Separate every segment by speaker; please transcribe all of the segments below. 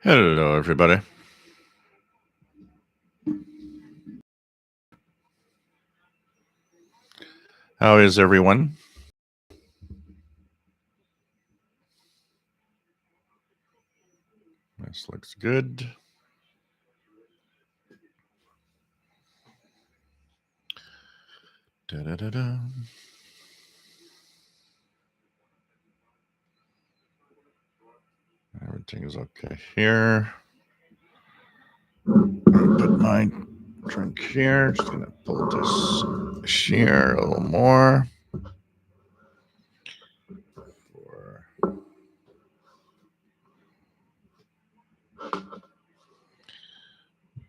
Speaker 1: Hello, everybody. How is everyone? This looks good. Da-da-da-da. Everything is okay here. Put my drink here. Just gonna pull this shear a little more.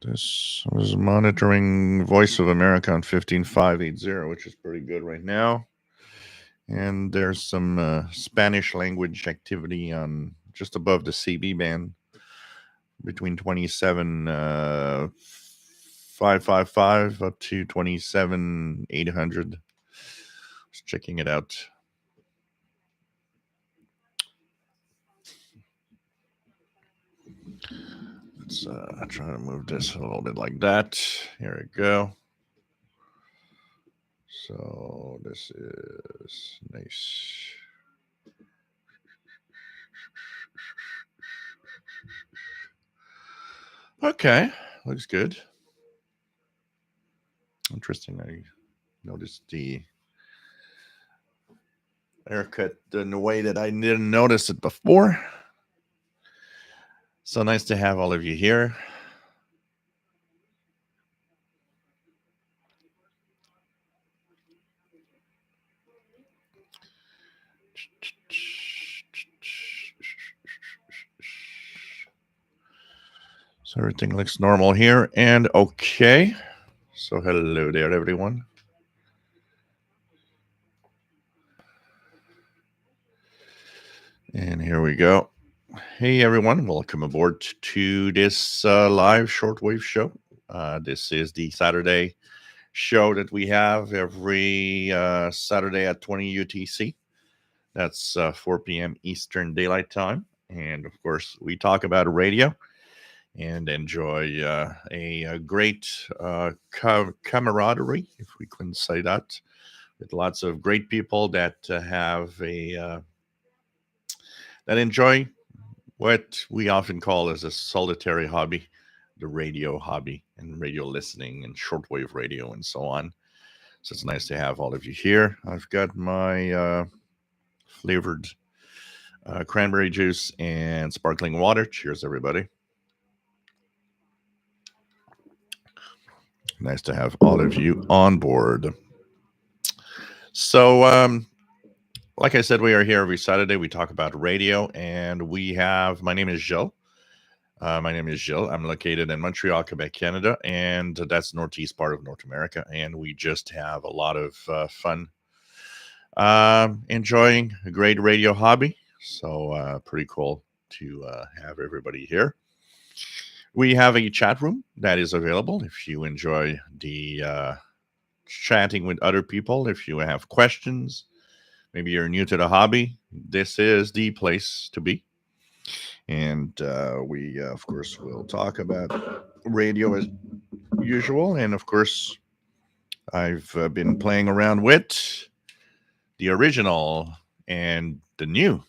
Speaker 1: This was monitoring Voice of America on 15580, which is pretty good right now. And there's some Spanish language activity on just above the CB band between 27,555 up to 27,800. Just checking it out. Let's try to move this a little bit like that. Here we go. So this is nice. Okay, looks good. Interesting. I noticed the haircut in a way that I didn't notice it before. So nice to have all of you here. So everything looks normal here and okay. So hello there, everyone. And here we go. Hey, everyone. Welcome aboard to this live shortwave show. This is the Saturday show that we have every Saturday at 20 UTC. That's 4 p.m. Eastern Daylight Time. And of course, we talk about radio and enjoy a great camaraderie, if we can say that, with lots of great people that have that enjoy what we often call as a solitary hobby, the radio hobby, and radio listening and shortwave radio and so on. So it's nice to have all of you here. I've got my flavored cranberry juice and sparkling water. Cheers, everybody. Nice to have all of you on board. So, like I said, we are here every Saturday. We talk about radio, and my name is Gilles. I'm located in Montreal, Quebec, Canada, and that's northeast part of North America. And we just have a lot of fun enjoying a great radio hobby. So pretty cool to have everybody here. We have a chat room that is available if you enjoy the chatting with other people. If you have questions, maybe you're new to the hobby, this is the place to be. And we, of course, will talk about radio as usual. And of course, I've been playing around with the original and the new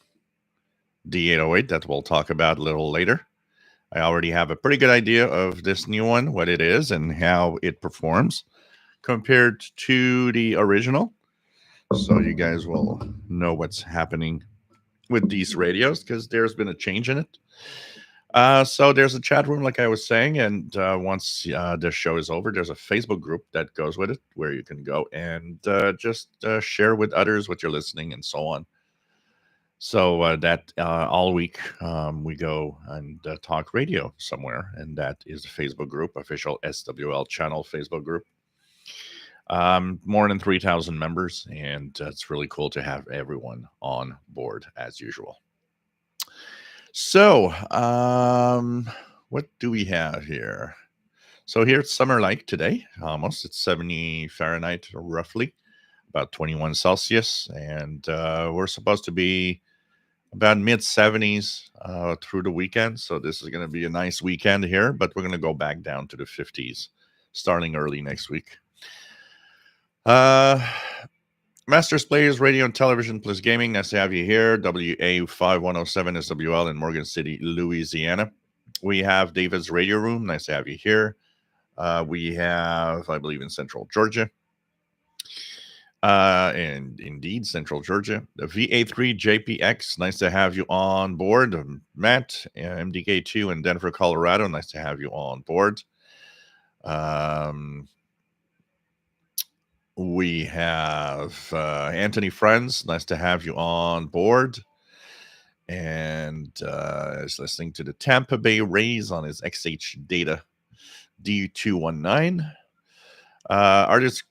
Speaker 1: D808 that we'll talk about a little later. I already have a pretty good idea of this new one, what it is, and how it performs compared to the original. So you guys will know what's happening with these radios because there's been a change in it. So there's a chat room, like I was saying, and once the show is over, there's a Facebook group that goes with it where you can go and just share with others what you're listening and so on. So that all week we go and talk radio somewhere, and that is the Facebook group, official SWL channel Facebook group. More than 3,000 members, and it's really cool to have everyone on board as usual. So, what do we have here? So here it's summer like today, almost. It's 70 Fahrenheit, roughly, about 21 Celsius, and we're supposed to be about mid 70s through the weekend. So this is going to be a nice weekend here, but we're going to go back down to the 50s starting early next week. Masters Players Radio and Television plus Gaming. Nice to have you here. WA5107 SWL in Morgan City, Louisiana. We have David's Radio Room. Nice to have you here. We have, I believe, in Central Georgia. And indeed, Central Georgia. The VA3 JPX. Nice to have you on board. Matt, MDK2 in Denver, Colorado. Nice to have you on board. We have Anthony Friends. Nice to have you on board. And is listening to the Tampa Bay Rays on his XH Data D219. Artist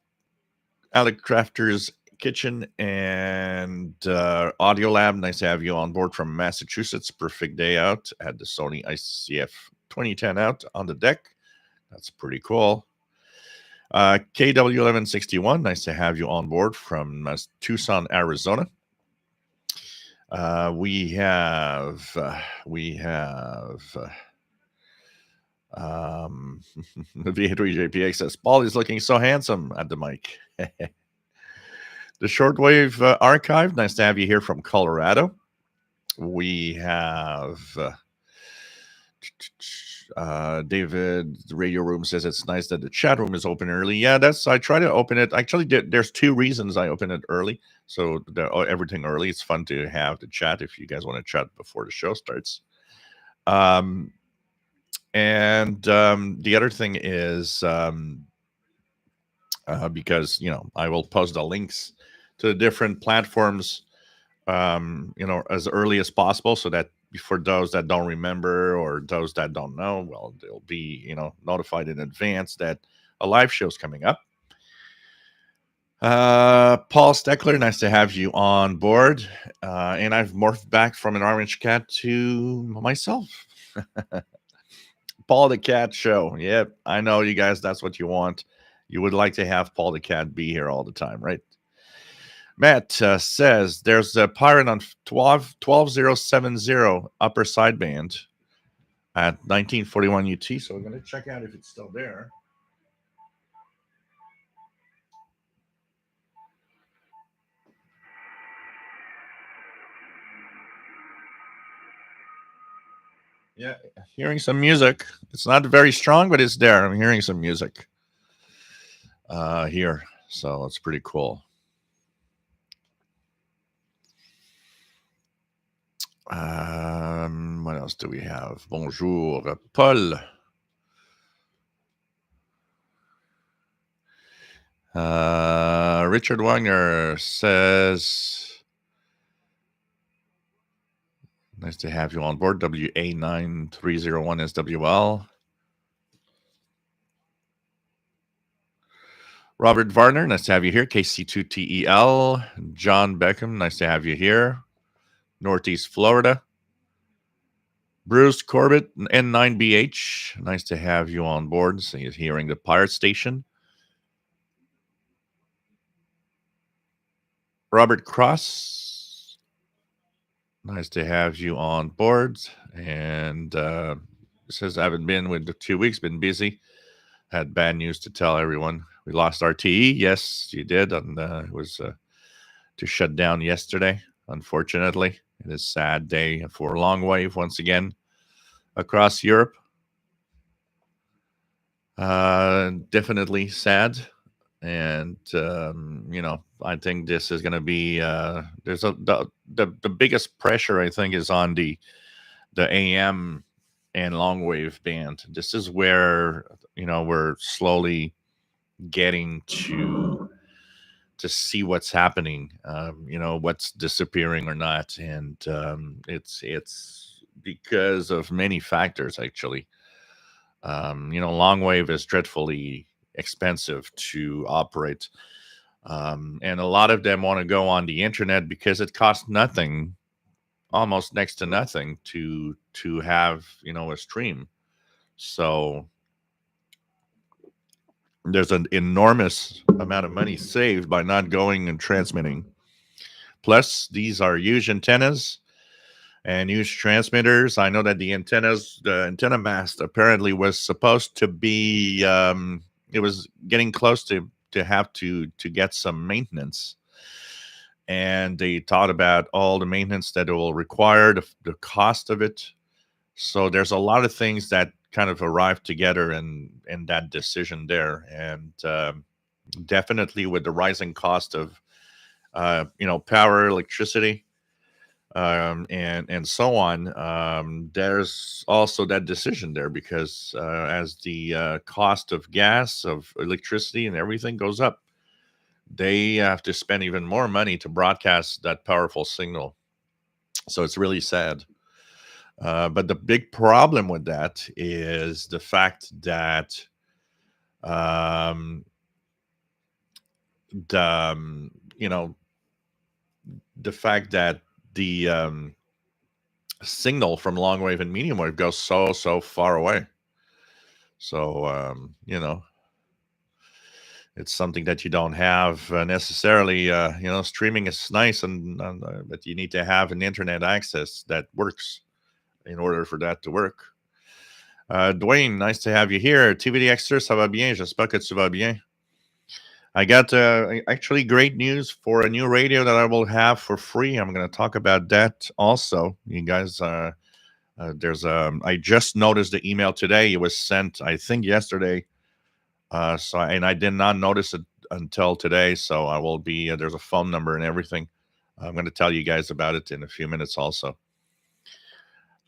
Speaker 1: Alec Crafter's Kitchen and Audio Lab. Nice to have you on board from Massachusetts. Perfect day out. Had the Sony ICF 2010 out on the deck. That's pretty cool. KW1161, nice to have you on board from Tucson, Arizona. We have the VA3JPX says, Paul is looking so handsome at the mic. The Shortwave Archive, nice to have you here from Colorado. We have David, the Radio Room says it's nice that the chat room is open early. Yeah, I try to open it. Actually, there's two reasons I open it early. So everything early. It's fun to have the chat if you guys want to chat before the show starts. And the other thing is because, I will post the links to the different platforms, as early as possible so that for those that don't remember or those that don't know, well, they'll be, notified in advance that a live show is coming up. Paul Steckler, nice to have you on board. And I've morphed back from an orange cat to myself. Paul the Cat Show. Yep, I know you guys, that's what you want. You would like to have Paul the Cat be here all the time, right? Matt says there's a pirate on 12070 upper sideband at 1941 UT. So we're going to check out if it's still there. Yeah, hearing some music. It's not very strong, but it's there. I'm hearing some music here. So it's pretty cool. What else do we have? Bonjour, Paul. Richard Wagner says, nice to have you on board. WA9301 SWL. Robert Varner, nice to have you here. KC2TEL. John Beckham, nice to have you here. Northeast Florida. Bruce Corbett, N9BH, nice to have you on board. So he's hearing the Pirate Station. Robert Cross, nice to have you on board. And says, I haven't been with the 2 weeks, been busy. Had bad news to tell everyone. We lost RTE. Yes, you did. And it was to shut down yesterday, unfortunately. It is a sad day for Long Wave once again across Europe. Definitely sad. And, I think this is going to be, the biggest pressure, I think, is on the AM and long wave band. This is where, we're slowly getting to see what's happening, what's disappearing or not. And it's because of many factors, actually. Long wave is dreadfully expensive to operate. And a lot of them want to go on the internet because it costs nothing, almost next to nothing to have, a stream. So there's an enormous amount of money saved by not going and transmitting. Plus, these are huge antennas. and use transmitters. I know that the antenna mast apparently was supposed to be, it was getting close to have to get some maintenance, and they thought about all the maintenance that it will require, the cost of it. So there's a lot of things that kind of arrived together in that decision there, and definitely with the rising cost of power, electricity, and so on. There's also that decision there because as the cost of gas, of electricity, and everything goes up, they have to spend even more money to broadcast that powerful signal. So it's really sad. But the big problem with that is the fact that um, the you know the fact that the signal from long wave and medium wave goes so far away. So it's something that you don't have necessarily. Streaming is nice, but you need to have an internet access that works in order for that to work. Dwayne, nice to have you here. TVD Extra, ça va bien? J'espère que tu vas bien. I got actually great news for a new radio that I will have for free. I'm going to talk about that also. You guys, I just noticed the email today. It was sent, I think, yesterday. And I did not notice it until today. So I will be, there's a phone number and everything. I'm going to tell you guys about it in a few minutes also.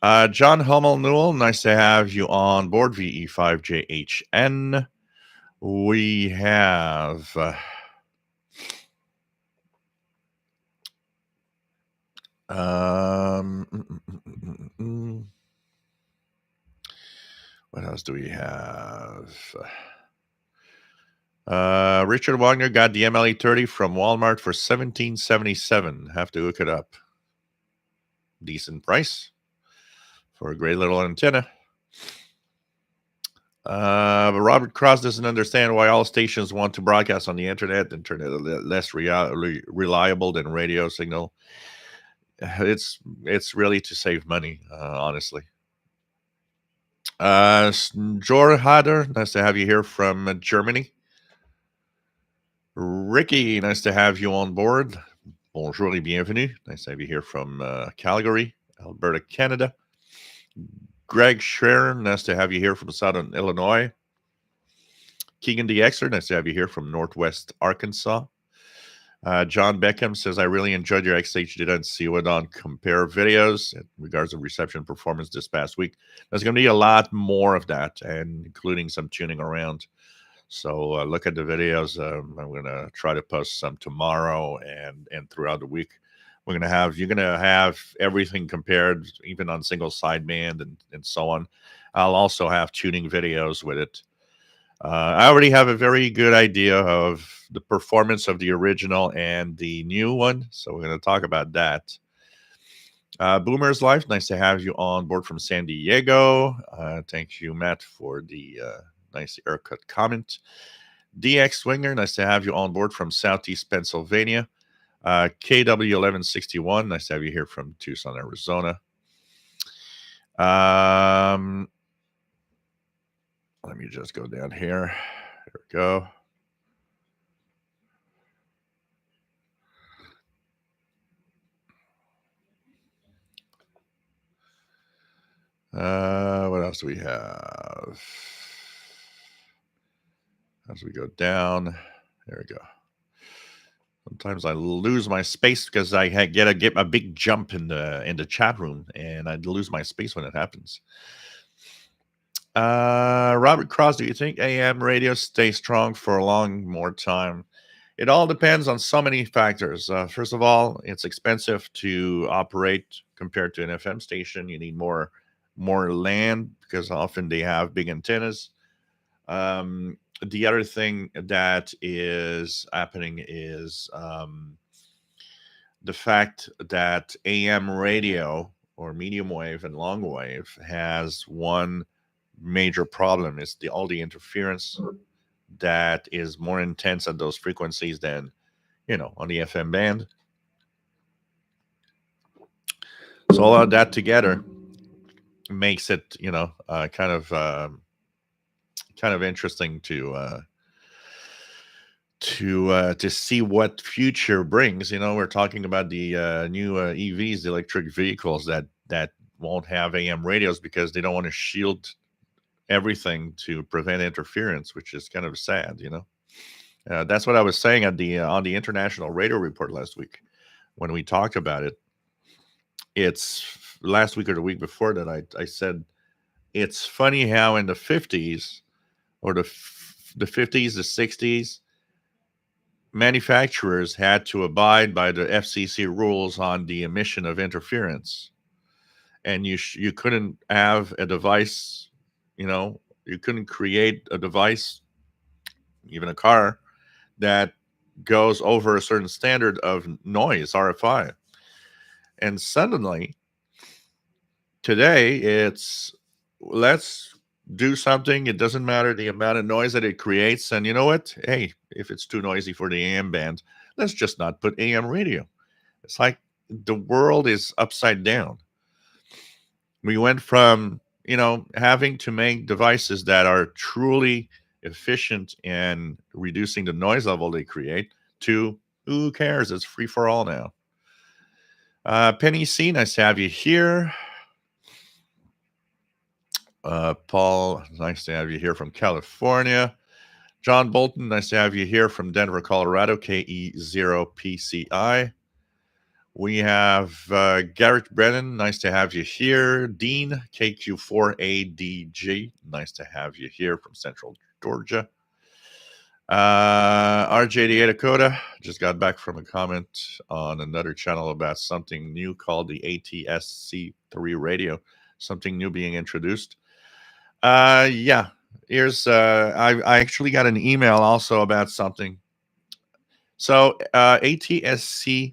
Speaker 1: John Hummel Newell, nice to have you on board, VE5JHN. We have what else do we have? Richard Wagner got the MLE30 from Walmart for $17.77. Have to hook it up. Decent price for a great little antenna. But Robert Cross doesn't understand why all stations want to broadcast on the internet. Internet less reliable than radio signal. It's really to save money, honestly. Jor Hader, nice to have you here from Germany. Ricky, nice to have you on board. Bonjour et bienvenue. Nice to have you here from Calgary, Alberta, Canada. Greg Scherer, nice to have you here from Southern Illinois. Keegan DXer, nice to have you here from Northwest Arkansas. John Beckham says, I really enjoyed your XH Data and CODON compare videos in regards to reception performance this past week. There's going to be a lot more of that, and including some tuning around. So look at the videos. I'm going to try to post some tomorrow and throughout the week. You're going to have everything compared, even on single sideband and so on. I'll also have tuning videos with it. I already have a very good idea of the performance of the original and the new one, so we're going to talk about that. Boomer's Life, nice to have you on board from San Diego. Thank you, Matt, for the nice haircut comment. DX Swinger, nice to have you on board from Southeast Pennsylvania. KW1161, nice to have you here from Tucson, Arizona. Let me just go down here. There we go. What else do we have? As we go down, there we go. Sometimes I lose my space because I get a big jump in the chat room, and I lose my space when it happens. Robert Cross, do you think AM radio stays strong for a long more time? It all depends on so many factors. First of all, it's expensive to operate compared to an FM station. You need more land because often they have big antennas. The other thing that is happening is the fact that AM radio or medium wave and long wave has one major problem. Is all the interference that is more intense at those frequencies than on the FM band. So all of that together makes it, kind of interesting to see what future brings. We're talking about the new EVs, the electric vehicles that won't have AM radios because they don't want to shield everything to prevent interference, which is kind of sad. That's what I was saying at the on the International Radio Report last week when we talked about it. It's last week or the week before that I said it's funny how in the 50s or the 50s, the 60s, manufacturers had to abide by the FCC rules on the emission of interference, and you couldn't have a device, you couldn't create a device, even a car, that goes over a certain standard of noise, RFI. And suddenly, today, it's let's do something. It doesn't matter the amount of noise that it creates. And you know what? Hey, if it's too noisy for the AM band, let's just not put AM radio. It's like the world is upside down. We went from, having to make devices that are truly efficient in reducing the noise level they create to who cares? It's free for all now. Penny C, nice to have you here. Paul, nice to have you here from California. John Bolton, nice to have you here from Denver, Colorado, KE0PCI. We have Garrett Brennan, nice to have you here. Dean, KQ4ADG, nice to have you here from Central Georgia. RJ Dakota just got back from a comment on another channel about something new called the ATSC3 radio, something new being introduced. Yeah, here's I actually got an email also about something. So ATSC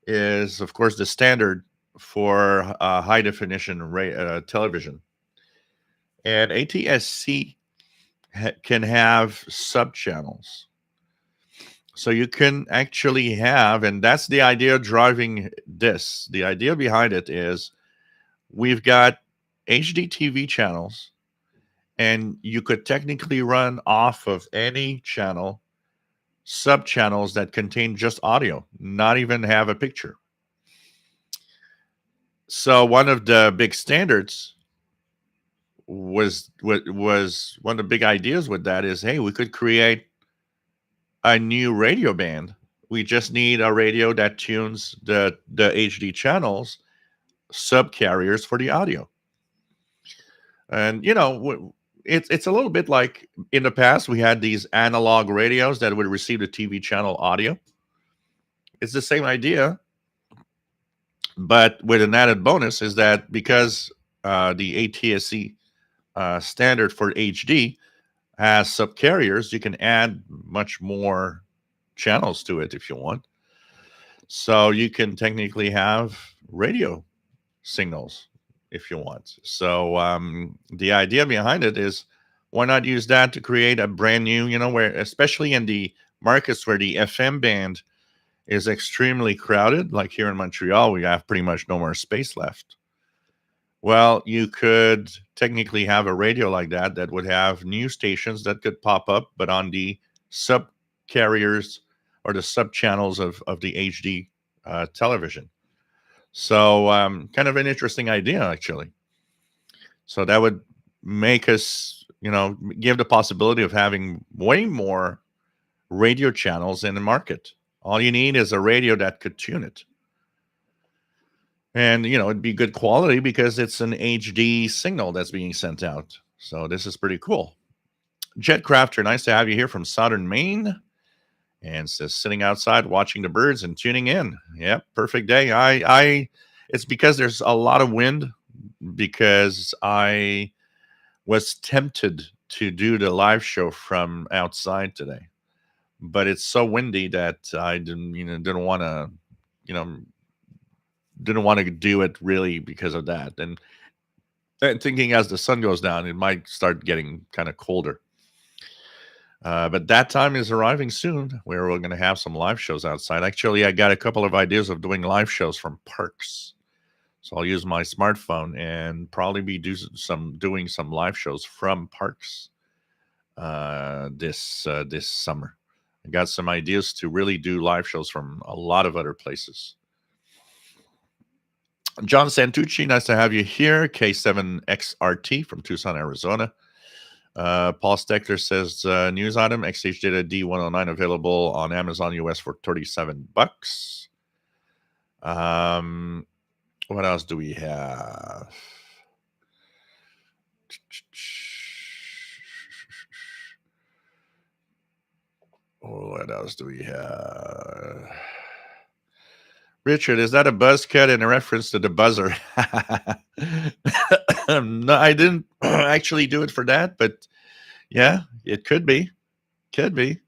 Speaker 1: is, of course, the standard for high definition television, and ATSC can have sub channels. So you can actually have, and that's the idea driving this. The idea behind it is we've got HD TV channels, and you could technically run off of any channel sub channels that contain just audio, not even have a picture. So one of the big standards was one of the big ideas with that is, hey, we could create a new radio band. We just need a radio that tunes the HD channels, sub carriers for the audio. And it's a little bit like in the past we had these analog radios that would receive the TV channel audio. It's the same idea, but with an added bonus is that because the ATSC standard for HD has subcarriers, you can add much more channels to it if you want. So you can technically have radio signals if you want. So the idea behind it is, why not use that to create a brand new, where, especially in the markets where the FM band is extremely crowded, like here in Montreal, we have pretty much no more space left. Well, you could technically have a radio like that would have new stations that could pop up, but on the sub carriers or the sub channels of the HD television. So kind of an interesting idea, actually. So that would make us, give the possibility of having way more radio channels in the market. All you need is a radio that could tune it. And, it'd be good quality because it's an HD signal that's being sent out. So this is pretty cool. Jet Crafter, nice to have you here from Southern Maine. And says, sitting outside watching the birds and tuning in. Yep, perfect day. It's because there's a lot of wind, because I was tempted to do the live show from outside today. But it's so windy that I didn't want to do it really because of that. And thinking as the sun goes down, it might start getting kind of colder. But that time is arriving soon where we're going to have some live shows outside. Actually, I got a couple of ideas of doing live shows from parks. So I'll use my smartphone and probably be doing some live shows from parks this summer. I got some ideas to really do live shows from a lot of other places. John Santucci, nice to have you here. K7XRT from Tucson, Arizona. Paul Steckler says news item: XH Data D109 available on Amazon US for $37. What else do we have? What else do we have? Richard, is that a buzz cut in a reference to the buzzer? No, I didn't actually do it for that, but yeah, it could be. Could be.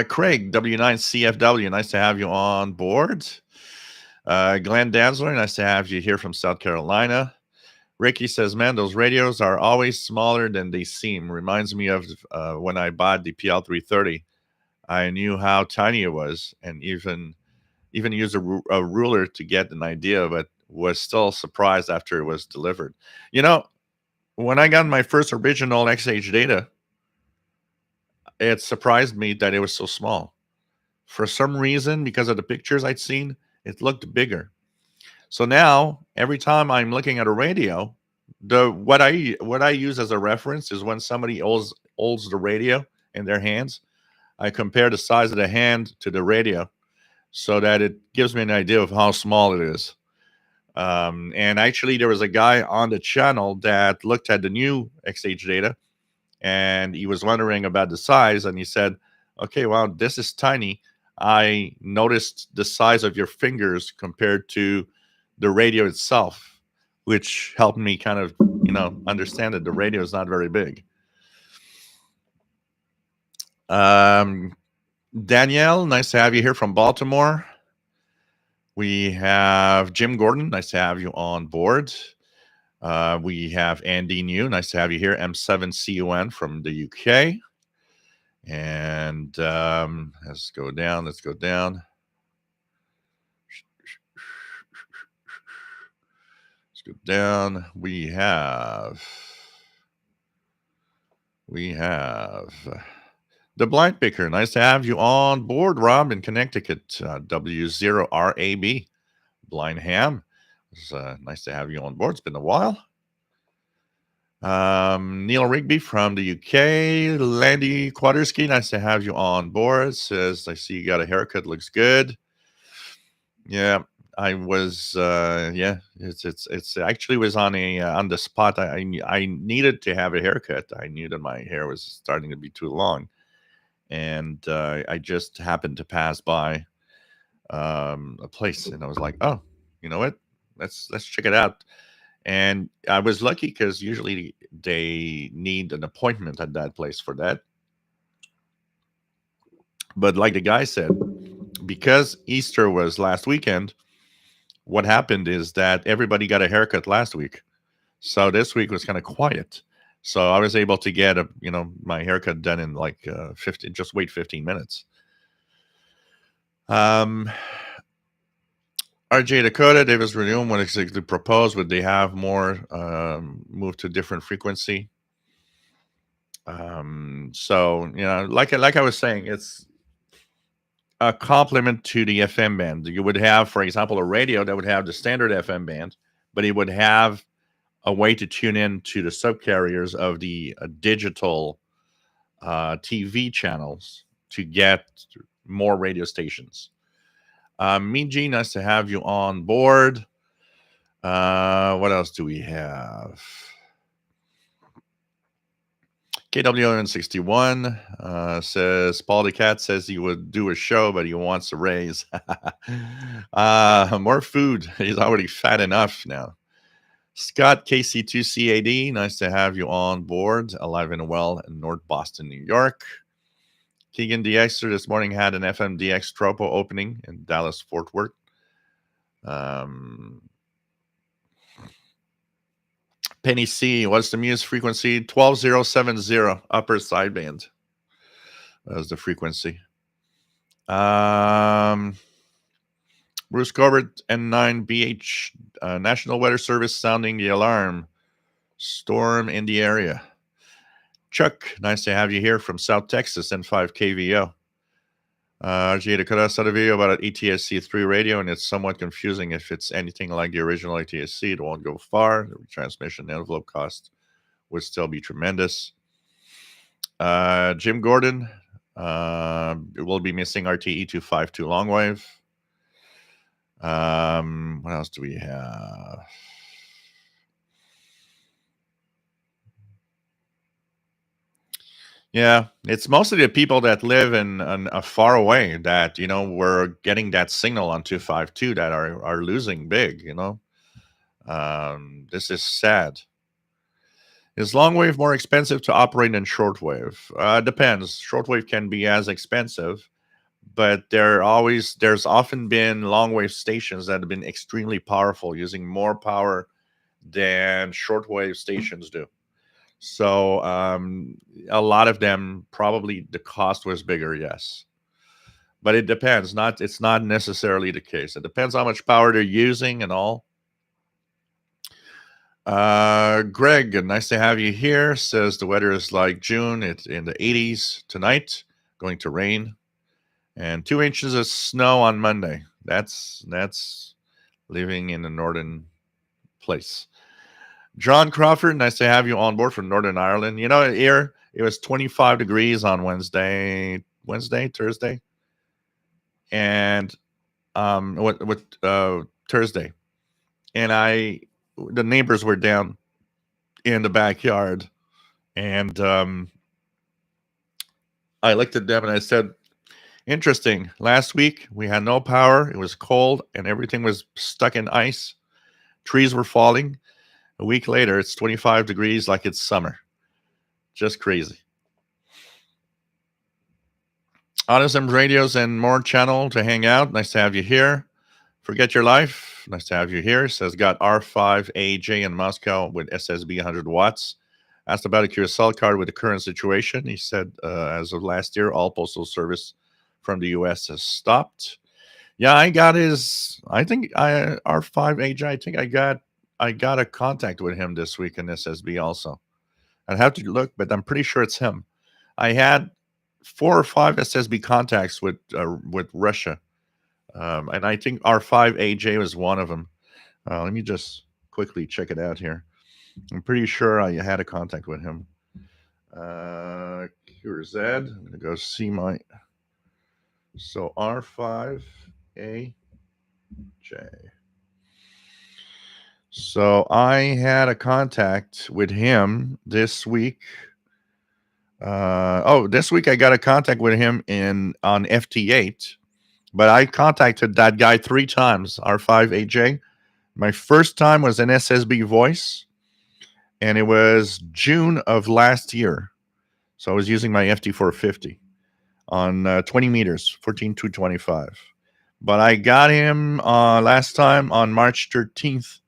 Speaker 1: Craig, W9CFW, nice to have you on board. Glenn Dansler, nice to have you here from South Carolina. Ricky says, man, those radios are always smaller than they seem. Reminds me of when I bought the PL330. I knew how tiny it was, and even used a ruler to get an idea, but was still surprised after it was delivered. You know, when I got my first original XH Data, it surprised me that it was so small. For some reason, because of the pictures I'd seen, it looked bigger. So now, every time I'm looking at a radio, what I use as a reference is when somebody holds the radio in their hands. I compare the size of the hand to the radio, so that it gives me an idea of how small it is. And actually, there was a guy on the channel that looked at the new XH Data, and he was wondering about the size, and he said, "Okay, wow, this is tiny. I noticed the size of your fingers compared to the radio itself," which helped me kind of, understand that the radio is not very big. Danielle, nice to have you here from Baltimore. We have Jim Gordon, nice to have you on board. We have Andy New, nice to have you here. M7CUN from the UK. And let's go down. Let's go down. Let's go down. We have the Blind Picker. Nice to have you on board, Rob, in Connecticut. W0RAB. Blind Ham. It's nice to have you on board. It's been a while. Neil Rigby from the UK. Landy Kwaderski, nice to have you on board. Says, I see you got a haircut. Looks good. Yeah, I was. It's actually was on the spot. I needed to have a haircut. I knew that my hair was starting to be too long, and I just happened to pass by a place, and I was like, oh, you know what? Let's check it out. And I was lucky because usually they need an appointment at that place for that. But like the guy said, because Easter was last weekend, what happened is that everybody got a haircut last week. So this week was kind of quiet. So I was able to get my haircut done in like 15, just wait 15 minutes. RJ Dakota, Davis Renewal, what exactly proposed? Would they have more move to different frequency? So like I was saying, it's a complement to the FM band. You would have, for example, a radio that would have the standard FM band, but it would have a way to tune in to the subcarriers of the digital TV channels to get more radio stations. Miji, nice to have you on board. What else do we have? KWN61 says, Paul the Cat says he would do a show, but he wants a raise. More food. He's already fat enough now. Scott KC2CAD, nice to have you on board. Alive and well in North Boston, New York. Keegan DXer this morning had an FMDX Tropo opening in Dallas, Fort Worth. Penny C, what's the Muse frequency? 12070, upper sideband. That was the frequency. Bruce Corbett, N9BH, National Weather Service sounding the alarm. Storm in the area. Chuck, nice to have you here from South Texas, N5KVO. RJ Dakota saw the video about an ETSC3 radio, and it's somewhat confusing. If it's anything like the original ETSC, it won't go far. The transmission envelope cost would still be tremendous. Jim Gordon, we'll be missing RTE 252 long wave. What else do we have? Yeah, it's mostly the people that live in far away that we're getting that signal on 252 that are losing big. This is sad. Is long wave more expensive to operate than shortwave? Depends. Shortwave can be as expensive, but there's often been long wave stations that have been extremely powerful, using more power than shortwave stations do. So a lot of them, probably the cost was bigger, yes. But it depends. It's not necessarily the case. It depends how much power they're using and all. Greg, nice to have you here. Says the weather is like June. It's in the 80s tonight. Going to rain, and 2 inches of snow on Monday. That's living in a northern place. John Crawford, nice to have you on board from Northern Ireland. Here it was 25 degrees on Thursday, and Thursday, and the neighbors were down in the backyard, and I looked at them and I said, "Interesting. Last week we had no power. It was cold, and everything was stuck in ice. Trees were falling. A week later, it's 25 degrees like it's summer. Just crazy." Autism radios and more channel to hang out. Nice to have you here. Forget your life. Nice to have you here. Says got R5AJ in Moscow with SSB 100 watts. Asked about a QSL card with the current situation. He said as of last year, all postal service from the US has stopped. Yeah, I got R5AJ. I think I got a contact with him this week in SSB also. I'd have to look, but I'm pretty sure it's him. I had 4 or 5 SSB contacts with Russia, and I think R5AJ was one of them. Let me just quickly check it out here. I'm pretty sure I had a contact with him. QRZ. I'm going to go see my... So R5AJ. So I had a contact with him this week. This week I got a contact with him on FT8, but I contacted that guy 3 times, R5AJ. My first time was an SSB voice, and it was June of last year. So I was using my FT450 on 20 meters, 14-225. But I got him last time on March 13th,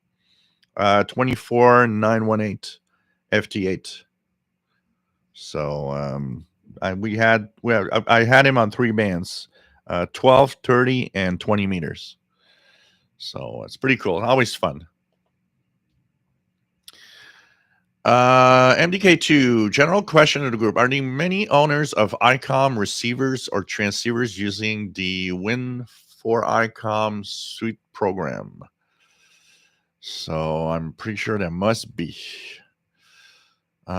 Speaker 1: 24918 FT8. So I had him on 3 bands, 12, 30, and 20 meters. So it's pretty cool. Always fun. MDK2, general question of the group. Are there many owners of ICOM receivers or transceivers using the Win4ICOM suite program? So I'm pretty sure there must be. What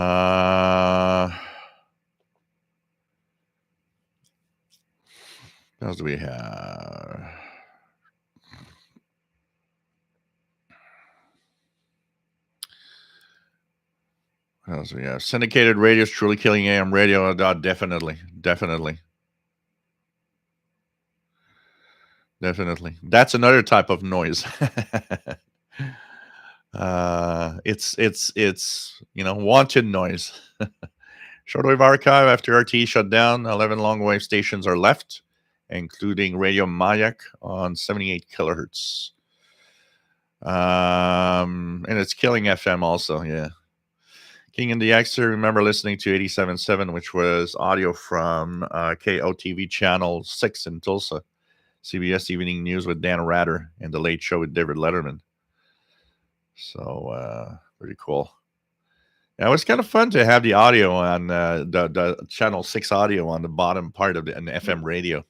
Speaker 1: else do we have? What else do we have? Syndicated radio is truly killing AM radio. Definitely. That's another type of noise. It's wanted noise. Shortwave archive after RTE shut down, 11 long wave stations are left, including Radio Mayak on 78 kilohertz. And it's killing FM also, yeah. King and the Xer, remember listening to 87.7, which was audio from KOTV Channel 6 in Tulsa. CBS Evening News with Dan Rather and The Late Show with David Letterman. So, pretty cool. Yeah, it was kind of fun to have the audio on the Channel 6 audio on the bottom part of an FM radio.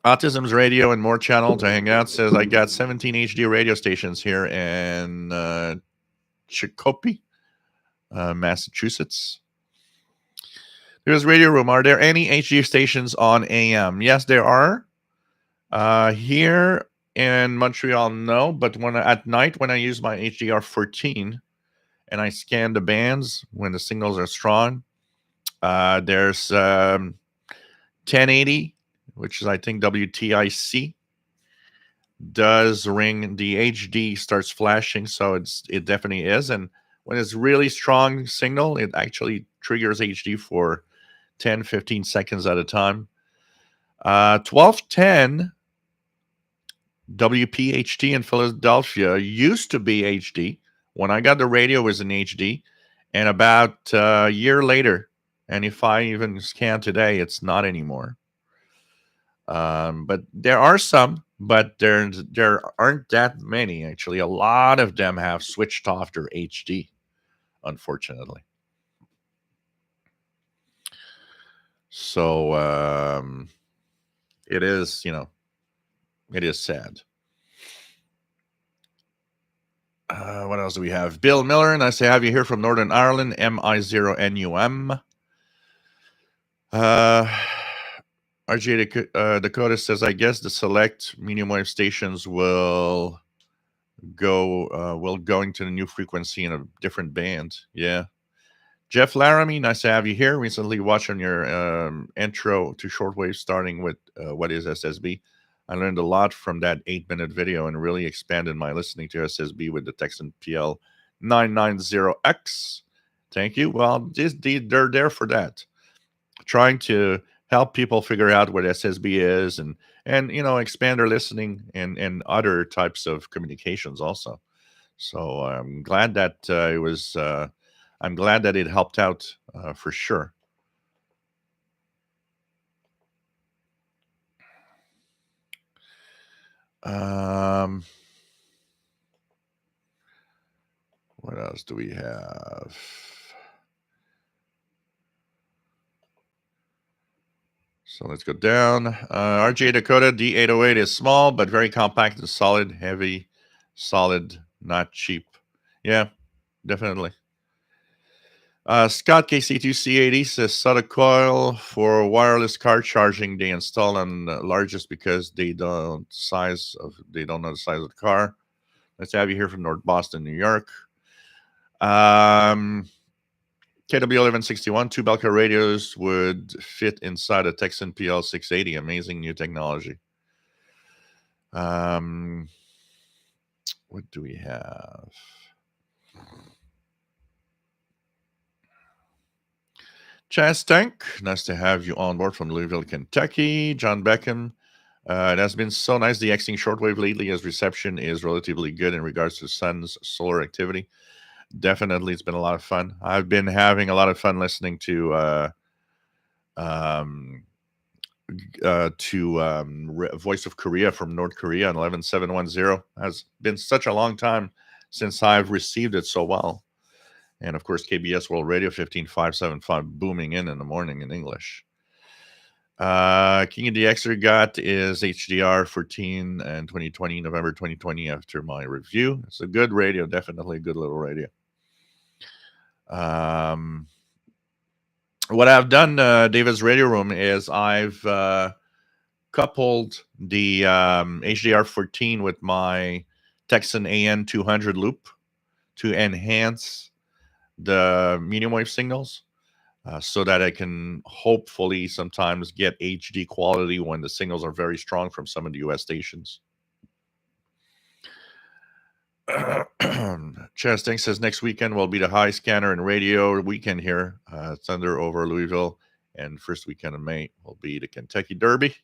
Speaker 1: Autism's Radio and More Channel to hang out says, I got 17 HD radio stations here in Chicopee, Massachusetts. There's Radio Room. Are there any HD stations on AM? Yes, there are. Here in Montreal, no. But at night, when I use my HDR 14 and I scan the bands when the signals are strong, there's 1080, which is, I think, WTIC, does ring. The HD starts flashing, so it definitely is. And when it's really strong signal, it actually triggers HD for 10, 15 seconds at a time. 1210 WPHT in Philadelphia used to be HD. When I got the radio, it was in HD. And about a year later, and if I even scan today, it's not anymore. But there are some, but there aren't that many, actually. A lot of them have switched off their HD, unfortunately. So it is, it is sad. What else do we have? Bill Miller, and I say, have you here from Northern Ireland, MI0NUM. RJ Dakota says, I guess the select medium wave stations will going to the new frequency in a different band. Yeah. Jeff Laramie, nice to have you here. Recently watching your intro to Shortwave, starting with what is SSB. I learned a lot from that 8-minute video and really expanded my listening to SSB with the Texan PL 990X. Thank you. Well, they're there for that. Trying to help people figure out what SSB is and expand their listening and other types of communications also. So I'm glad that I'm glad that it helped out for sure. What else do we have? So let's go down. RJ Dakota, D808 is small, but very compact and solid, heavy, solid, not cheap. Yeah, definitely. Scott KC2C80 says SATA coil for wireless car charging they install on the largest because they don't know the size of the car. Let's have you here from North Boston, New York. KW1161, 2 Belka radios would fit inside a Texan PL680. Amazing new technology. What do we have? Chaz Tank, nice to have you on board from Louisville, Kentucky. John Beckham, it has been so nice de-Xing shortwave lately as reception is relatively good in regards to sun's solar activity. Definitely, it's been a lot of fun. I've been having a lot of fun listening to Voice of Korea from North Korea on 11710. Has been such a long time since I've received it so well. And of course, KBS World Radio 15575 booming in the morning in English. King of the Xer got is HDR 14 and 2020, November 2020 after my review. It's a good radio, definitely a good little radio. What I've done, David's Radio Room, is I've coupled the HDR 14 with my Texan AN 200 loop to enhance the medium wave signals so that I can hopefully sometimes get HD quality when the signals are very strong from some of the US stations. Chastain says next weekend will be the high scanner and radio weekend here. Thunder over Louisville, and first weekend of May will be the Kentucky Derby.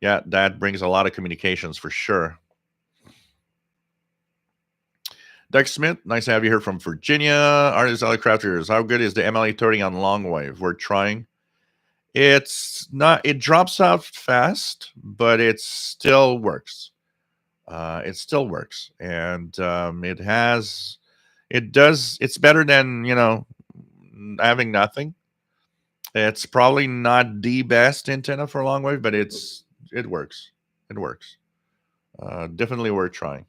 Speaker 1: Yeah, that brings a lot of communications for sure. Doug Smith, nice to have you here from Virginia. Artist Alley Crafters, how good is the MLA30 on long wave? We're trying. It's not, it drops out fast, but it still works. It still works. And it's better than, having nothing. It's probably not the best antenna for long wave, but it works. It works. Definitely worth trying.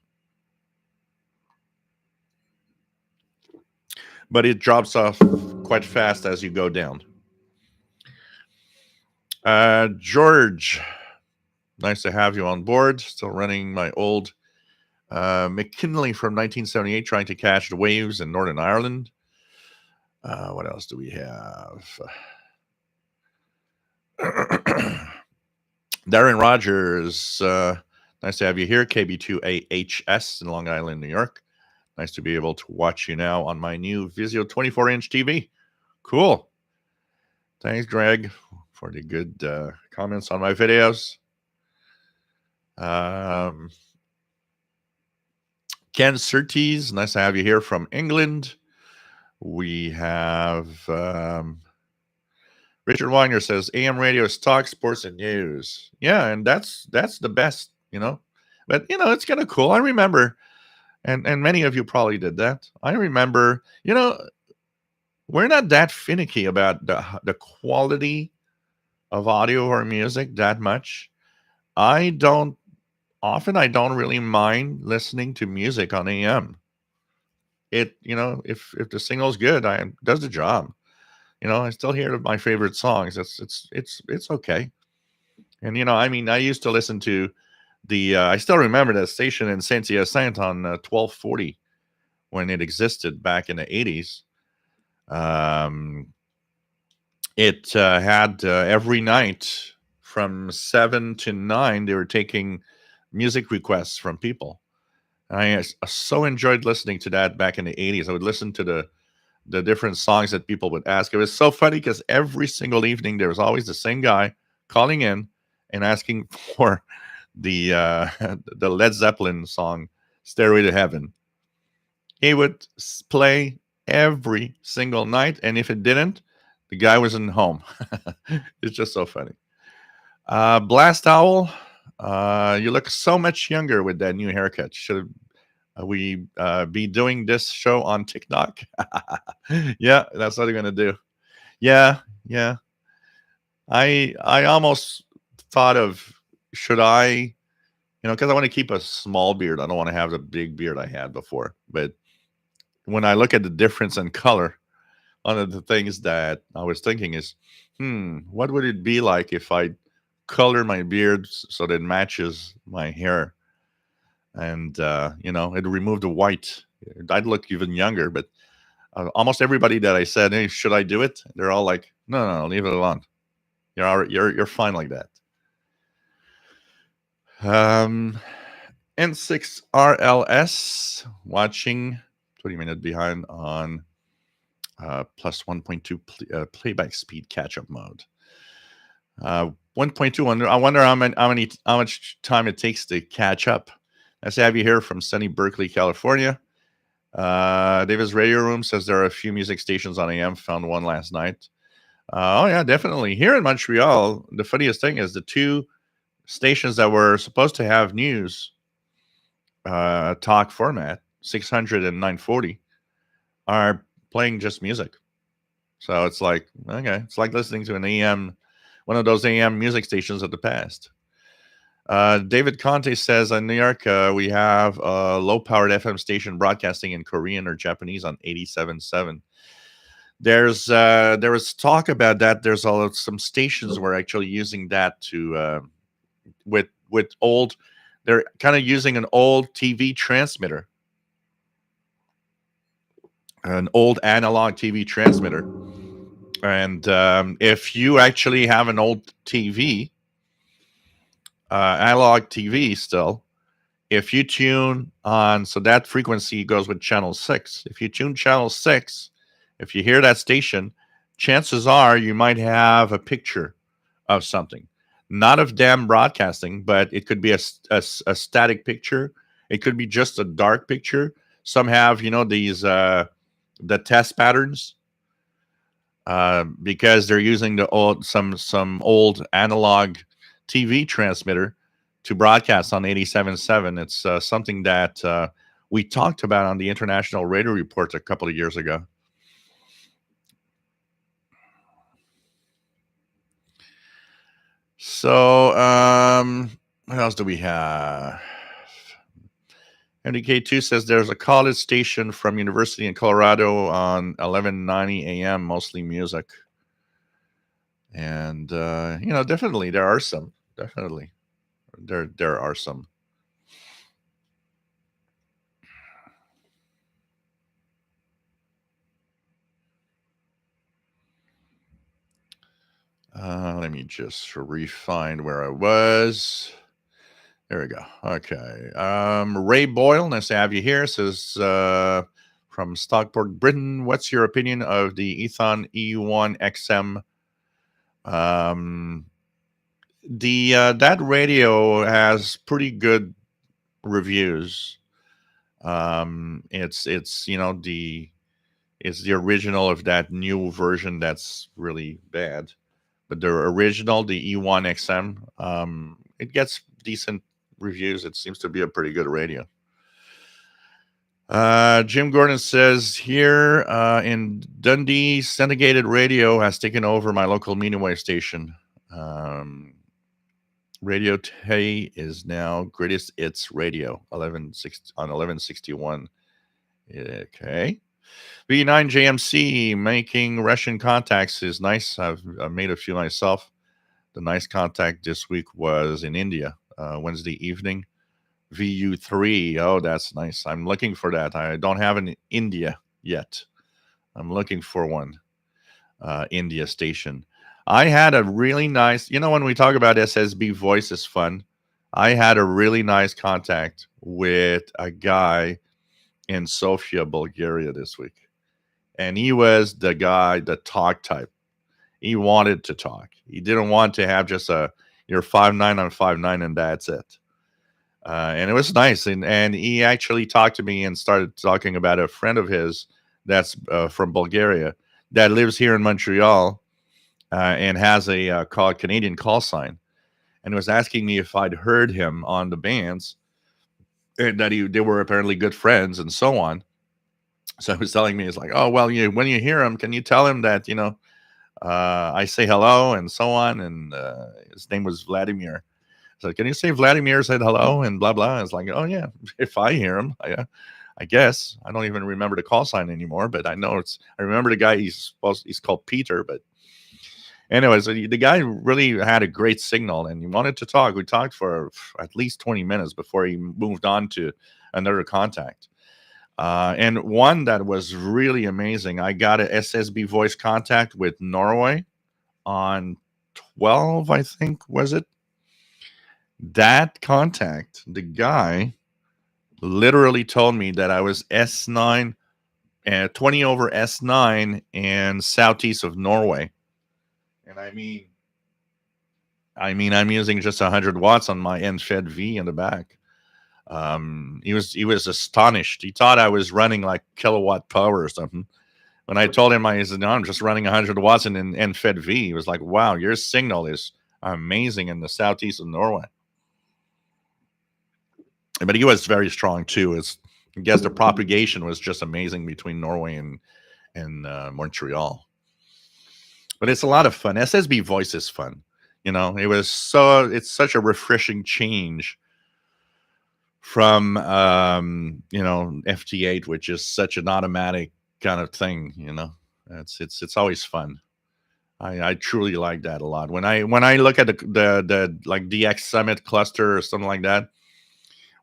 Speaker 1: But it drops off quite fast as you go down. George, nice to have you on board. Still running my old McKinley from 1978, trying to catch the waves in Northern Ireland. What else do we have? Darren Rogers, nice to have you here. KB2AHS in Long Island, New York. Nice to be able to watch you now on my new Vizio 24-inch TV. Cool. Thanks, Greg, for the good comments on my videos. Ken Surtees, nice to have you here from England. We have Richard Weiner says AM radio is talk, sports, and news. Yeah, and that's the best, But it's kind of cool. I remember, and many of you probably did that. I remember, we're not that finicky about the quality of audio or music that much. I don't really mind listening to music on AM. It, if the signal's good, does the job. I still hear my favorite songs. It's okay. And I used to listen to I still remember that station in Saint-Hyacinthe on 1240 when it existed back in the 80s. It had every night from 7 to 9, they were taking music requests from people. And I so enjoyed listening to that back in the 80s. I would listen to the different songs that people would ask. It was so funny because every single evening there was always the same guy calling in and asking for the the Led Zeppelin song Stairway to Heaven. He would play every single night, and if it didn't, the guy wasn't home. It's just so funny. Blast Owl, you look so much younger with that new haircut. Should we be doing this show on TikTok? Yeah, that's what I'm gonna do. Yeah. I almost thought of, should I, because I want to keep a small beard. I don't want to have the big beard I had before. But when I look at the difference in color, one of the things that I was thinking is, what would it be like if I color my beard so that it matches my hair? And, it removed the white. I'd look even younger. But almost everybody that I said, hey, should I do it? They're all like, no, leave it alone. You're fine like that. N6RLS watching 20 minutes behind on plus 1.2 playback speed catch-up mode. 1.2. I wonder how much time it takes to catch up. Nice to have you here from sunny Berkeley, California. Davis Radio Room says there are a few music stations on AM. Found one last night. Oh yeah, definitely. Here in Montreal, the funniest thing is the two stations that were supposed to have news talk format, 600 and 940, are playing just music. So it's like, okay, it's like listening to an AM, one of those AM music stations of the past. David Conte says in New York, we have a low-powered FM station broadcasting in Korean or Japanese on 87.7. There was talk about that. There's some stations were actually using that to with old. They're kind of using an old TV transmitter, an old analog TV transmitter. And if you actually have an old TV, analog TV still, if you tune on, so that frequency goes with channel 6. If you tune channel 6, if you hear that station, chances are you might have a picture of something. Not of them broadcasting, but it could be a static picture. It could be just a dark picture. Some have, these the test patterns, because they're using the old some old analog TV transmitter to broadcast on 87.7. It's something that we talked about on the International Radio Report a couple of years ago. So, what else do we have? MDK2 says there's a college station from University in Colorado on 1190 a.m., mostly music. And, definitely there are some. Definitely. There are some. Let me just refine where I was. There we go. Okay. Ray Boyle, nice to have you here. Says from Stockport, Britain. What's your opinion of the Ethon E1 XM? That radio has pretty good reviews. It's the original of that new version that's really bad. But the original, the E1 XM, it gets decent reviews. It seems to be a pretty good radio. Jim Gordon says here in Dundee, syndicated radio has taken over my local medium wave station. Radio Tay is now Greatest Hits Radio, 1161. Okay. V9 JMC making Russian contacts is nice. I've made a few myself. The nice contact this week was in India, Wednesday evening. VU3. Oh, that's nice. I'm looking for that. I don't have an India yet. I'm looking for one. India station. I had a really nice, when we talk about SSB voice is fun, I had a really nice contact with a guy in Sofia, Bulgaria this week. And he was the guy, the talk type. He wanted to talk. He didn't want to have just you're 5'9" on 5'9" and that's it. And it was nice. And he actually talked to me and started talking about a friend of his that's from Bulgaria that lives here in Montreal and has a Canadian call sign. And was asking me if I'd heard him on the bands and that they were apparently good friends and so on. So he was telling me, it's like, oh, well, when you hear him, can you tell him that, I say hello and so on. And his name was Vladimir. So can you say Vladimir said hello and blah, blah. It's like, oh, yeah, if I hear him, I guess. I don't even remember the call sign anymore, but I know I remember the guy he's called Peter. But anyways, the guy really had a great signal and he wanted to talk. We talked for at least 20 minutes before he moved on to another contact. And one that was really amazing, I got a SSB voice contact with Norway on 12, I think, was it? That contact, the guy literally told me that I was S9 and 20 over S9 and southeast of Norway. And I mean, I'm using just 100 watts on my end-fed V in the back. He was astonished. He thought I was running like kilowatt power or something. When I told him, I said, no, I'm just running 100 watts in end-fed V. He was like, wow, your signal is amazing in the southeast of Norway. But he was very strong too. I guess the propagation was just amazing between Norway and Montreal. But it's a lot of fun. SSB voice is fun. It's such a refreshing change from FT8, which is such an automatic kind of thing. It's always fun. I truly like that a lot. When I look at the like DX Summit cluster or something like that,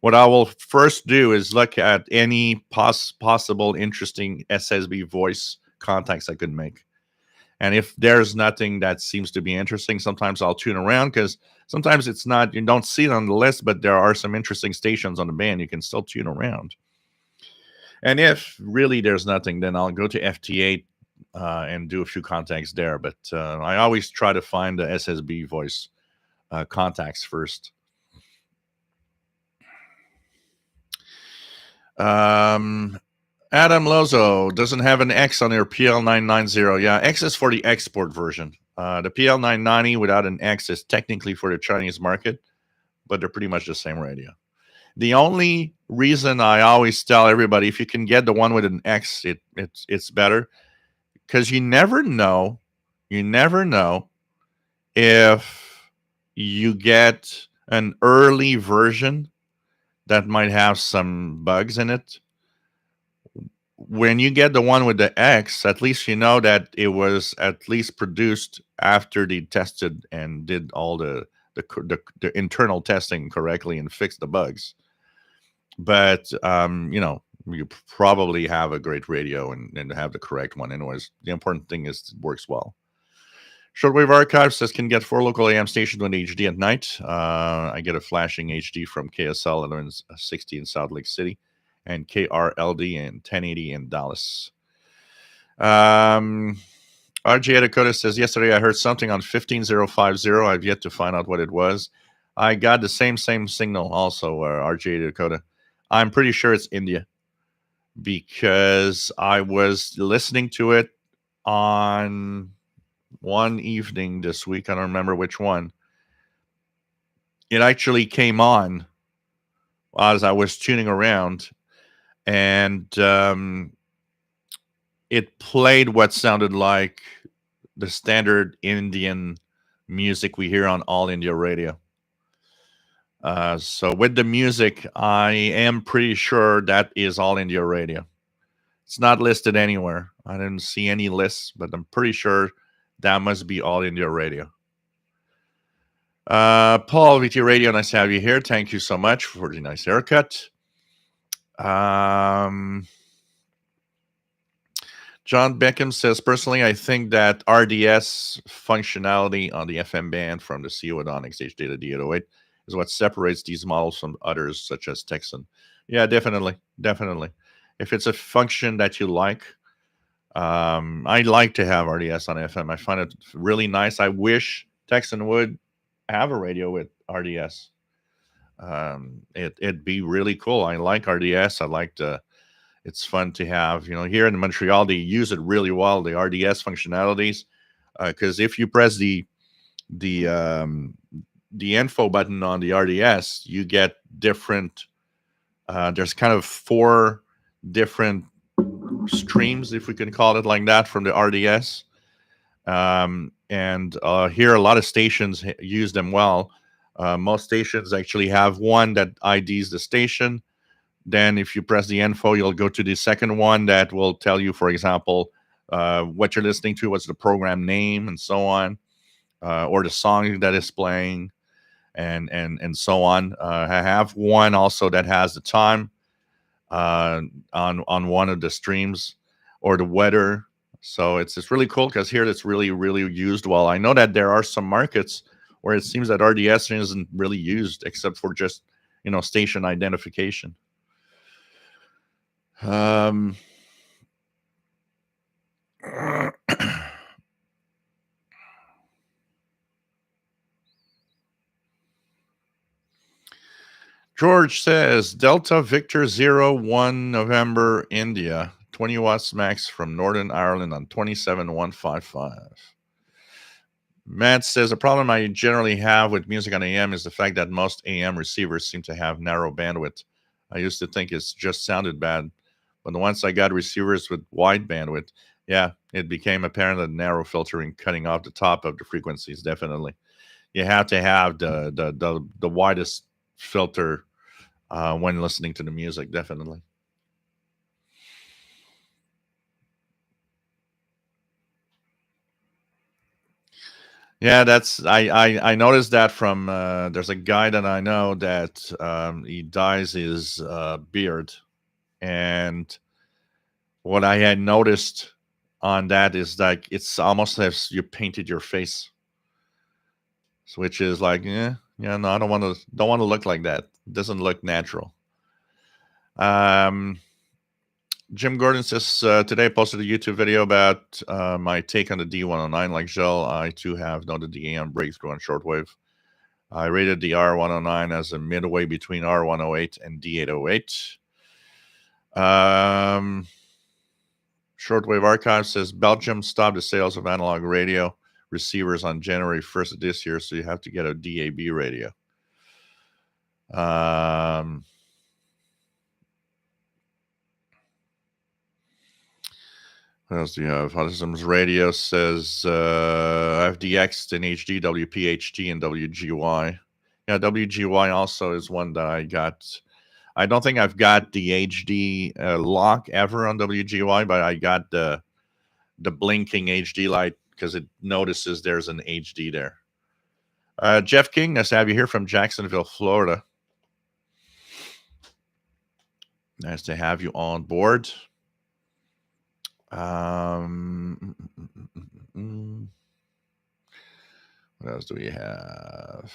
Speaker 1: what I will first do is look at any possible interesting SSB voice contacts I could make. And if there's nothing that seems to be interesting, sometimes I'll tune around because sometimes it's not, you don't see it on the list, but there are some interesting stations on the band. You can still tune around. And if really there's nothing, then I'll go to FT8 and do a few contacts there. But I always try to find the SSB voice contacts first. Um, Adam Lozo doesn't have an X on their PL990. Yeah, X is for the export version. The PL990 without an X is technically for the Chinese market, but they're pretty much the same radio. The only reason I always tell everybody, if you can get the one with an X, it's better, because you never know if you get an early version that might have some bugs in it. When you get the one with the X, at least you know that it was at least produced after they tested and did all the internal testing correctly and fixed the bugs. But you probably have a great radio and have the correct one. Anyways, the important thing is it works well. Shortwave Archive says can get 4 local AM stations with HD at night. I get a flashing HD from KSL 1160 in Salt Lake City and KRLD and 1080 in Dallas. RJ Dakota says, yesterday I heard something on 15050. I've yet to find out what it was. I got the same signal also, RJ Dakota. I'm pretty sure it's India because I was listening to it on one evening this week. I don't remember which one. It actually came on as I was tuning around, and it played what sounded like the standard Indian music we hear on All India Radio. So with the music, I am pretty sure that is All India Radio. It's not listed anywhere. I didn't see any lists, but I'm pretty sure that must be All India Radio. Paul, VT Radio, nice to have you here. Thank you so much for the nice haircut. John Beckham says, personally, I think that RDS functionality on the FM band from the Coodonics H Data D808 is what separates these models from others, such as Texan. Yeah, definitely. If it's a function that you like, I like to have RDS on FM. I find it really nice. I wish Texan would have a radio with RDS. It'd be really cool. I like RDS. It's fun to have. Here in Montreal, they use it really well, the RDS functionalities, because if you press the info button on the RDS, you get different. There's kind of 4 different streams, if we can call it like that, from the RDS. And here a lot of stations use them well. Most stations actually have one that IDs the station. Then if you press the info, you'll go to the second one that will tell you, for example, what you're listening to, what's the program name, and so on, or the song that is playing, and so on. I have one also that has the time on one of the streams, or the weather. So it's really cool because here it's really, really used well. I know that there are some markets where it seems that RDS isn't really used except for just, station identification. George says, Delta Victor 01 November, India, 20 watts max from Northern Ireland on 27155. Matt says, a problem I generally have with music on AM is the fact that most AM receivers seem to have narrow bandwidth. I used to think it just sounded bad, but once I got receivers with wide bandwidth, yeah, it became apparent that narrow filtering, cutting off the top of the frequencies, definitely. You have to have the widest filter when listening to the music, definitely. Yeah, I noticed that from there's a guy that I know that he dyes his beard, and what I had noticed on that is like it's almost as you painted your face, which is like, no, I don't want to look like that. It doesn't look natural. Jim Gordon says, today I posted a YouTube video about my take on the D109. Like Gel, I too have noted the AM breakthrough on shortwave. I rated the R109 as a midway between R108 and D808. Shortwave Archive says Belgium stopped the sales of analog radio receivers on January 1st of this year, so you have to get a DAB radio. What else do you have? Autism's Radio says FDX in HD, WPHT, and WGY. Yeah, WGY also is one that I got. I don't think I've got the HD lock ever on WGY, but I got the blinking HD light because it notices there's an HD there. Jeff King, nice to have you here from Jacksonville, Florida. Nice to have you on board. What else do we have?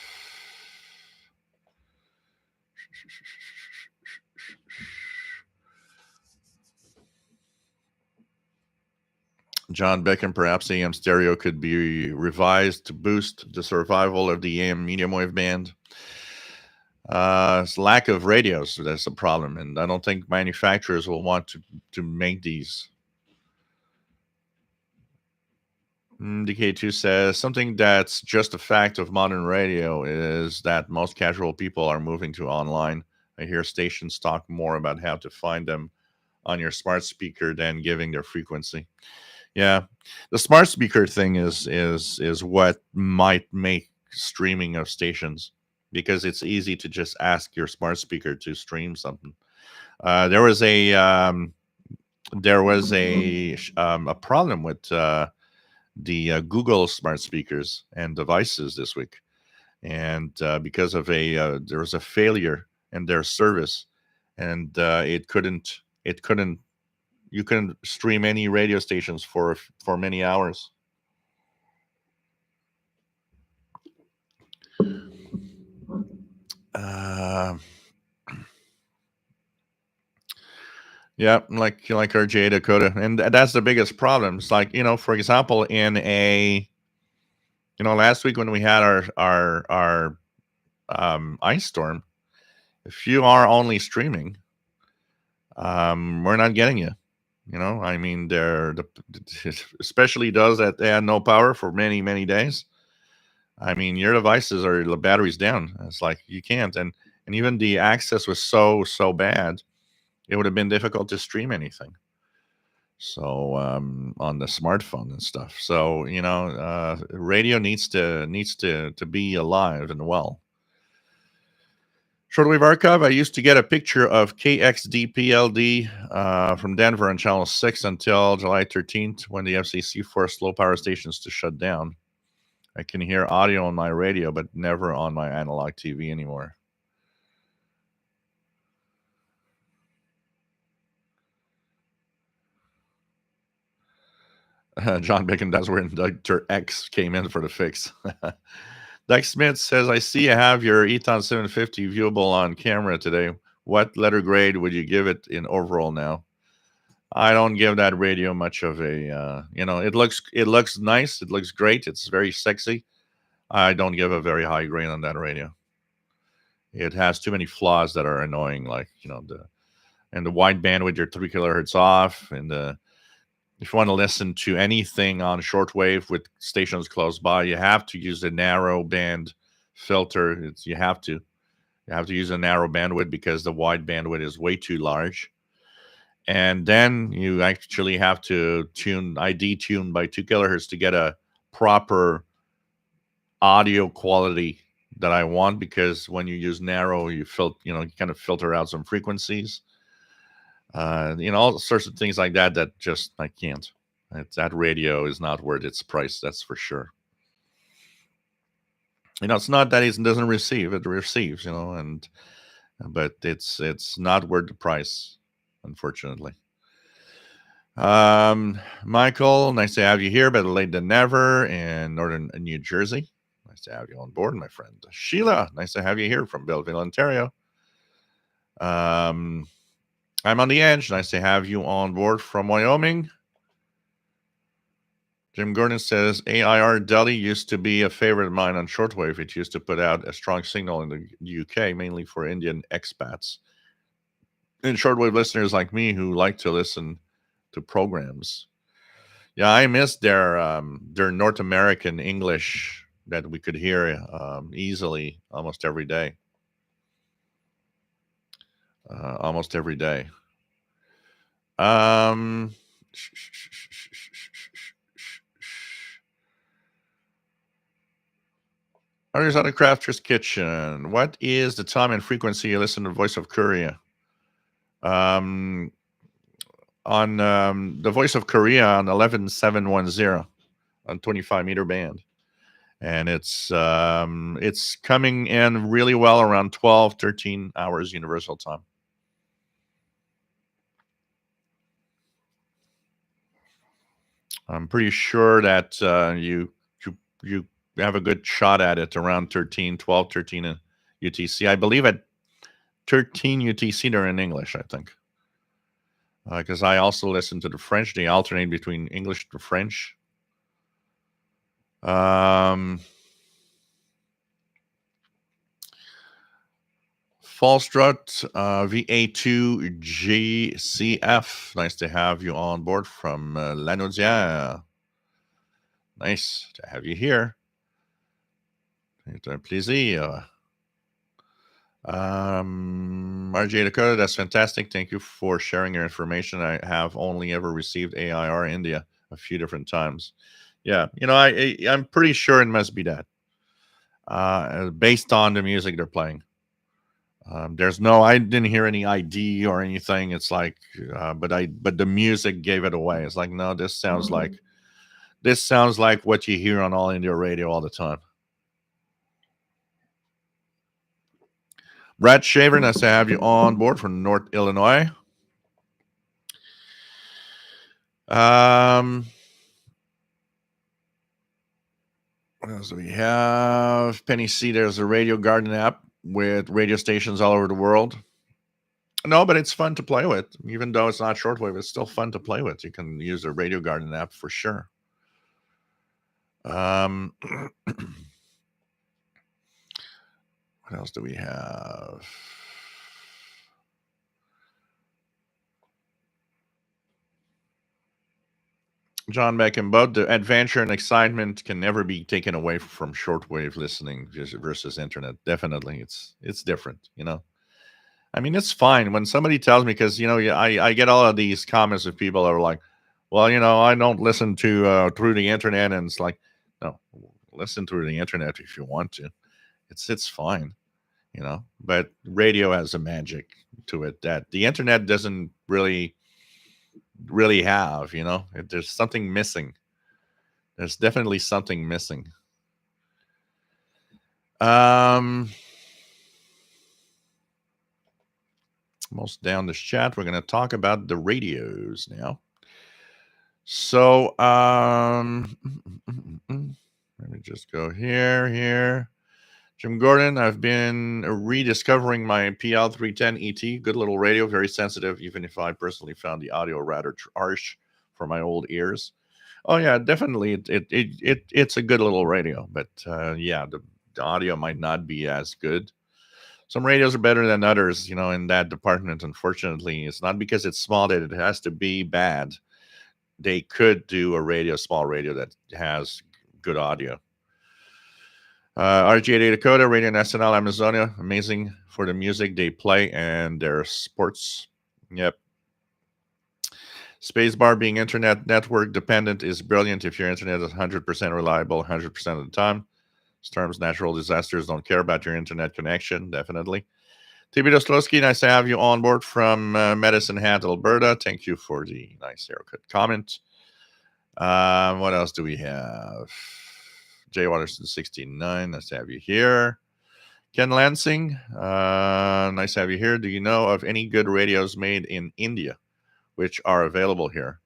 Speaker 1: John Beckham, perhaps AM stereo could be revised to boost the survival of the AM medium wave band. Lack of radios, that's a problem, and I don't think manufacturers will want to make these. DK2 says something that's just a fact of modern radio is that most casual people are moving to online. I hear stations talk more about how to find them on your smart speaker than giving their frequency. Yeah, the smart speaker thing is what might make streaming of stations, because it's easy to just ask your smart speaker to stream something. There was a problem with the Google smart speakers and devices this week, and because of there was a failure in their service, and you couldn't stream any radio stations for many hours. Yeah, like RJ Dakota, and that's the biggest problem. It's like, for example, in last week when we had our ice storm, if you are only streaming, we're not getting you. I mean, especially those that they had no power for many, many days. I mean, your devices are the battery's down. It's like you can't, and even the access was so bad, it would have been difficult to stream anything. So on the smartphone and stuff. So radio needs to be alive and well. Shortwave Archive, I used to get a picture of KXDPLD from Denver on Channel 6 until July 13th when the FCC forced low power stations to shut down. I can hear audio on my radio, but never on my analog TV anymore. John Bacon, that's where Dr. X came in for the fix. Dyke Smith says, I see you have your Eton 750 viewable on camera today. What letter grade would you give it in overall now? I don't give that radio much of a, it looks nice. It looks great. It's very sexy. I don't give a very high grade on that radio. It has too many flaws that are annoying, like, the wide bandwidth, your 3 kilohertz off, and if you want to listen to anything on shortwave with stations close by, you have to use a narrow band filter. You have to use a narrow bandwidth because the wide bandwidth is way too large. And then you actually have to detune by 2 kilohertz to get a proper audio quality that I want, because when you use narrow, you kind of filter out some frequencies. All sorts of things like that just I can't. That radio is not worth its price, that's for sure. It's not that it doesn't receive; it receives, but it's not worth the price, unfortunately. Michael, nice to have you here, better late than never, in northern New Jersey. Nice to have you on board, my friend. Sheila, nice to have you here from Belleville, Ontario. I'm on the edge. Nice to have you on board from Wyoming. Jim Gordon says, AIR Delhi used to be a favorite of mine on shortwave. It used to put out a strong signal in the UK, mainly for Indian expats. and shortwave listeners like me who like to listen to programs. Yeah, I miss their North American English that we could hear easily almost every day. Almost every day. Um, Others on the Crafter's Kitchen. What is the time and frequency you listen to Voice of Korea? Um, on the Voice of Korea on 11710 on 25-meter band. And it's coming in really well around 12, 13 hours universal time. I'm pretty sure that you have a good shot at it around 13, 12, 13 UTC. I believe at 13 UTC they're in English, I think. Because I also listen to the French. They alternate between English to French. Fallstrut VA2 GCF. Nice to have you on board from Lanaudière. Nice to have you here. C'est un plaisir. RJ Dakota, that's fantastic. Thank you for sharing your information. I have only ever received AIR India a few different times. Yeah, I'm pretty sure it must be that. Based on the music they're playing. I didn't hear any ID or anything. It's like, but the music gave it away. It's like, no, this sounds like what you hear on All India Radio all the time. Brad Shaver, nice to have you on board from North Illinois. What else do we have? Penny C, there's a Radio Garden app with radio stations all over the world. No, but it's fun to play with. Even though it's not shortwave, it's still fun to play with. You can use the Radio Garden app for sure. What else do we have? John Beckenbauer, the adventure and excitement can never be taken away from shortwave listening versus internet. Definitely, it's different. I mean, it's fine when somebody tells me, because I get all of these comments of people that are like, well, I don't listen to through the internet, and it's like, no, listen through the internet if you want to. It's fine, but radio has a magic to it that the internet doesn't really have. There's something missing. There's definitely something missing. Almost down this chat. We're going to talk about the radios now. So let me just go here. Jim Gordon, I've been rediscovering my PL310 ET. Good little radio, very sensitive, even if I personally found the audio rather harsh for my old ears. Oh yeah, definitely, it's a good little radio, but yeah, the audio might not be as good. Some radios are better than others, in that department. Unfortunately, it's not because it's small that it has to be bad. They could do a small radio that has good audio. RGA Dakota, Radio Nacional Amazonia, amazing for the music they play and their sports. Yep. Spacebar, being internet network dependent, is brilliant if your internet is 100% reliable 100% of the time. Storms, natural disasters don't care about your internet connection, definitely. TB Dostoevsky, nice to have you on board from Medicine Hat, Alberta. Thank you for the nice haircut comment. What else do we have? Jay Watterson 69, nice to have you here. Ken Lansing, nice to have you here. Do you know of any good radios made in India which are available here?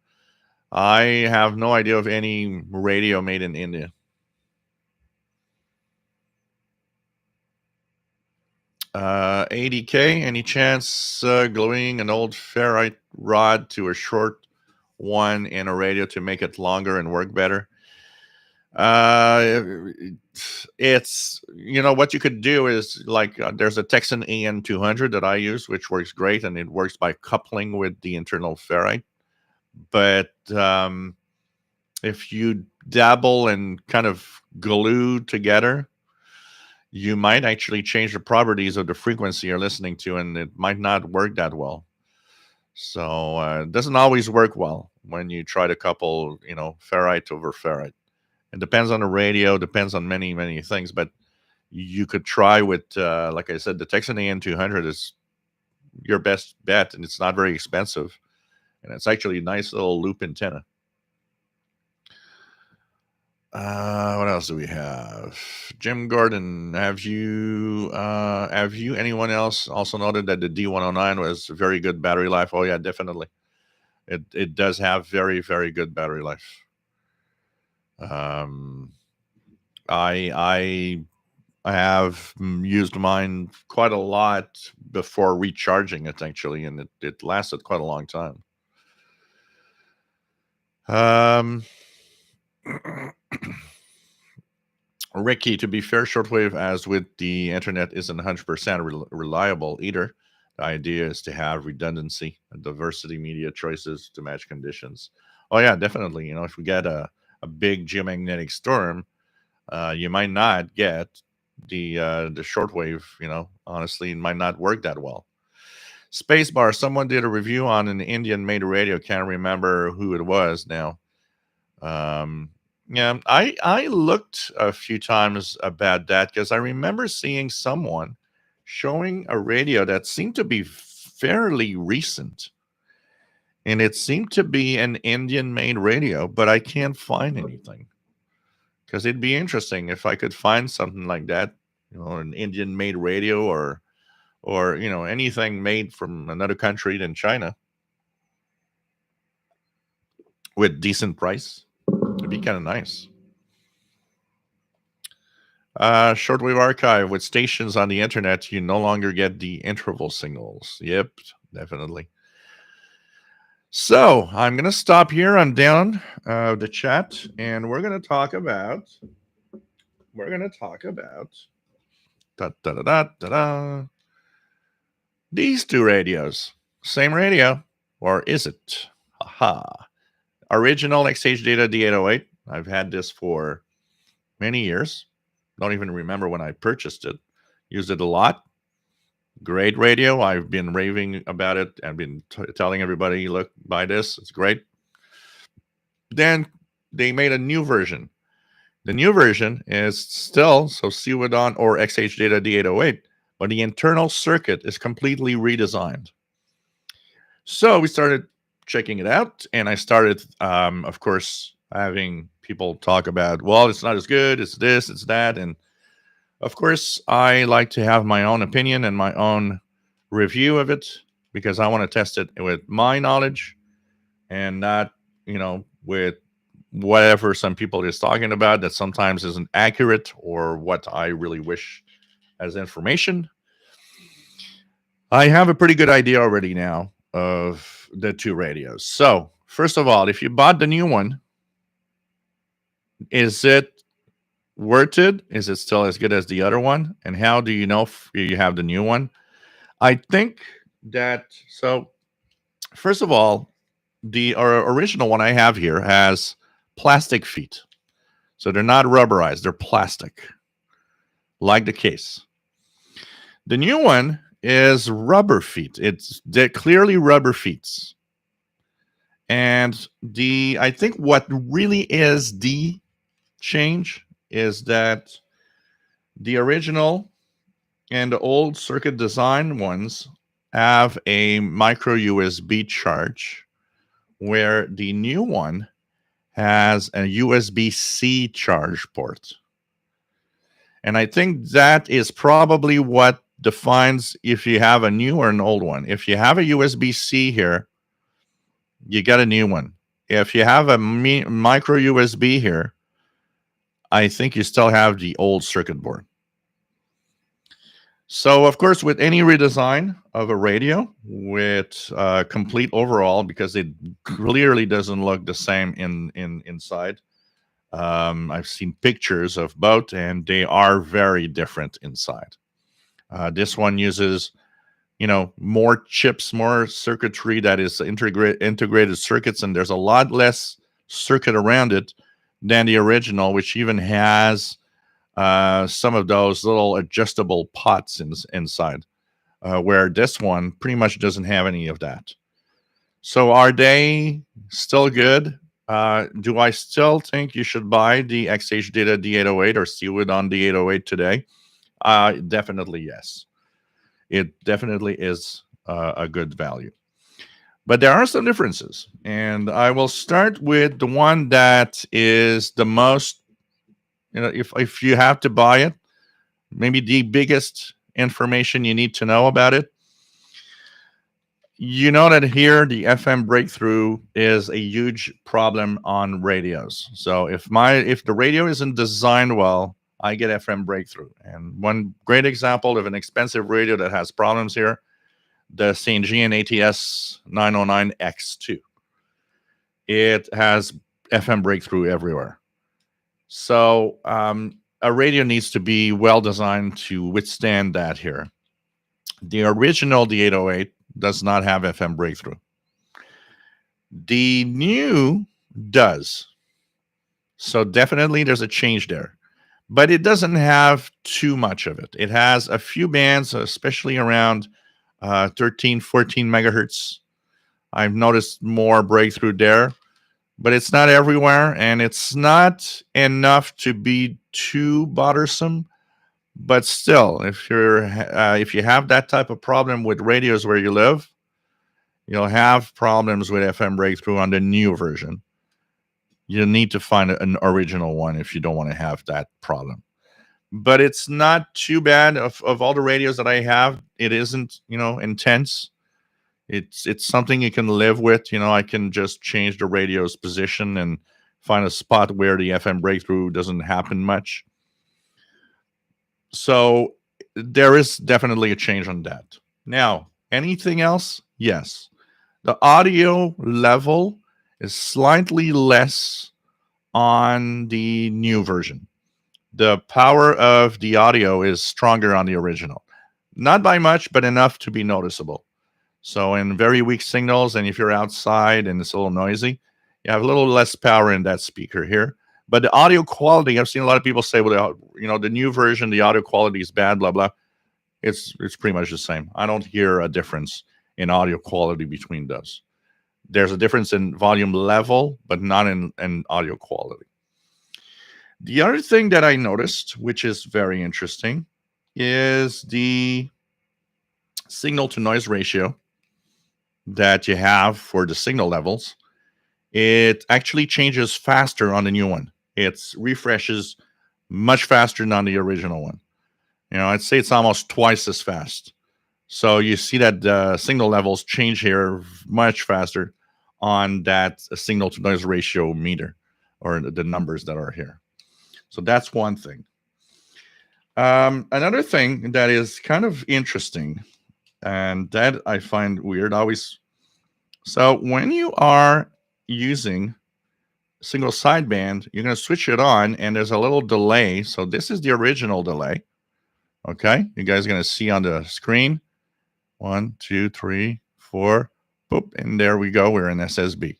Speaker 1: I have no idea of any radio made in India. ADK, any chance gluing an old ferrite rod to a short one in a radio to make it longer and work better? Uh, it's what you could do is like there's a Texan AN 200 that I use, which works great, and it works by coupling with the internal ferrite. But if you dabble and kind of glue together, you might actually change the properties of the frequency you're listening to, and it might not work that well. So it doesn't always work well when you try to couple, ferrite over ferrite. It depends on the radio, depends on many, many things, but you could try with, like I said, the Texan AN 200 is your best bet, and it's not very expensive, and it's actually a nice little loop antenna. What else do we have? Jim Gordon, have you anyone else also noted that the D109 was very good battery life? Oh yeah, definitely. It does have very, very good battery life. I have used mine quite a lot before recharging it actually, and it lasted quite a long time. Ricky, to be fair, shortwave, as with the internet, isn't 100% reliable either. The idea is to have redundancy and diversity media choices to match conditions. Oh yeah, definitely. If we get a big geomagnetic storm, you might not get the shortwave. Honestly, it might not work that well. Spacebar. Someone did a review on an Indian-made radio. Can't remember who it was now. Yeah, I looked a few times about that because I remember seeing someone showing a radio that seemed to be fairly recent, and it seemed to be an Indian-made radio, but I can't find anything. Because it'd be interesting if I could find something like that, an Indian-made radio or anything made from another country than China with decent price. It'd be kind of nice. Shortwave archive. With stations on the internet, you no longer get the interval signals. Yep, definitely. So I'm going to stop here. I'm down the chat, and we're going to talk about these two radios. Same radio, or is it? Aha. Original XH Data D808. I've had this for many years. Don't even remember when I purchased it. Used it a lot. Great radio. I've been raving about it. I've been telling everybody, look, buy this. It's great. Then they made a new version. The new version is still Cewadon or XH Data D808, but the internal circuit is completely redesigned. So we started checking it out, and I started, of course, having people talk about, well, it's not as good, it's this, it's that, and of course, I like to have my own opinion and my own review of it because I want to test it with my knowledge and not, with whatever some people is talking about that sometimes isn't accurate or what I really wish as information. I have a pretty good idea already now of the two radios. So, first of all, if you bought the new one, is it worth it? Is it still as good as the other one? And how do you know if you have the new one? I think that, so first of all, the original one I have here has plastic feet. So they're not rubberized, they're plastic, like the case. The new one is rubber feet. They're clearly rubber feet. And I think what really is the change is that the original and the old circuit design ones have a micro USB charge, where the new one has a USB-C charge port. And I think that is probably what defines if you have a new or an old one. If you have a USB-C here, you got a new one. If you have a micro USB here, I think you still have the old circuit board. So, of course, with any redesign of a radio with complete overhaul, because it clearly doesn't look the same inside, I've seen pictures of both, and they are very different inside. This one uses, more chips, more circuitry that is integrated circuits, and there's a lot less circuit around it than the original, which even has some of those little adjustable pots inside, where this one pretty much doesn't have any of that. So are they still good? Do I still think you should buy the XH Data D808 or Seawood on D808 today? Definitely yes. It definitely is a good value. But there are some differences. And I will start with the one that is the most, if you have to buy it, maybe the biggest information you need to know about it. You know that here the FM breakthrough is a huge problem on radios. So if the radio isn't designed well, I get FM breakthrough. And one great example of an expensive radio that has problems here, the St. Jean ATS 909X2. It has FM breakthrough everywhere. So a radio needs to be well designed to withstand that here. The original D808 does not have FM breakthrough. The new does. So definitely there's a change there. But it doesn't have too much of it. It has a few bands, especially around 13, 14 megahertz. I've noticed more breakthrough there, but it's not everywhere, and it's not enough to be too bothersome. But still, if you have that type of problem with radios where you live, you'll have problems with FM breakthrough on the new version. You need to find an original one if you don't want to have that problem. But it's not too bad. Of all the radios that I have, it isn't, intense. It's something you can live with. I can just change the radio's position and find a spot where the FM breakthrough doesn't happen much. So there is definitely a change on that. Now, anything else? Yes. The audio level is slightly less on the new version. The power of the audio is stronger on the original. Not by much, but enough to be noticeable. So in very weak signals, and if you're outside and it's a little noisy, you have a little less power in that speaker here. But the audio quality, I've seen a lot of people say, well, the new version, the audio quality is bad, blah, blah. It's pretty much the same. I don't hear a difference in audio quality between those. There's a difference in volume level, but not in audio quality. The other thing that I noticed, which is very interesting, is the signal to noise ratio that you have for the signal levels. It actually changes faster on the new one. It refreshes much faster than on the original one. I'd say it's almost twice as fast. So you see that the signal levels change here much faster on that signal to noise ratio meter, or the numbers that are here. So that's one thing. Another thing that is kind of interesting, and that I find weird always. So when you are using single sideband, you're going to switch it on, and there's a little delay. So this is the original delay. Okay, you guys are going to see on the screen. 1, 2, 3, 4, boop, and there we go. We're in SSB.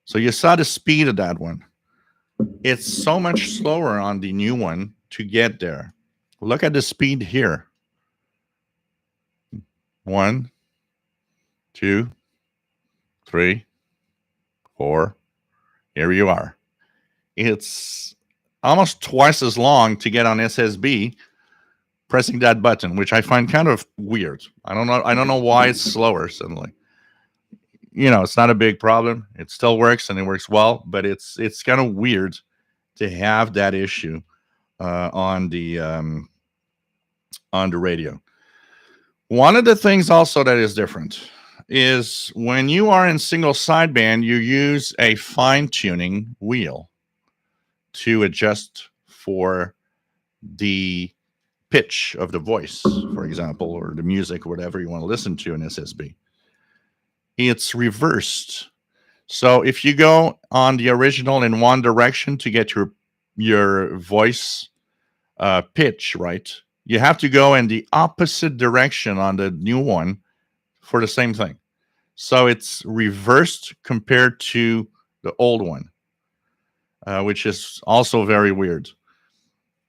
Speaker 1: So you saw the speed of that one. It's so much slower on the new one to get there. Look at the speed here. 1, 2, 3, 4. Here you are. It's almost twice as long to get on SSB pressing that button, which I find kind of weird. I don't know why it's slower suddenly. It's not a big problem. It still works, and it works well, but it's kind of weird to have that issue on the radio. One of the things also that is different is when you are in single sideband, you use a fine-tuning wheel to adjust for the pitch of the voice, for example, or the music, or whatever you want to listen to in SSB. It's reversed. So if you go on the original in one direction to get your voice pitch right, you have to go in the opposite direction on the new one for the same thing. So it's reversed compared to the old one, which is also very weird.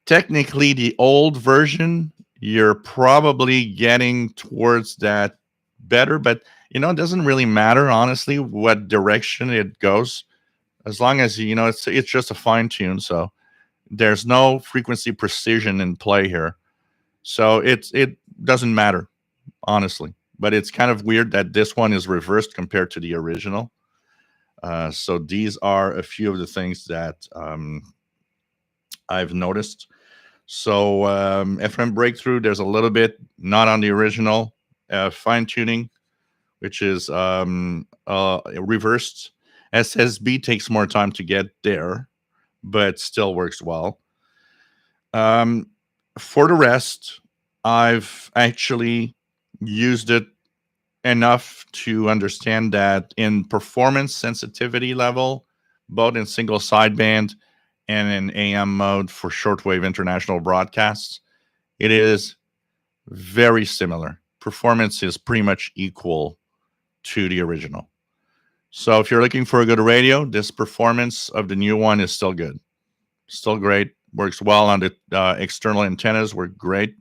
Speaker 1: Technically, the old version, you're probably getting towards that better, but it doesn't really matter, honestly, what direction it goes, as long as it's just a fine tune. So there's no frequency precision in play here. So it doesn't matter, honestly. But it's kind of weird that this one is reversed compared to the original. So these are a few of the things that I've noticed. So FM breakthrough, there's a little bit not on the original. Fine tuning, which is reversed. SSB takes more time to get there, but still works well. For the rest, I've actually used it enough to understand that in performance sensitivity level, both in single sideband and in AM mode for shortwave international broadcasts, it is very similar. Performance is pretty much equal to the original. So if you're looking for a good radio, this performance of the new one is still good. Still great. Works well on the external antennas. Work great.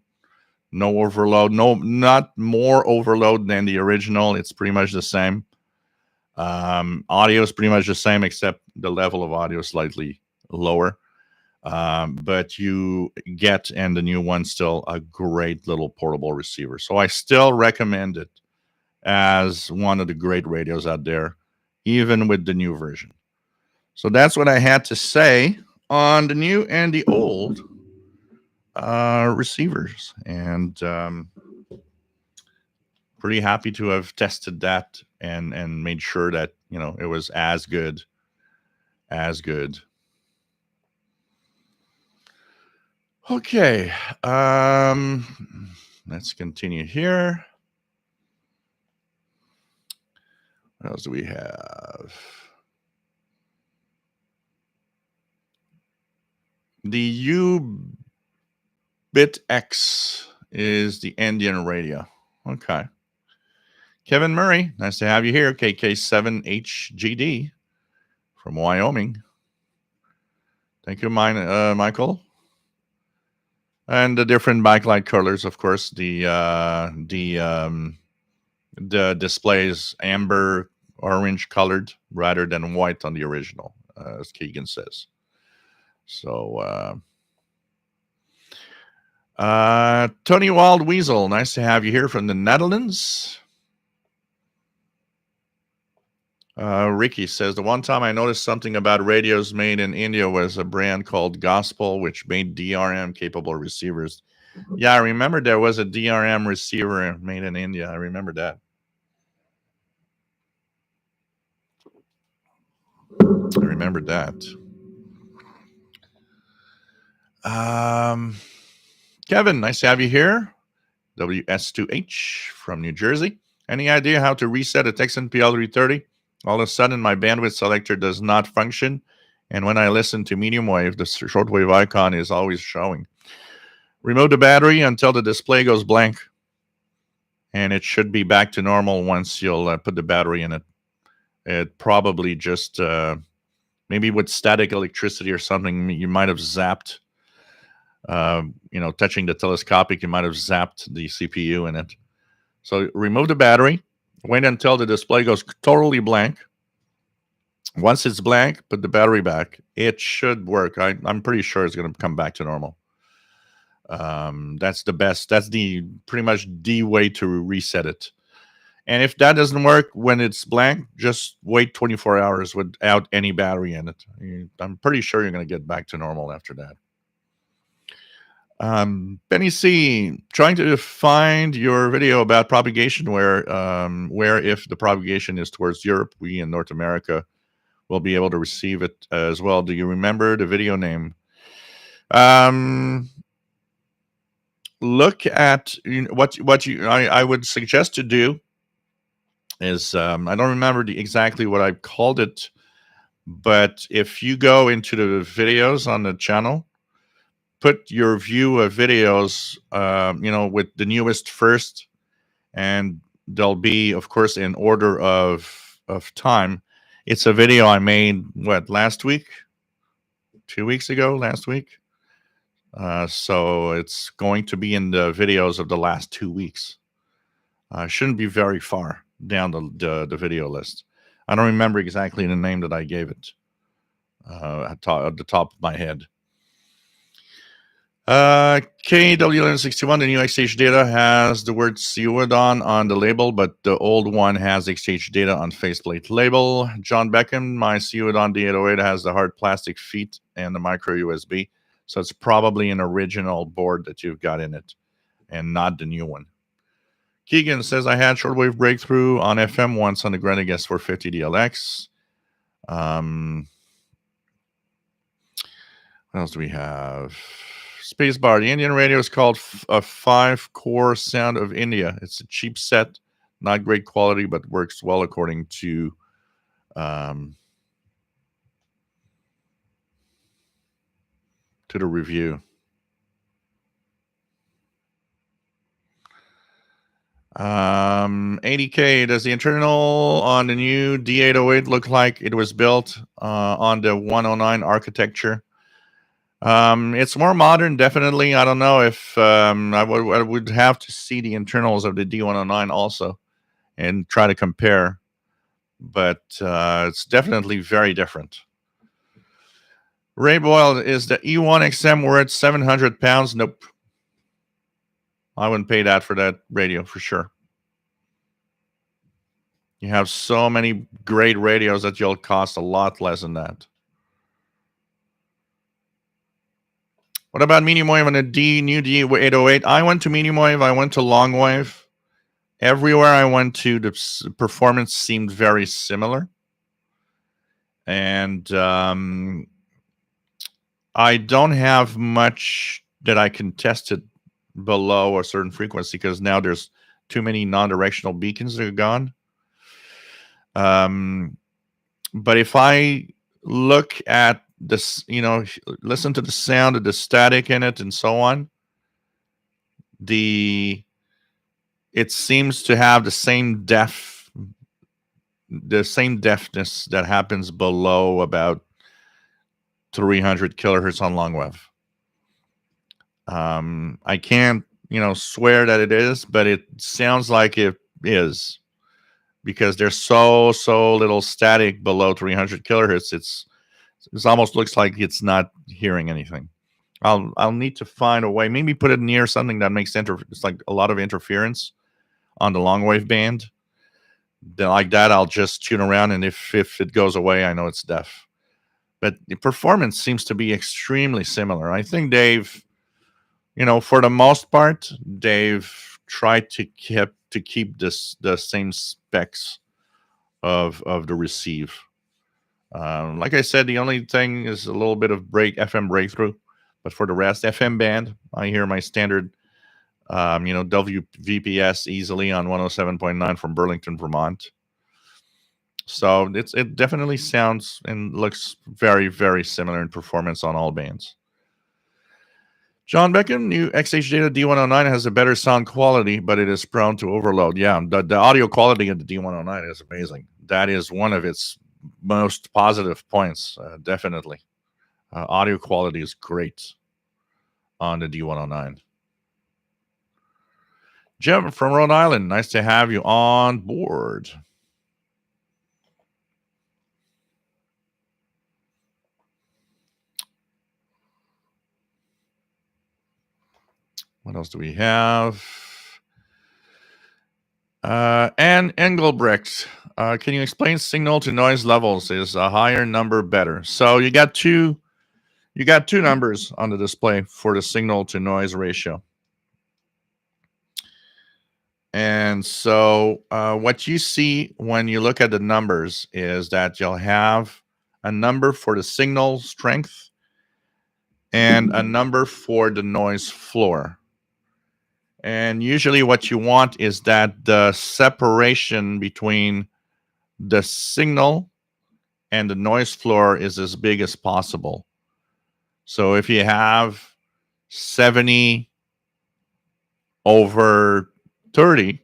Speaker 1: No overload. No, not more overload than the original. It's pretty much the same. Audio is pretty much the same, except the level of audio is slightly lower. But you get, and the new one, still a great little portable receiver. So I still recommend it as one of the great radios out there, even with the new version. So that's what I had to say on the new and the old receivers. And pretty happy to have tested that and made sure that, it was as good. Okay. Let's continue here. What else do we have? The U-Bit X is the Indian radio. Okay. Kevin Murray, nice to have you here. KK7HGD from Wyoming. Thank you, Michael. And the different backlight colors, of course. The display is amber orange colored rather than white on the original, as Keegan says. So Tony Wild Weasel, nice to have you here from the Netherlands. Ricky says, the one time I noticed something about radios made in India was a brand called Gospel, which made DRM capable receivers. Yeah, I remember there was a DRM receiver made in India. I remember that. I remembered that. Kevin, nice to have you here. WS2H from New Jersey. Any idea how to reset a Texan PL330? All of a sudden, my bandwidth selector does not function. And when I listen to medium wave, the shortwave icon is always showing. Remove the battery until the display goes blank. And it should be back to normal once you'll put the battery in it. It probably just, maybe with static electricity or something, you might have zapped, touching the telescopic, you might have zapped the CPU in it. So remove the battery. Wait until the display goes totally blank. Once it's blank, put the battery back. It should work. I'm pretty sure it's going to come back to normal. That's the best. That's pretty much the way to reset it. And if that doesn't work when it's blank, just wait 24 hours without any battery in it. I'm pretty sure you're going to get back to normal after that. Benny C, trying to find your video about propagation where if the propagation is towards Europe, we in North America will be able to receive it as well. Do you remember the video name? Look at what I would suggest to do is I don't remember exactly what I called it, but if you go into the videos on the channel, put your view of videos, with the newest first, and they'll be, of course, in order of time. It's a video I made last week, 2 weeks ago, last week. So it's going to be in the videos of the last 2 weeks. Shouldn't be very far down the video list. I don't remember exactly the name that I gave it at the top of my head. KW1161, the new XH data has the word Ceodon on the label, but the old one has XH data on faceplate label. John Beckham, my Ceodon D808 has the hard plastic feet and the micro USB. So it's probably an original board that you've got in it and not the new one. Keegan says, I had shortwave breakthrough on FM once on the Grundig S450 DLX. What else do we have? Spacebar. The Indian radio is called a 5-core sound of India. It's a cheap set, not great quality, but works well according to the review. 80K. Does the internal on the new D808 look like it was built on the 109 architecture? It's more modern, definitely. I don't know if I would have to see the internals of the D109 also and try to compare, but it's definitely very different. Ray Boyle, is the E1 XM worth 700 pounds? Nope. I wouldn't pay that for that radio for sure. You have so many great radios that you'll cost a lot less than that. What about medium wave on a new D808? I went to medium wave. I went to long wave. Everywhere I went to, the performance seemed very similar. And I don't have much that I can test it below a certain frequency because now there's too many non-directional beacons that are gone. But if I look at this, listen to the sound of the static in it and so on, it seems to have the same deafness that happens below about 300 kilohertz on long wave. I can't, swear that it is, but it sounds like it is because there's so little static below 300 kilohertz. It almost looks like it's not hearing anything. I'll need to find a way, maybe put it near something that makes it's like a lot of interference on the long wave band. Then like that, I'll just tune around, and if it goes away, I know it's deaf. But the performance seems to be extremely similar. I think they've, for the most part, they've tried to keep the same specs of the receive. Like I said, the only thing is a little bit of FM breakthrough, but for the rest, FM band, I hear my standard, WVPS easily on 107.9 from Burlington, Vermont. So it definitely sounds and looks very, very similar in performance on all bands. John Beckham, new XH Data D109 has a better sound quality, but it is prone to overload. Yeah, the audio quality of the D109 is amazing. That is one of its most positive points, definitely. Audio quality is great on the D109. Jim from Rhode Island, nice to have you on board. What else do we have? Ann Engelbrecht, can you explain signal to noise levels? Is a higher number better? So you got two numbers on the display for the signal to noise ratio. And so what you see when you look at the numbers is that you'll have a number for the signal strength and a number for the noise floor. And usually what you want is that the separation between the signal and the noise floor is as big as possible. So if you have 70 over 30,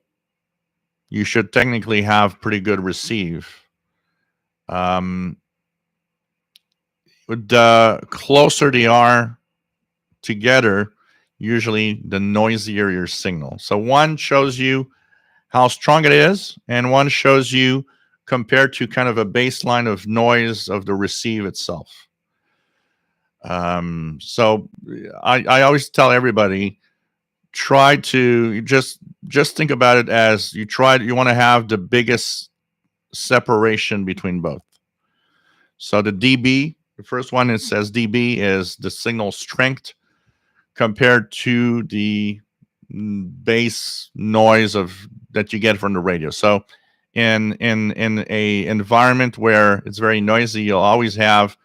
Speaker 1: you should technically have pretty good receive. The closer they are together, usually the noisier your signal. So one shows you how strong it is, and one shows you compared to kind of a baseline of noise of the receive itself. So I always tell everybody, try to just think about it as you want to have the biggest separation between both. So the dB, the first one, it says dB is the signal strength compared to the bass noise of that you get from the radio. So in a environment where it's very noisy, you'll always have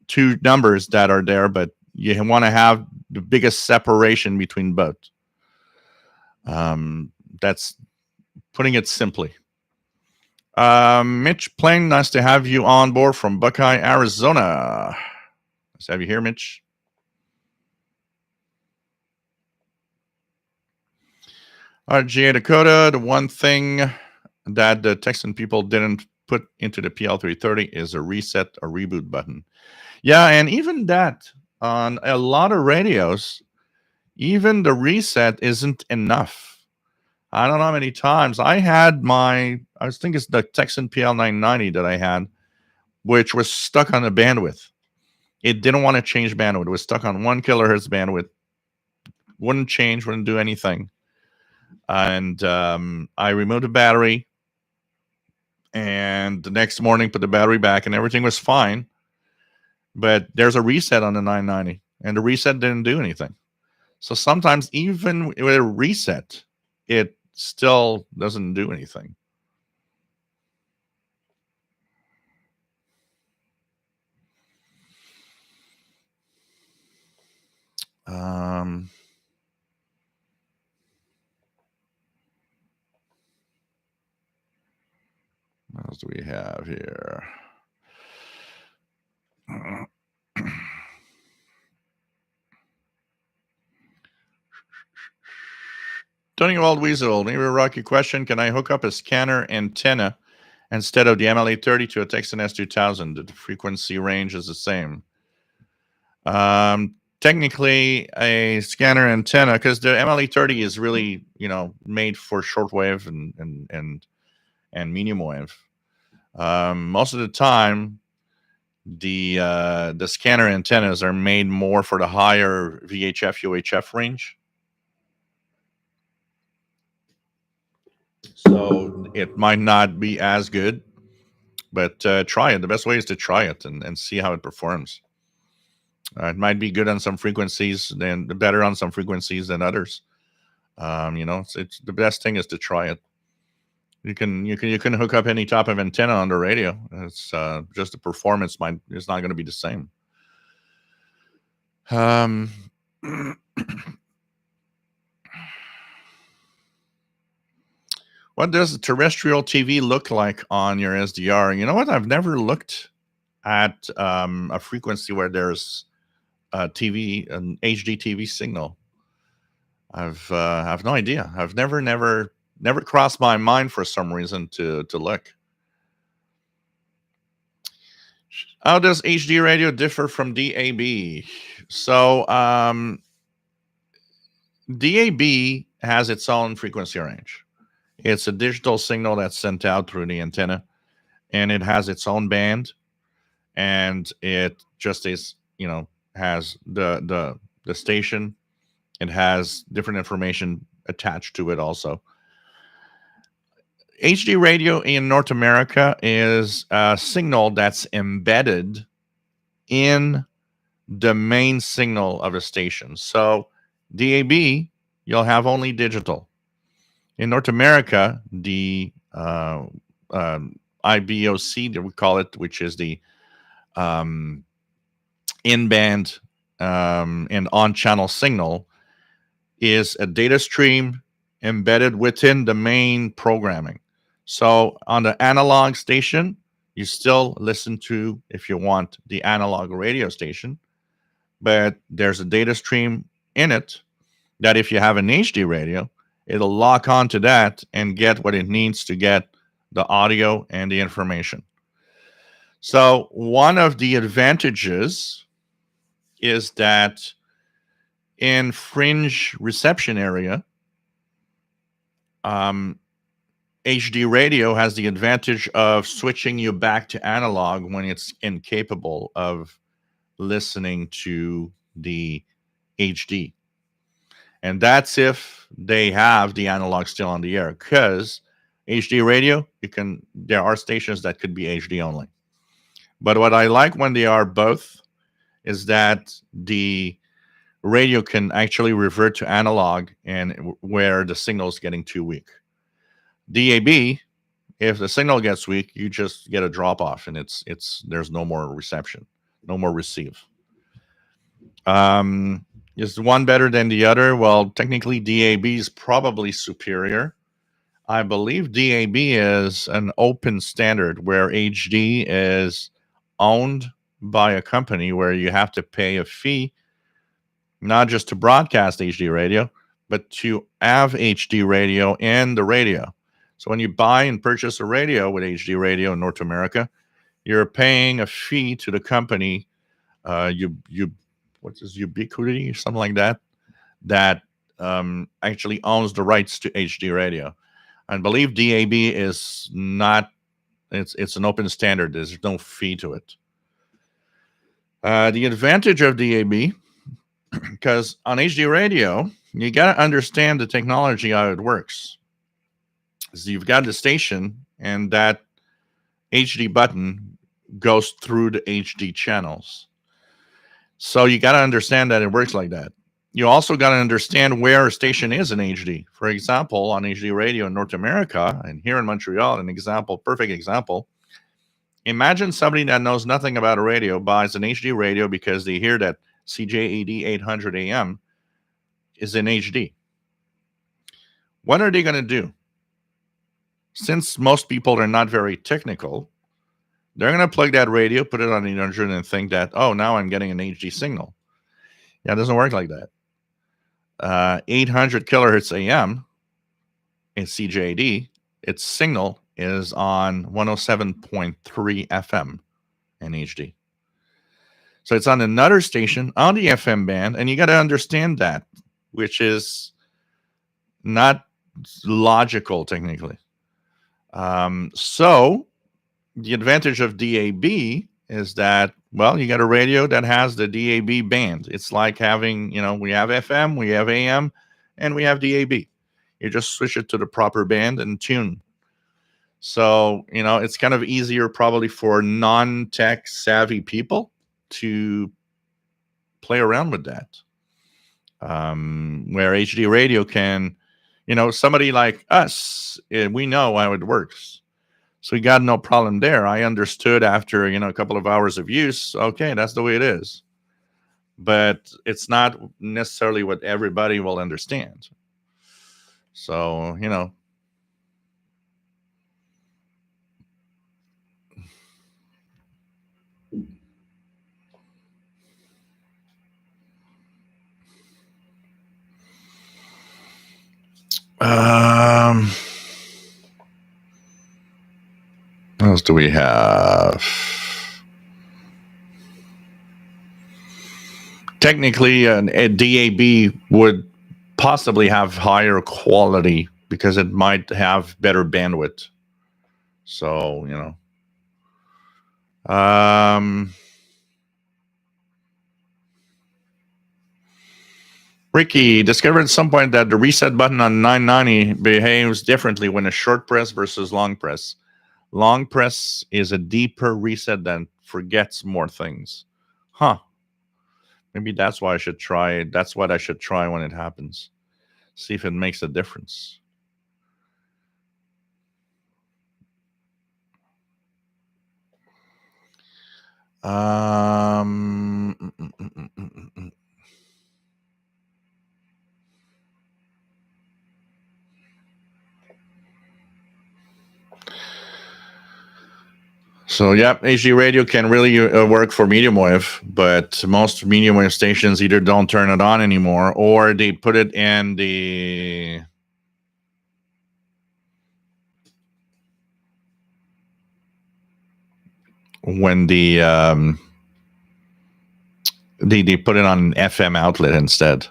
Speaker 1: two numbers that are there, but you want to have the biggest separation between both. That's putting it simply. Mitch Plain, nice to have you on board from Buckeye, Arizona. Nice to have you here, Mitch. GA Dakota, the one thing that the Texan people didn't put into the PL330 is a reset, a reboot button. Yeah, and even that, on a lot of radios, even the reset isn't enough. I don't know how many times I had I think it's the Texan PL990 that I had, which was stuck on the bandwidth. It didn't want to change bandwidth. It was stuck on 1 kilohertz bandwidth. Wouldn't change, wouldn't do anything. And I removed the battery, and the next morning put the battery back, and everything was fine. But there's a reset on the 990, and the reset didn't do anything. So sometimes even with a reset, it still doesn't do anything. What else do we have here? Tony Wald Weasel, maybe a rocky question. Can I hook up a scanner antenna instead of the MLA30 to a Texan S2000? The frequency range is the same. Technically, a scanner antenna, because the MLA30 is really, made for shortwave and medium wave. Most of the time, the scanner antennas are made more for the higher VHF UHF range. So it might not be as good, but try it. The best way is to try it and see how it performs. It might be good on some frequencies, then better on some frequencies than others. It's the best thing is to try it. You can hook up any type of antenna on the radio. It's just the performance is not going to be the same. What does terrestrial TV look like on your SDR? You know what? I've never looked at a frequency where there's an HD TV signal. I've no idea. I've never crossed my mind for some reason to look. How does HD radio differ from DAB? So DAB has its own frequency range. It's a digital signal that's sent out through the antenna, and it has its own band, and it just is, has the station. It has different information attached to it also. HD radio in North America is a signal that's embedded in the main signal of a station. So DAB, you'll have only digital. In North America, the IBOC, that we call it, which is the in-band and on-channel signal, is a data stream embedded within the main programming. So on the analog station, you still listen to, if you want, the analog radio station, but there's a data stream in it that if you have an HD radio, it'll lock onto that and get what it needs to get the audio and the information. So one of the advantages is that in fringe reception area, HD radio has the advantage of switching you back to analog when it's incapable of listening to the HD. And that's if they have the analog still on the air, because HD radio, there are stations that could be HD only. But what I like when they are both is that the radio can actually revert to analog and where the signal is getting too weak. DAB, if the signal gets weak, you just get a drop off, and there's no more reception, no more receive. Is one better than the other? Well, technically, DAB is probably superior. I believe DAB is an open standard where HD is owned by a company where you have to pay a fee, not just to broadcast HD radio, but to have HD radio in the radio. So when you buy and purchase a radio with HD radio in North America, you're paying a fee to the company. What's this, Ubiquity or something like that, that actually owns the rights to HD radio. I believe DAB is not. It's an open standard. There's no fee to it. The advantage of DAB, because on HD radio, you got to understand the technology, how it works. So you've got the station, and that HD button goes through the HD channels. So you got to understand that it works like that. You also got to understand where a station is in HD. For example, on HD radio in North America and here in Montreal, perfect example. Imagine somebody that knows nothing about a radio buys an HD radio because they hear that CJAD 800 AM is in HD. What are they going to do? Since most people are not very technical, they're going to plug that radio, put it on 800, and think that, oh, now I'm getting an HD signal. Yeah, it doesn't work like that. 800 kilohertz AM in CJAD, its signal is on 107.3 FM in HD. So it's on another station on the FM band, and you got to understand that, which is not logical technically. So the advantage of DAB is that, well, you got a radio that has the DAB band. It's like having, we have FM, we have AM, and we have DAB. You just switch it to the proper band and tune. So, it's kind of easier probably for non-tech savvy people to play around with that. Where HD radio can, somebody like us, we know how it works. So we got no problem there. I understood after, a couple of hours of use, okay, that's the way it is. But it's not necessarily what everybody will understand. So, what else do we have? Technically, a DAB would possibly have higher quality because it might have better bandwidth. So, Ricky discovered at some point that the reset button on 990 behaves differently when a short press versus long press. Long press is a deeper reset that forgets more things. Huh. Maybe that's why I should try it. That's what I should try when it happens. See if it makes a difference. So yeah, HD radio can really work for medium wave, but most medium wave stations either don't turn it on anymore, or they put it in the when they put it on an FM outlet instead.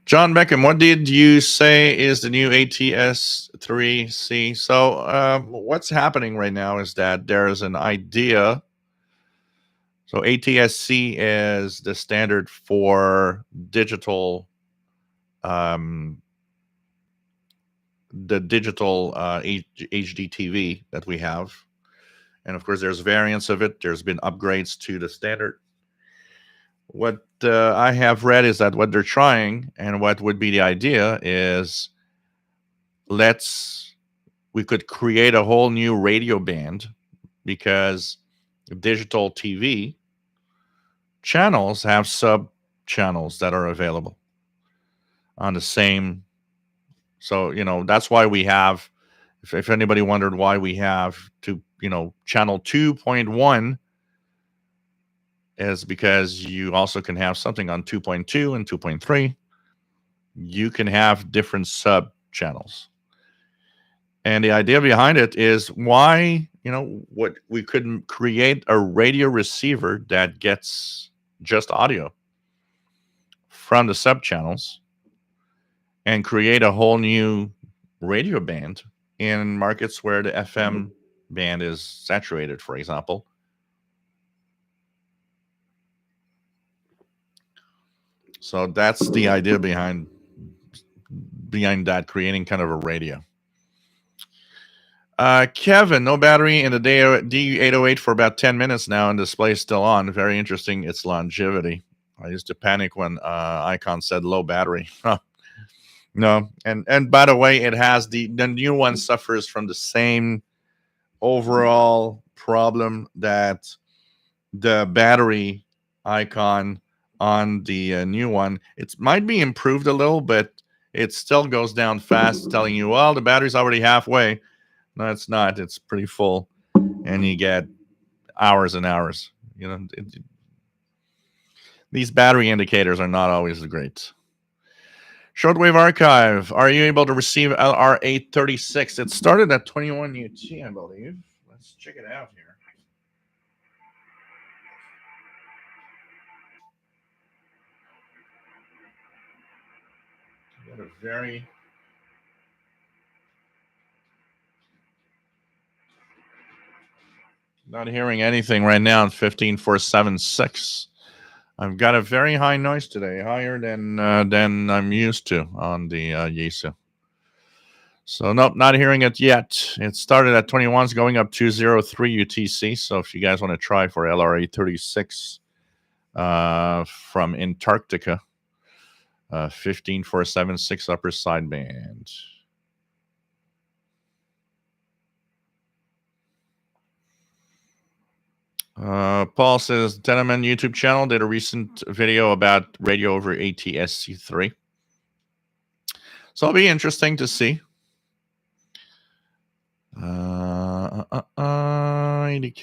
Speaker 1: John Beckham, what did you say is the new ATS3C? So what's happening right now is that there's an idea. So ATSC is the standard for digital, the digital HD TV that we have. And of course, there's variants of it. There's been upgrades to the standard. What I have read is that what they're trying and what would be the idea is we could create a whole new radio band, because digital TV channels have sub channels that are available on the same. So, that's why we have, if anybody wondered why we have channel 2.1 is because you also can have something on 2.2 and 2.3. You can have different sub channels. And the idea behind it is why, what we couldn't create a radio receiver that gets just audio from the sub channels and create a whole new radio band in markets where the FM band is saturated, for example. So that's the idea behind that, creating kind of a radio. Kevin, no battery in the D808 for about 10 minutes now, and display still on. Very interesting. Its longevity. I used to panic when Icon said low battery. No, and by the way, it has the new one suffers from the same overall problem that the battery Icon on the new one. It might be improved a little, but it still goes down fast, telling you, well, the battery's already halfway. No, it's not. It's pretty full, and you get hours and hours. These battery indicators are not always great. Shortwave archive. Are you able to receive LR836? It started at 21 UT, I believe. Let's check it out here. Got a very not hearing anything right now. 15476. I've got a very high noise today, higher than I'm used to on the Yaesu. So nope, not hearing it yet. It started at 21s, going up 203 UTC. So if you guys want to try for LR836 from Antarctica, 15476 upper sideband. Paul says, Tenement YouTube channel did a recent video about radio over ATSC3. So it'll be interesting to see. EDK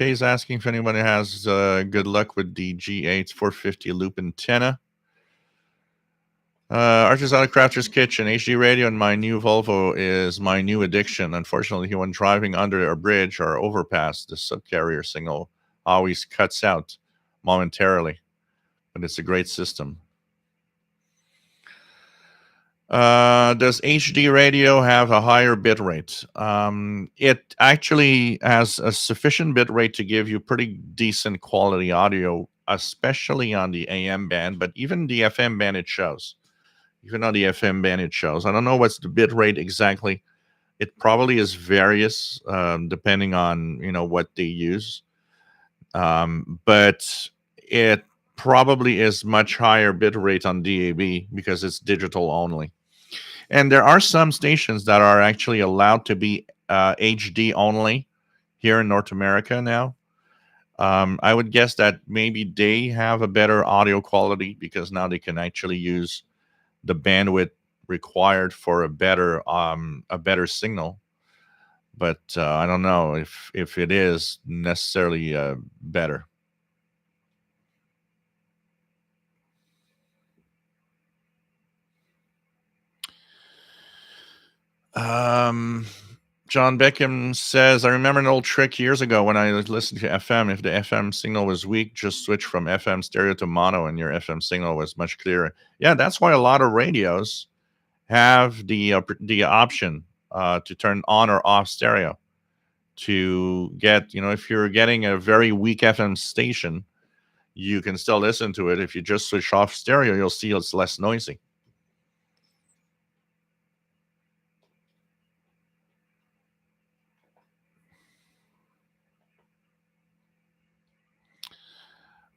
Speaker 1: is asking if anybody has good luck with the G8 450 loop antenna. Archer's Auto Crafter's Kitchen, HD radio, and my new Volvo is my new addiction. Unfortunately, when driving under a bridge or overpass, the subcarrier signal always cuts out momentarily, but it's a great system. Does HD radio have a higher bit rate? It actually has a sufficient bit rate to give you pretty decent quality audio, especially on the AM band, but even the FM band it shows. Even on the FM band it shows. I don't know what's the bit rate exactly. It probably is various depending on what they use. But it probably is much higher bit rate on DAB because it's digital only. And there are some stations that are actually allowed to be HD only here in North America now. I would guess that maybe they have a better audio quality because now they can actually use the bandwidth required for a better signal. but I don't know if it is necessarily better. Um, John Beckham says, I remember an old trick years ago when I listened to FM. If the FM signal was weak, just switch from FM stereo to mono, and your FM signal was much clearer. Yeah, that's why a lot of radios have the option to turn on or off stereo to get, if you're getting a very weak FM station, you can still listen to it. If you just switch off stereo, you'll see it's less noisy.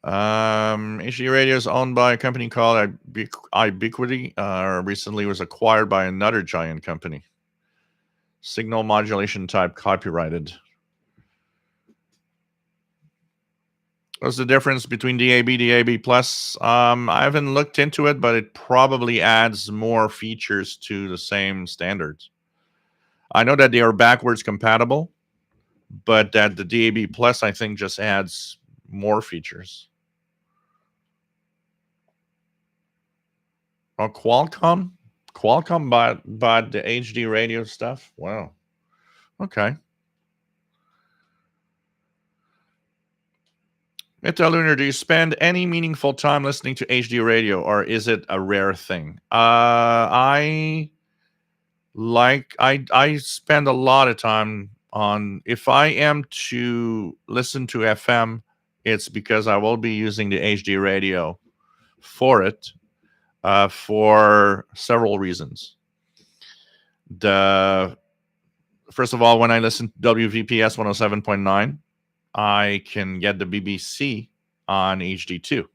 Speaker 1: HD Radio is owned by a company called Ubiquity. Recently was acquired by another giant company. Signal modulation type copyrighted. What's the difference between DAB plus? I haven't looked into it, but it probably adds more features to the same standards. I know that they are backwards compatible, but that the DAB plus, I think, just adds more features. Oh, Qualcomm bought the HD radio stuff. Wow. Okay. Lunar, do you spend any meaningful time listening to HD radio, or is it a rare thing? I spend a lot of time on, if I am to listen to FM, it's because I will be using the HD radio for it, for several reasons. First of all, when I listen to WVPS 107.9, I can get the BBC on HD2.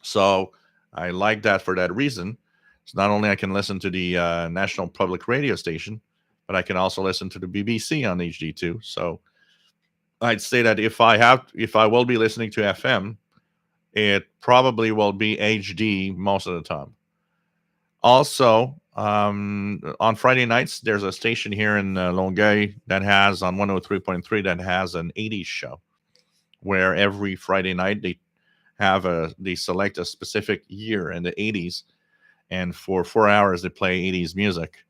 Speaker 1: So I like that for that reason. So not only I can listen to the National Public Radio Station, but I can also listen to the BBC on HD2. So I'd say that if I will be listening to FM, it probably will be HD most of the time. Also, on Friday nights, there's a station here in Longueuil that has on 103.3 that has an 80s show, where every Friday night they select a specific year in the 80s, and for 4 hours they play 80s music,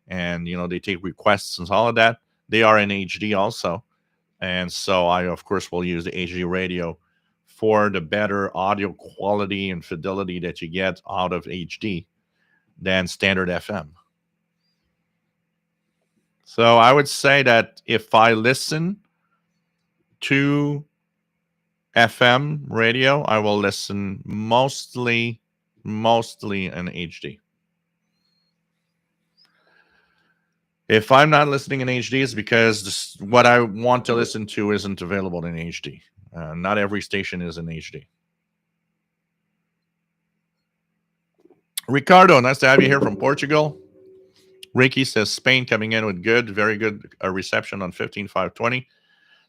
Speaker 1: and they take requests and all of that. They are in HD also, and so I of course will use the HD radio for the better audio quality and fidelity that you get out of HD than standard FM. So I would say that if I listen to FM radio, I will listen mostly in HD. If I'm not listening in HD, it's because what I want to listen to isn't available in HD. Not every station is in HD. Ricardo, nice to have you here from Portugal. Ricky says Spain coming in with very good reception on 15,520,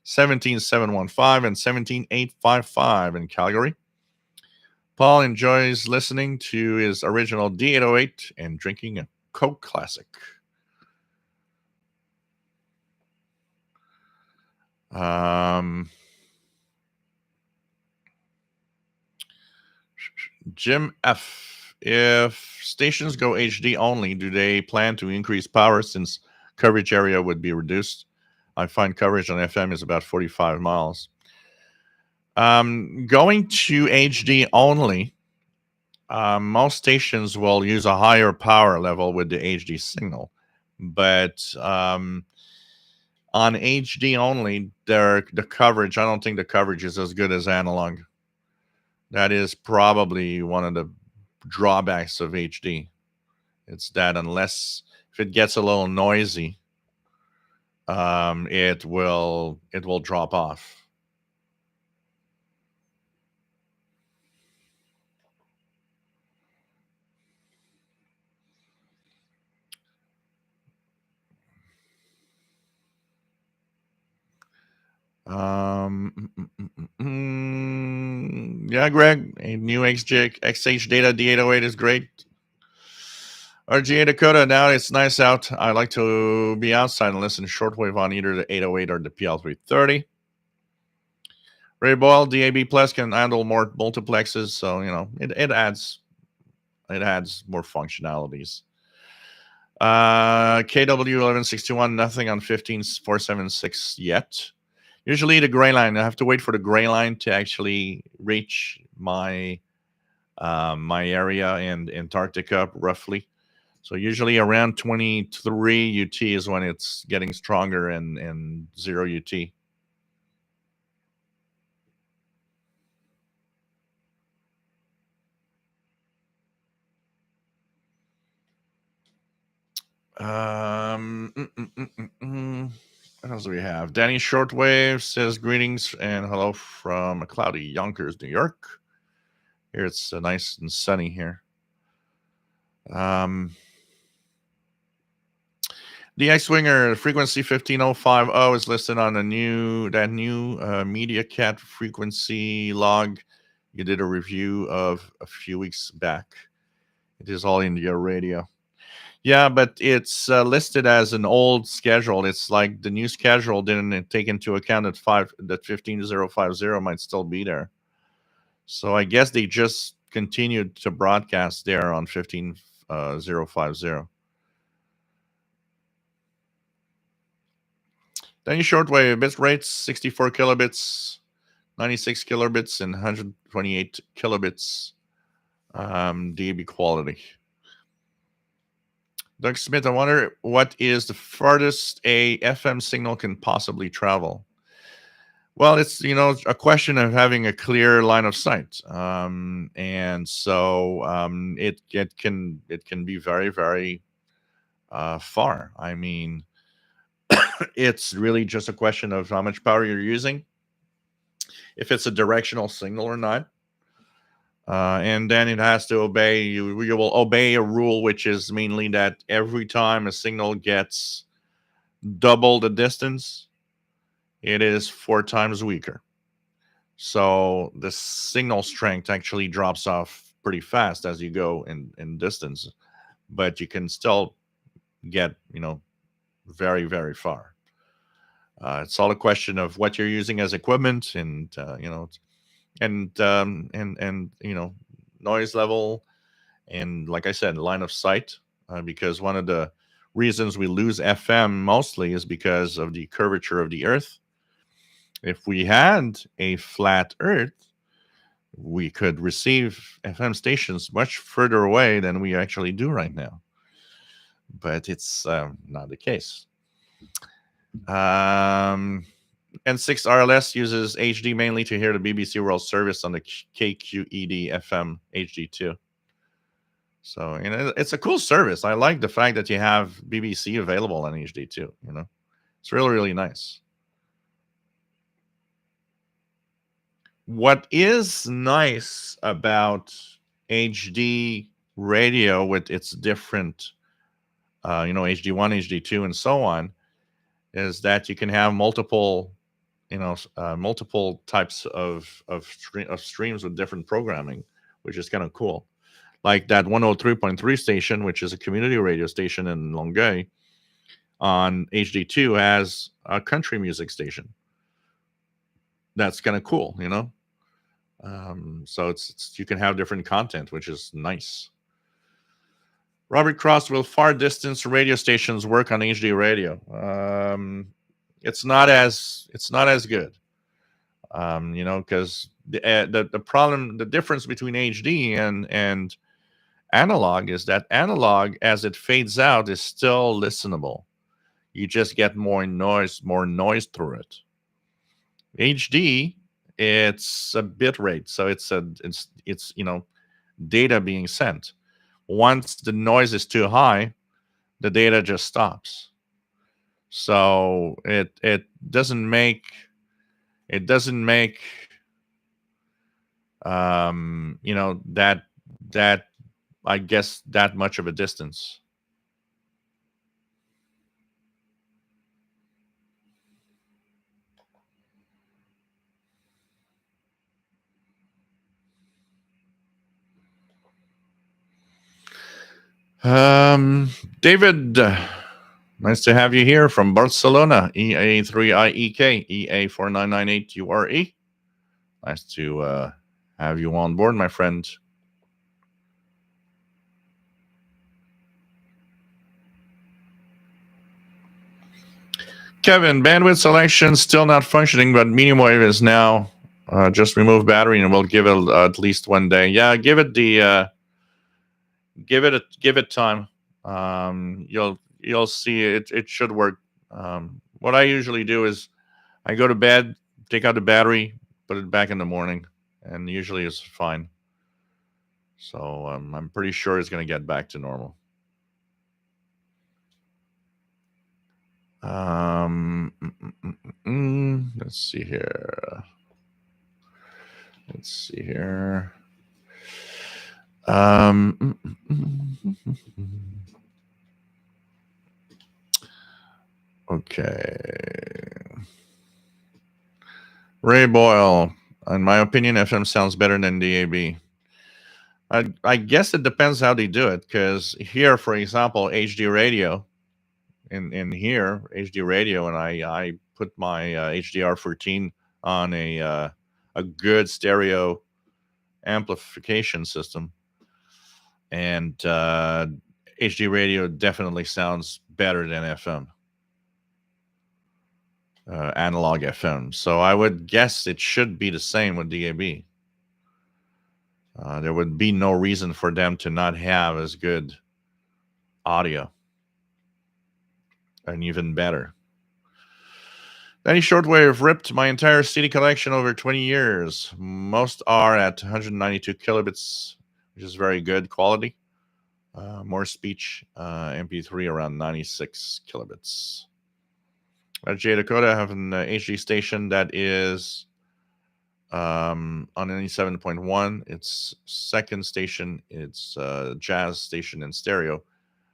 Speaker 1: 17,715, and 17,855 in Calgary. Paul enjoys listening to his original D808 and drinking a Coke Classic. Jim F. If stations go HD only, do they plan to increase power since coverage area would be reduced? I find coverage on FM is about 45 miles. Going to HD only, most stations will use a higher power level with the HD signal, but on HD only, the coverage, I don't think the coverage is as good as analog. That is probably one of the drawbacks of HD. It's that if it gets a little noisy, it will drop off. Yeah, Greg, a new XH data D808 is great. RGA Dakota, now it's nice out. I like to be outside and listen to shortwave on either the 808 or the PL330. Ray Boyle, DAB Plus can handle more multiplexes, so it adds more functionalities. KW1161, nothing on 15476 yet. Usually the gray line, I have to wait for the gray line to actually reach my my area in Antarctica roughly. So usually around 23 UT is when it's getting stronger and 0 UT. What else do we have? Danny Shortwave says greetings and hello from a cloudy Yonkers, New York. Here it's nice and sunny here. The X-Winger frequency 15050 is listed on the new Media Cat frequency log. You did a review of a few weeks back. It is all India radio. Yeah, but it's listed as an old schedule. It's like the new schedule didn't take into account that 15050 might still be there. So I guess they just continued to broadcast there on 15050. Then your shortwave bit rates 64 kilobits, 96 kilobits, and 128 kilobits DAB quality. Doug Smith, I wonder what is the farthest a FM signal can possibly travel. Well, it's a question of having a clear line of sight, and so it can be very very far. I mean, it's really just a question of how much power you're using, if it's a directional signal or not. And then it has to obey, you will obey a rule, which is mainly that every time a signal gets double the distance, it is 4 times weaker. So the signal strength actually drops off pretty fast as you go in distance, but you can still get, very, very far. It's all a question of what you're using as equipment and, noise level, and like I said, line of sight, because one of the reasons we lose FM mostly is because of the curvature of the earth. If we had a flat earth, we could receive FM stations much further away than we actually do right now, but it's not the case. N6 RLS uses HD mainly to hear the BBC World Service on the KQED FM HD2. So it's a cool service. I like the fact that you have BBC available on HD2. It's really really nice. What is nice about HD radio with its different, HD1, HD2, and so on, is that you can have multiple multiple types of streams with different programming, which is kind of cool. Like that 103.3 station, which is a community radio station in Longueuil, on HD2 has a country music station. That's kind of cool, so it's you can have different content, which is nice. Robert Cross, will far distance radio stations work on HD radio? It's not as good, because the problem, the difference between HD and analog is that analog, as it fades out, is still listenable. You just get more noise through it. HD, it's a bit rate, so it's data being sent. Once the noise is too high, the data just stops. So it doesn't make that I guess that much of a distance. Um, David, nice to have you here from Barcelona, EA3IEK, EA4998URE. Nice to have you on board, my friend. Kevin, bandwidth selection still not functioning, but medium wave is now. Just remove battery and we'll give it at least 1 day. Yeah, give it the give it time. You'll see it. It should work. What I usually do is I go to bed, take out the battery, put it back in the morning, and usually it's fine. So I'm pretty sure it's going to get back to normal. Let's see here. Okay. Ray Boyle, in my opinion, FM sounds better than DAB. I guess it depends how they do it, because here, for example, HD radio, in here, HD radio, and I put my HDR14 on a good stereo amplification system, and HD radio definitely sounds better than FM, analog FM. So I would guess it should be the same with DAB. There would be no reason for them to not have as good audio, and even better. Danny Shortwave ripped my entire CD collection over 20 years. Most are at 192 kilobits, which is very good quality. More speech, MP3 around 96 kilobits. At J Dakota, I have an HD station that is on 97.1. Its second station, it's jazz station in stereo,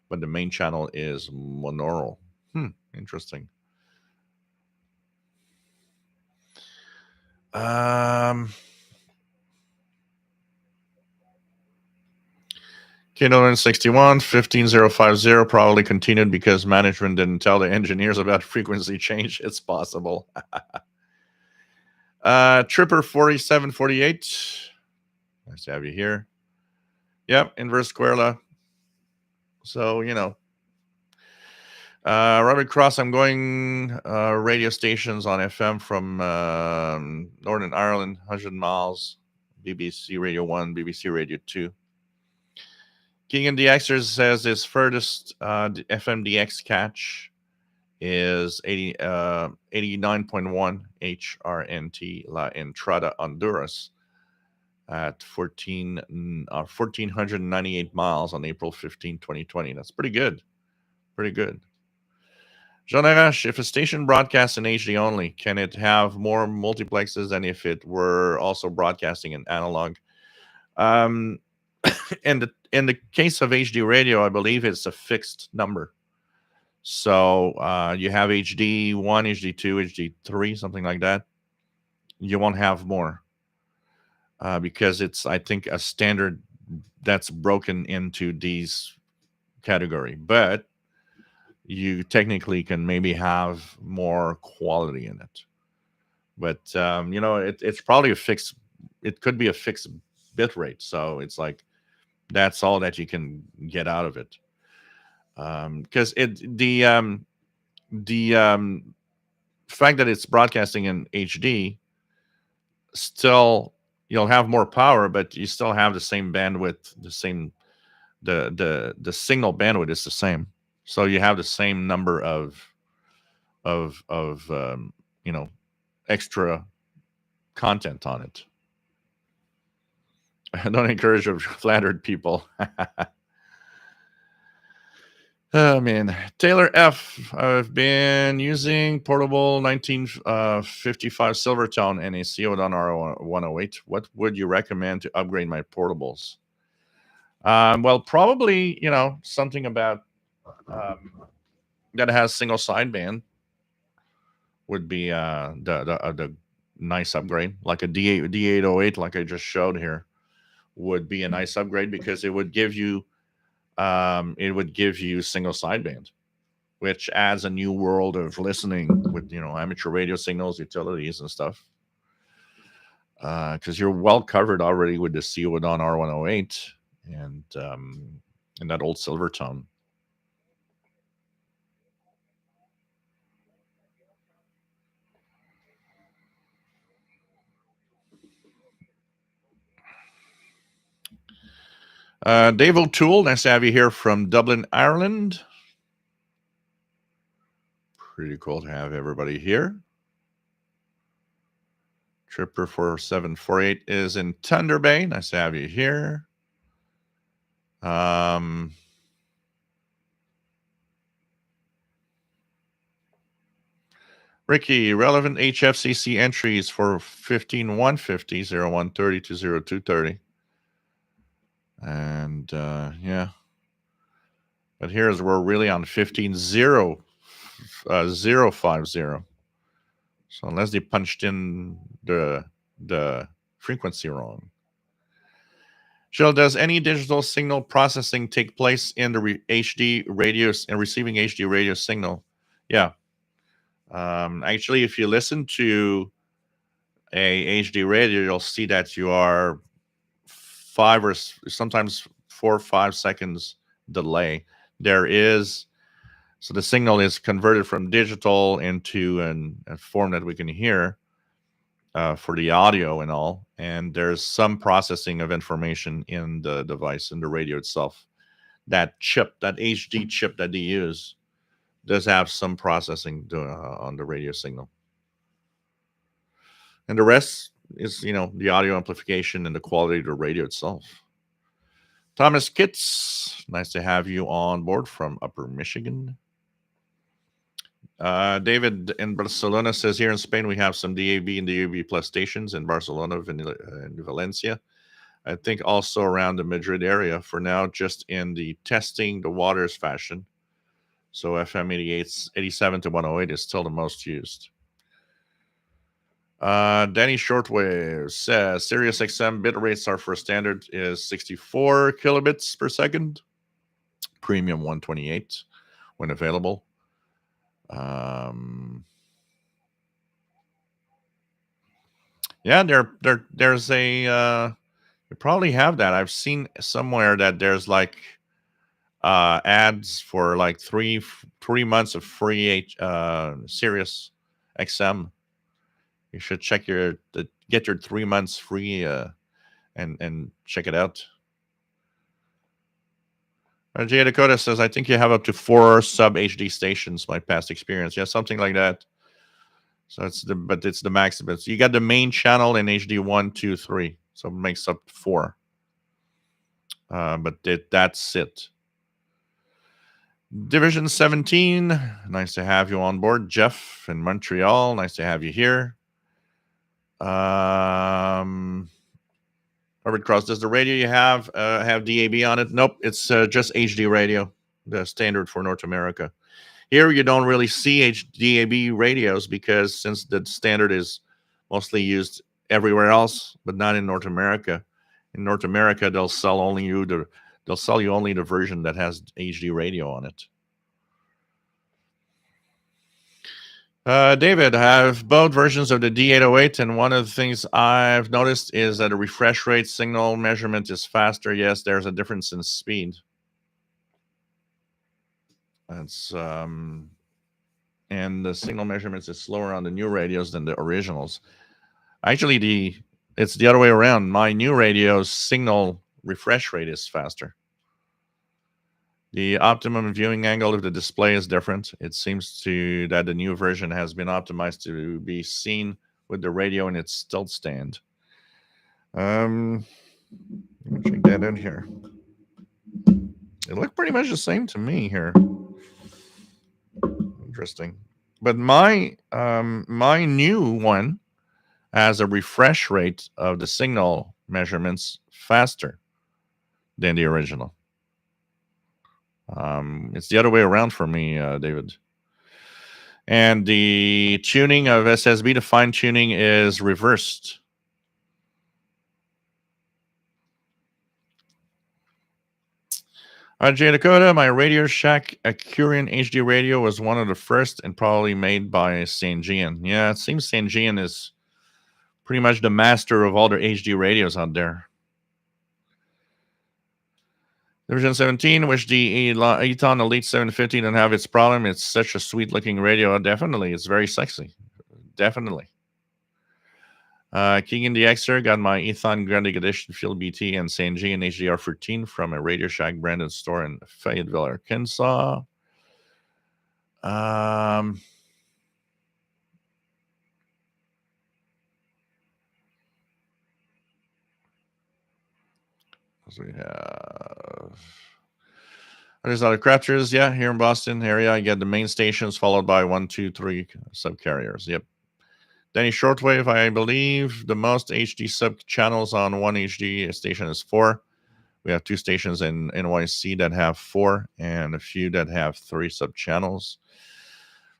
Speaker 1: but the main channel is monaural. Interesting. Kino 61 15050 probably continued because management didn't tell the engineers about frequency change. It's possible. Tripper 4748. Nice to have you here. Yep, inverse squarela. So, Robert Cross, I'm going radio stations on FM from Northern Ireland, 100 miles. BBC Radio 1, BBC Radio 2. Keegan DXer says his furthest FMDX catch is 89.1 HRNT La Entrada, Honduras at 1,498 miles on April 15, 2020. That's pretty good. Pretty good. Jean Arash, if a station broadcasts in HD only, can it have more multiplexes than if it were also broadcasting in analog? In the case of HD radio, I believe it's a fixed number. So you have HD 1, HD 2, HD 3, something like that. You won't have more because it's, I think, a standard that's broken into these category. But you technically can maybe have more quality in it. But, it's probably a fixed, it could be a fixed bit rate. So it's like, that's all that you can get out of it. Because the fact that it's broadcasting in HD, still you'll have more power, but you still have the same bandwidth, the same the signal bandwidth is the same. So you have the same number of extra content on it. I don't encourage flattered people. Oh, man. Taylor F. I've been using portable 1955 Silvertone and a Ceodon R108. What would you recommend to upgrade my portables? Well, probably, something about that has single sideband would be the nice upgrade. Like a D808, like I just showed here, would be a nice upgrade because it would give you it would give you single sideband, which adds a new world of listening with amateur radio signals, utilities, and stuff. Because you're well covered already with the CO-Don R108 and that old Silvertone. Dave O'Toole, nice to have you here from Dublin, Ireland. Pretty cool to have everybody here. Tripper 4748 is in Thunder Bay. Nice to have you here. Ricky, relevant HFCC entries for 15150, 0130 to 0230. And yeah. But here's we're really on 15050. So unless they punched in the frequency wrong. Jill, does any digital signal processing take place in the HD radios and receiving HD radio signal? Yeah. Actually, if you listen to a HD radio, you'll see that you are 5 or sometimes 4 or 5 seconds delay. So the signal is converted from digital into a form that we can hear for the audio and all. And there's some processing of information in the device, in the radio itself. That chip, that HD chip that they use, does have some processing on the radio signal. And the rest is, the audio amplification and the quality of the radio itself. Thomas Kitts, nice to have you on board from Upper Michigan. David in Barcelona says, here in Spain, we have some DAB and DAB Plus stations in Barcelona and Valencia. I think also around the Madrid area for now, just in the testing the waters fashion. So FM 87 to 108 is still the most used. Danny Shortwave says Sirius XM bit rates are for standard is 64 kilobits per second, premium 128 when available. Yeah, there's a you probably have that. I've seen somewhere that there's like ads for like three months of free Sirius XM. You should check get your 3 months free and check it out. Jay Dakota says, I think you have up to 4 sub HD stations, my past experience. Yeah, something like that. So it's the maximum. So you got the main channel in HD 1, 2, 3. So it makes up 4. But that's it. Division 17, nice to have you on board. Jeff in Montreal, nice to have you here. Robert Cross, does the radio you have DAB on it? Nope, it's just HD radio, the standard for North America. Here you don't really see DAB radios because since the standard is mostly used everywhere else, but not in North America. In North America, they'll sell you only the version that has HD radio on it. David, I have both versions of the D808, and one of the things I've noticed is that the refresh rate signal measurement is faster. Yes, there's a difference in speed. That's and the signal measurements is slower on the new radios than the originals. Actually, it's the other way around. My new radio's signal refresh rate is faster. The optimum viewing angle of the display is different. It seems that the new version has been optimized to be seen with the radio in its tilt stand. Let me check that out here. It looked pretty much the same to me here. Interesting. But my new one has a refresh rate of the signal measurements faster than the original. It's the other way around for me, David. And the tuning of SSB, the fine tuning, is reversed. Jay Dakota, my Radio Shack Accurian HD radio was one of the first and probably made by St. Gian. Yeah, it seems St. Gian is pretty much the master of all the HD radios out there. Division 17, which the Eton Elite 750 didn't have its problem. It's such a sweet looking radio. Definitely. It's very sexy. Definitely. Keegan the Xer got my Eton Grundig Edition Field BT and St. Gian HDR 13 from a Radio Shack branded store in Fayetteville, Arkansas. So we have there's other crafters, yeah, here in Boston area. I get the main stations followed by 1, 2, 3 subcarriers. Yep. Danny Shortwave, I believe the most HD sub channels on one HD station is 4. We have 2 stations in NYC that have 4 and a few that have 3 sub channels.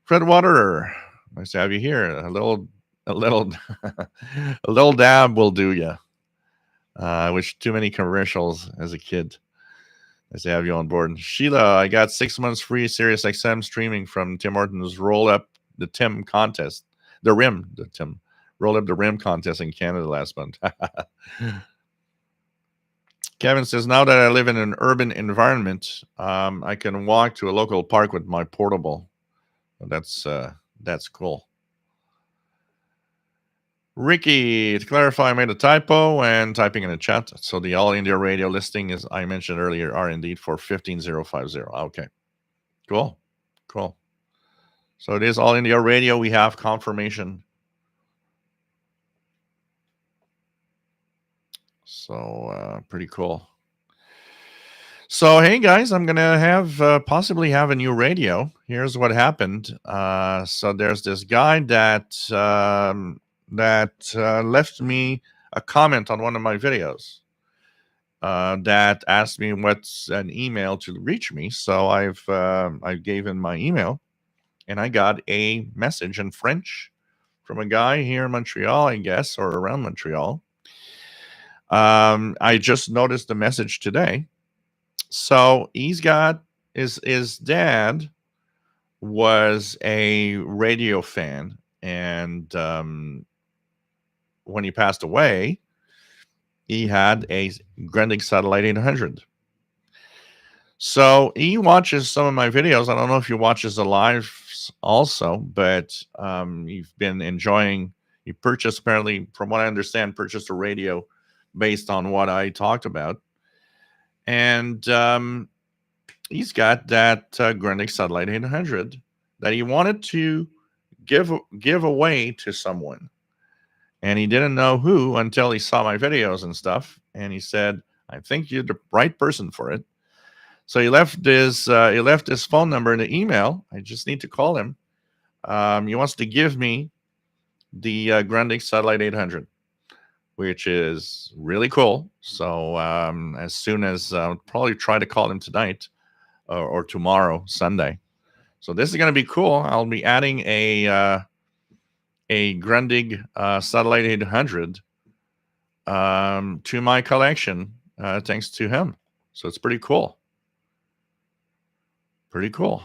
Speaker 1: Fred Waterer, nice to have you here. A little a little dab will do you. I wish too many commercials as a kid. Nice to have you on board. Sheila, I got 6 months free Sirius XM streaming from Tim Hortons Roll Up the Tim contest. The Tim. Roll Up the Rim contest in Canada last month. Kevin says, now that I live in an urban environment, I can walk to a local park with my portable. That's cool. Ricky, to clarify, I made a typo when typing in the chat. So the All India Radio listing, as I mentioned earlier, are indeed for 15050. Okay. Cool. So it is All India Radio. We have confirmation. So pretty cool. So hey guys, I'm gonna have possibly have a new radio. Here's what happened. So there's this guy that left me a comment on one of my videos that asked me what's an email to reach me. So I gave him my email, and I got a message in French from a guy here in Montreal, I guess, or around Montreal. I just noticed the message today. So he's got his dad was a radio fan, and when he passed away, he had a Grundig Satellite 800. So he watches some of my videos. I don't know if he watches the lives also, but you've been enjoying. He purchased, apparently, from what I understand, purchased a radio based on what I talked about. And he's got that Grundig Satellite 800 that he wanted to give away to someone. And he didn't know who until he saw my videos and stuff. And he said, I think you're the right person for it. So he left his phone number in the email. I just need to call him. He wants to give me the Grundig Satellite 800, which is really cool. So as soon as I'll probably try to call him tonight or tomorrow, Sunday. So this is going to be cool. I'll be adding a Grundig Satellite 800 to my collection thanks to him. So it's pretty cool. Pretty cool.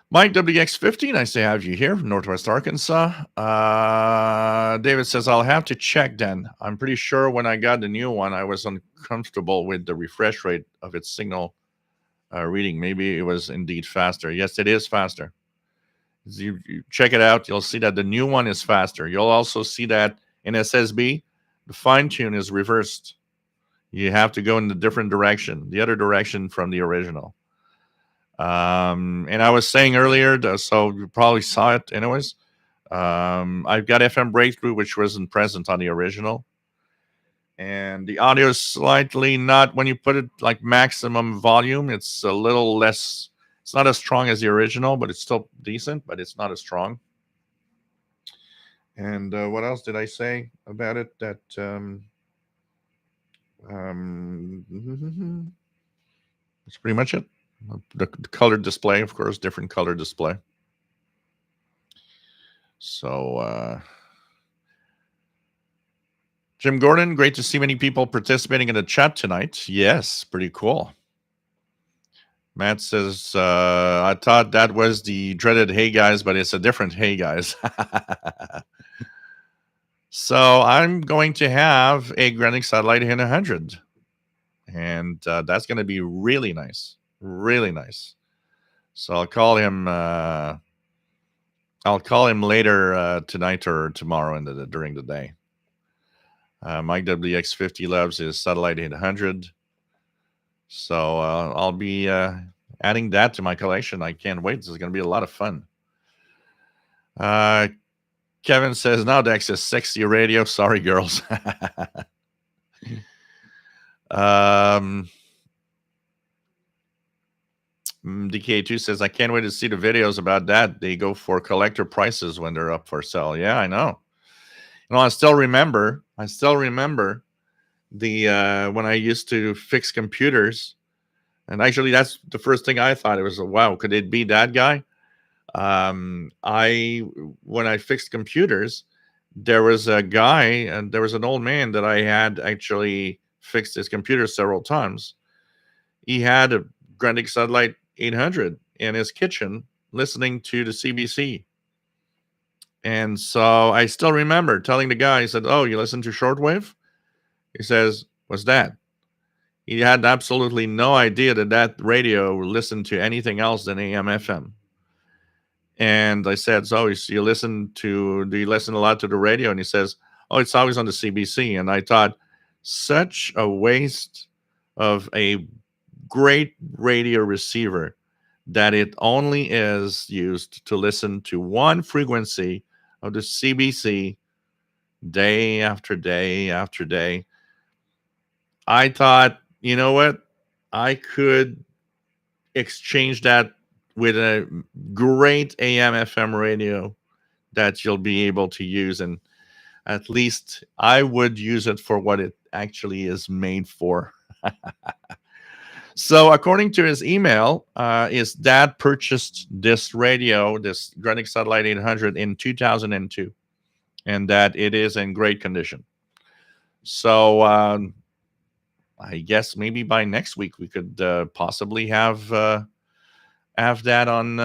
Speaker 1: Mike WX50, nice to have you here from Northwest Arkansas. David says, I'll have to check then. I'm pretty sure when I got the new one, I was uncomfortable with the refresh rate of its signal reading. Maybe it was indeed faster. Yes, it is faster. You check it out. You'll see that the new one is faster. You'll also see that in SSB, the fine tune is reversed. You have to go in the different direction, the other direction from the original. And I was saying earlier, so you probably saw it anyways. I've got FM Breakthrough, which wasn't present on the original. And the audio is slightly not, when you put it like maximum volume, it's a little less, it's not as strong as the original, but it's still decent, but it's not as strong. And what else did I say about it? That that's pretty much it. The colored display, of course, different color display. So Jim Gordon, great to see many people participating in the chat tonight. Yes, pretty cool. Matt says, I thought that was the dreaded Hey Guys, but it's a different Hey Guys. So I'm going to have a Grundig satellite in 100. And that's going to be really nice. Really nice. So I'll call him later tonight or tomorrow during the day. Mike WX50 loves his satellite 800. So I'll be adding that to my collection. I can't wait. This is going to be a lot of fun. Kevin says, now Dex is sexy radio. Sorry, girls. DK2 says, I can't wait to see the videos about that. They go for collector prices when they're up for sale. Yeah, I know. I still remember the when I used to fix computers. And actually, that's the first thing I thought. It was, wow, could it be that guy? When I fixed computers, there was a guy, and there was an old man that I had actually fixed his computer several times. He had a Grundig Satellite 800 in his kitchen listening to the CBC. And so I still remember telling the guy, he said, oh, you listen to Shortwave? He says, what's that? He had absolutely no idea that radio listened to anything else than AM FM. And I said, so do you listen a lot to the radio? And he says, oh, it's always on the CBC. And I thought, such a waste of a great radio receiver that it only is used to listen to one frequency of the CBC day after day after day. I thought, you know what? I could exchange that with a great AM FM radio that you'll be able to use. And at least I would use it for what it actually is made for. So according to his email, his dad purchased this radio, this Grundig Satellite 800 in 2002, and that it is in great condition. So I guess maybe by next week we could possibly have that on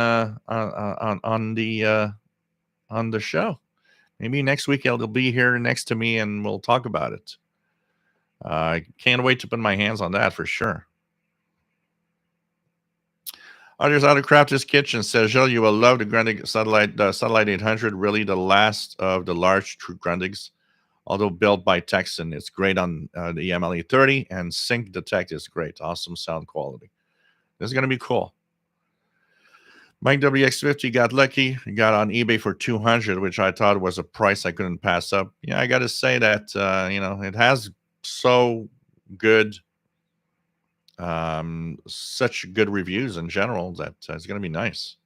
Speaker 1: the show. Maybe next week it'll be here next to me and we'll talk about it. I can't wait to put my hands on that for sure. Others out of Crafter's Kitchen says, Gilles, you will love the Grundig Satellite 800, really the last of the large true Grundigs. Although built by Texan, it's great on the MLE 30 and sync detect is great. Awesome sound quality. This is going to be cool. Mike WX50 got lucky. He got on eBay for $200, which I thought was a price I couldn't pass up. Yeah, I got to say that, it has so good, such good reviews in general that it's going to be nice.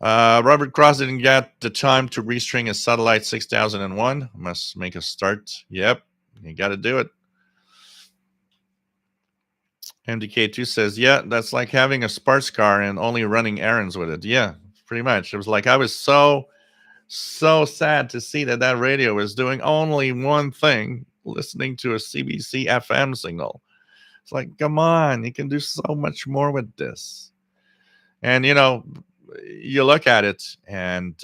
Speaker 1: Robert Cross didn't get the time to restring his satellite 6001. Must make a start. Yep, you got to do it. MDK2 says, yeah, that's like having a sports car and only running errands with it. Yeah, pretty much. It was like I was so sad to see that radio was doing only one thing, listening to a CBC FM signal. It's like, come on, you can do so much more with this. And, you look at it and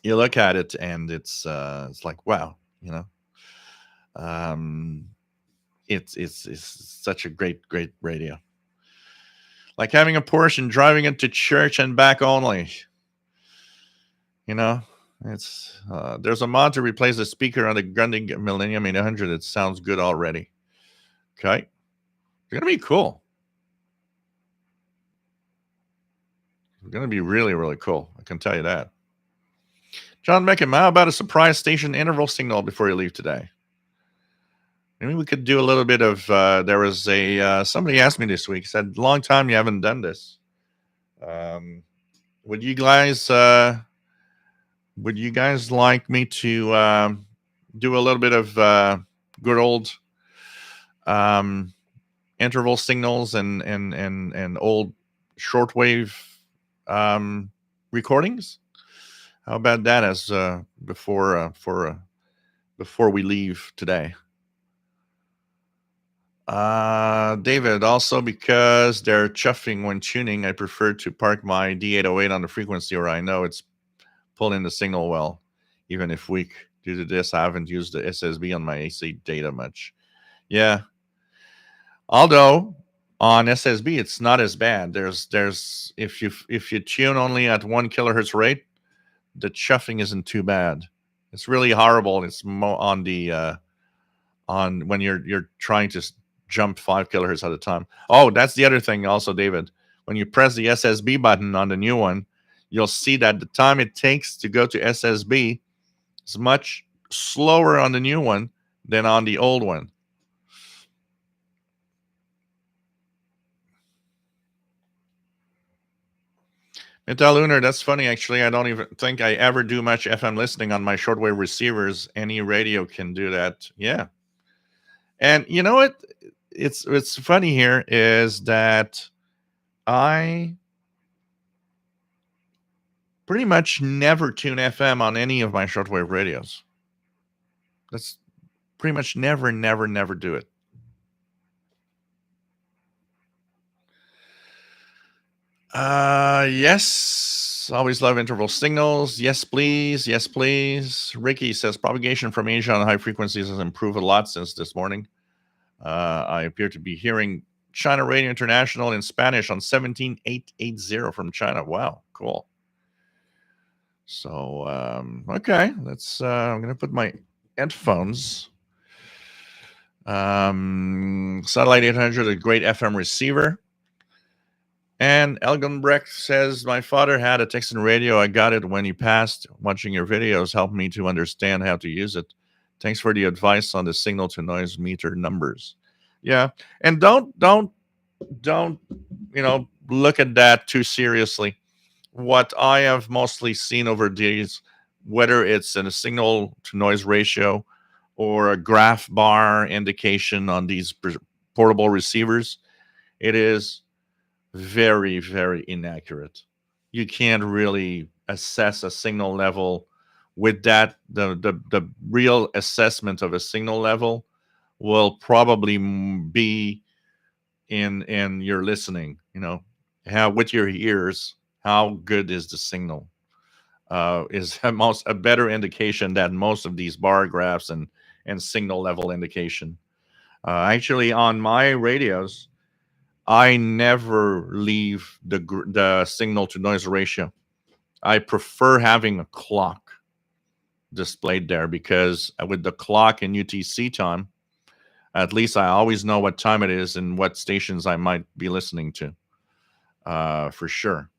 Speaker 1: it's like, wow, it's such a great radio. Like having a Porsche and driving it to church and back only. It's there's a mod to replace the speaker on the Grundig Millennium 800. It sounds good already. Okay, it's gonna be cool. It's gonna be really, really cool. I can tell you that. John Beckham, how about a surprise station interval signal before you leave today? Maybe we could do a little bit of. There was somebody asked me this week. Said, "Long time you haven't done this. Would you guys like me to do a little bit of good old interval signals and old shortwave recordings? How about that as before we leave today. David, also because they're chuffing when tuning, I prefer to park my D808 on the frequency where I know it's pulling the signal well, even if weak. Due to this, I haven't used the SSB on my AC data much. Yeah. Although on SSB, it's not as bad. There's if you tune only at 1 kilohertz rate, the chuffing isn't too bad. It's really horrible. It's more on the on when you're trying to jump 5 kilohertz at a time. Oh, that's the other thing also, David. When you press the SSB button on the new one, you'll see that the time it takes to go to SSB is much slower on the new one than on the old one. Lunar, that's funny. Actually, I don't even think I ever do much FM listening on my shortwave receivers. Any radio can do that. Yeah. And you know what? It's funny here is that I pretty much never tune FM on any of my shortwave radios. That's pretty much never do it. Yes. Always love interval signals. Yes, please. Yes, please. Ricky says propagation from Asia on high frequencies has improved a lot since this morning. I appear to be hearing China Radio International in Spanish on 17880 from China. Wow, cool. So, okay, let's. I'm going to put my headphones. Satellite 800, a great FM receiver. And Elgenbrecht says, my father had a Texan radio. I got it when he passed. Watching your videos helped me to understand how to use it. Thanks for the advice on the signal to noise meter numbers. Yeah. And don't, look at that too seriously. What I have mostly seen over these, whether it's in a signal to noise ratio or a graph bar indication on these portable receivers, it is very, very inaccurate. You can't really assess a signal level with that. The real assessment of a signal level will probably be in your listening. How with your ears, how good is the signal? Is a better indication than most of these bar graphs and signal level indication. Actually, on my radios, I never leave the signal to noise ratio. I prefer having a clock displayed there because with the clock and UTC time, at least I always know what time it is and what stations I might be listening to. For sure.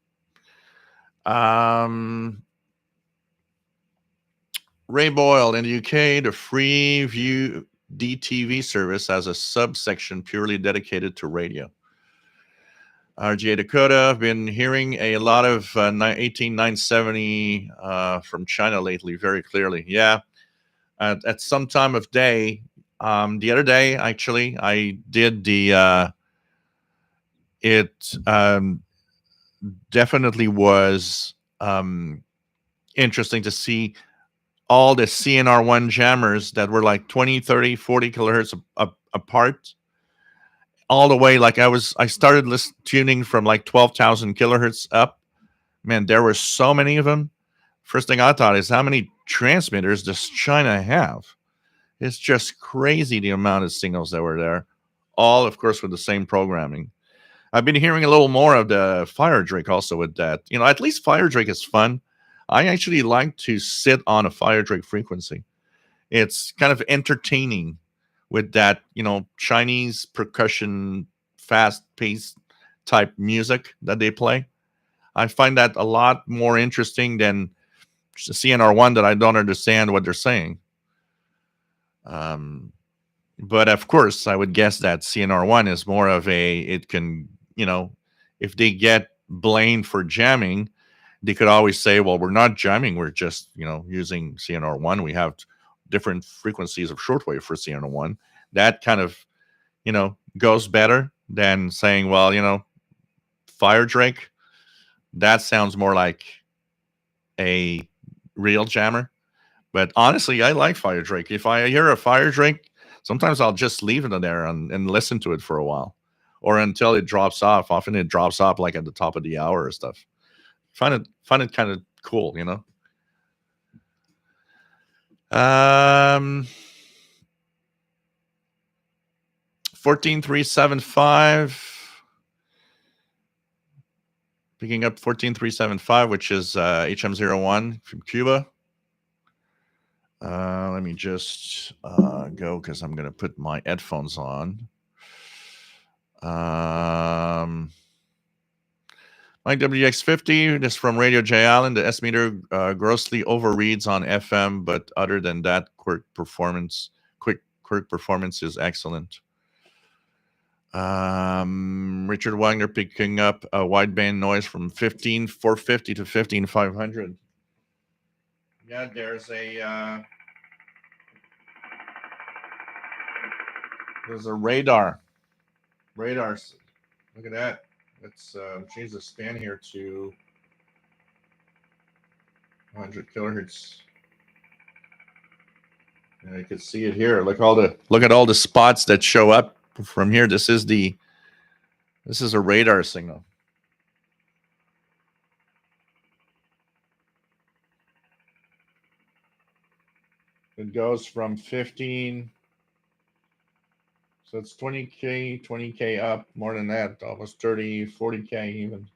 Speaker 1: Ray Boyle in the UK, the Free View DTV service has a subsection purely dedicated to radio. RGA Dakota, I've been hearing a lot of 18970 from China lately, very clearly. Yeah, at some time of day. The other day, actually, I did the. It definitely was interesting to see all the CNR1 jammers that were like 20, 30, 40 kilohertz apart. All the way, like I started tuning from like 12,000 kilohertz up. Man, there were so many of them. First thing I thought is, how many transmitters does China have? It's just crazy the amount of signals that were there. All, of course, with the same programming. I've been hearing a little more of the Fire Drake also with that. At least Fire Drake is fun. I actually like to sit on a Fire Drake frequency. It's kind of entertaining with that, Chinese percussion, fast-paced type music that they play. I find that a lot more interesting than CNR1 that I don't understand what they're saying. But of course, I would guess that CNR1 is more of it can, if they get blamed for jamming, they could always say, well, we're not jamming. We're just, using CNR1. We have different frequencies of shortwave for CNR1. That kind of, goes better than saying, well, Fire Drake, that sounds more like a real jammer. But honestly, I like fire drake. If I hear a fire drake, sometimes I'll just leave it in there and listen to it for a while, or until it drops off. Often it drops off like at the top of the hour or stuff. Find it kind of cool, you know. Um, 14375. Picking up 14375, which is HM01 from Cuba. Let me just go because I'm going to put my headphones on. My WX50, this from Radio J Allen. The S meter grossly overreads on FM, but other than that, quirk performance is excellent. Richard Wagner picking up a wideband noise from 15450 to 15500. Yeah, there's a radar. Radars. Look at that. Let's change the span here to 100 kilohertz. And you can see it here. Look at all the spots that show up from here. This is a radar signal. It goes from 15. So it's 20K up, more than that, almost 30, 40K even.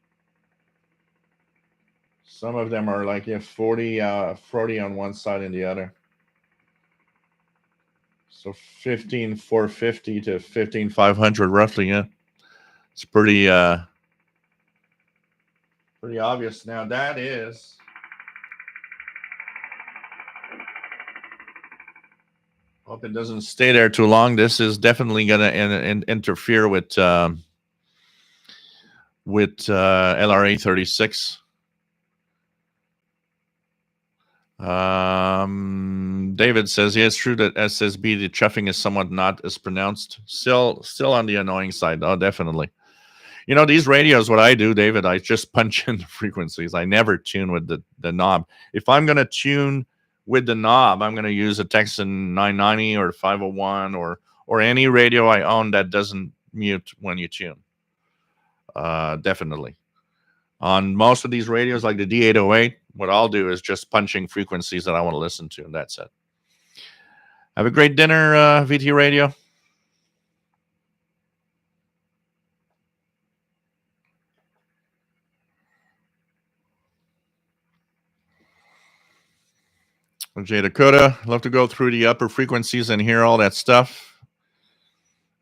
Speaker 1: Some of them are like 40 on one side and the other. So 15,450 to 15,500 roughly, yeah. It's pretty obvious. Now that is hope it doesn't stay there too long. This is definitely going to interfere with LRA 36. David says, yeah, it's true that SSB, the chuffing is somewhat not as pronounced. Still on the annoying side. Oh, definitely. You know, these radios, what I do, David, I just punch in the frequencies. I never tune with the knob. If I'm going to tune with the knob, I'm going to use a Texan 990 or 501 or any radio I own that doesn't mute when you tune. Definitely. On most of these radios, like the D808, what I'll do is just punching frequencies that I want to listen to, and that's it. Have a great dinner, VT Radio. J Dakota, love to go through the upper frequencies and hear all that stuff.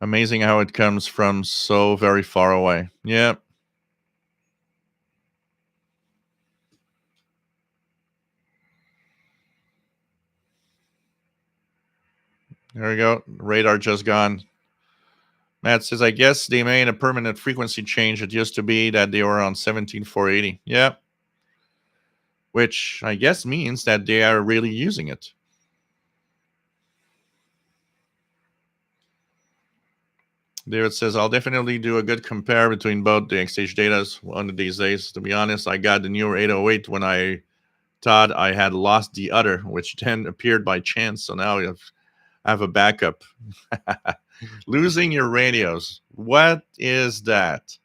Speaker 1: Amazing how it comes from so very far away. Yeah. There we go. Radar just gone. Matt says, I guess they made a permanent frequency change. It used to be that they were on 17,480. Yeah. Which I guess means that they are really using it. David says, I'll definitely do a good compare between both the exchange datas one of these days. To be honest, I got the newer 808 when I thought I had lost the other, which then appeared by chance. So now I have a backup. Losing your radios. What is that?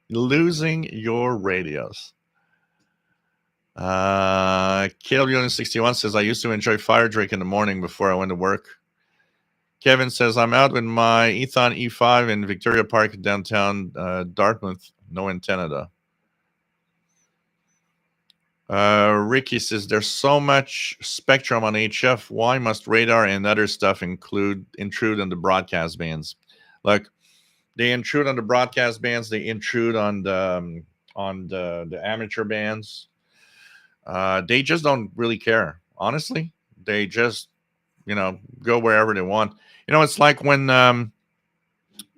Speaker 1: Losing your radios. KW61 says, I used to enjoy fire drink in the morning before I went to work. Kevin says, I'm out with my Ethon E5 in Victoria Park, downtown Dartmouth. No antenna, though. Ricky says, there's so much spectrum on HF. Why must radar and other stuff intrude on the broadcast bands? Look, they intrude on the broadcast bands. They intrude on the amateur bands. They just don't really care. Honestly, they just, go wherever they want. It's like when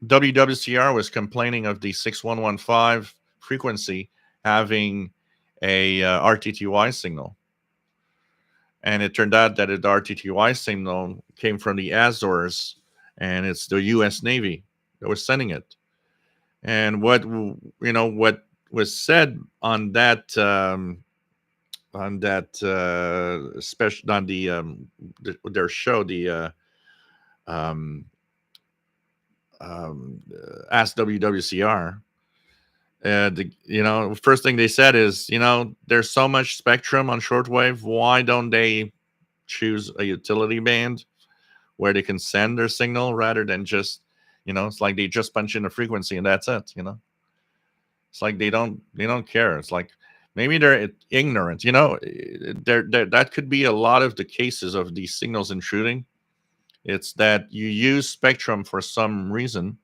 Speaker 1: WWCR was complaining of the 6115 frequency having a RTTY signal. And it turned out that the RTTY signal came from the Azores, and it's the U.S. Navy that was sending it. And what was said on that on that special on their show, the um, Ask WWCR. First thing they said is, there's so much spectrum on shortwave. Why don't they choose a utility band where they can send their signal rather than just, it's like they just punch in a frequency and that's it. It's like they don't care. It's like maybe they're ignorant. That could be a lot of the cases of these signals intruding. It's that you use spectrum for some reason,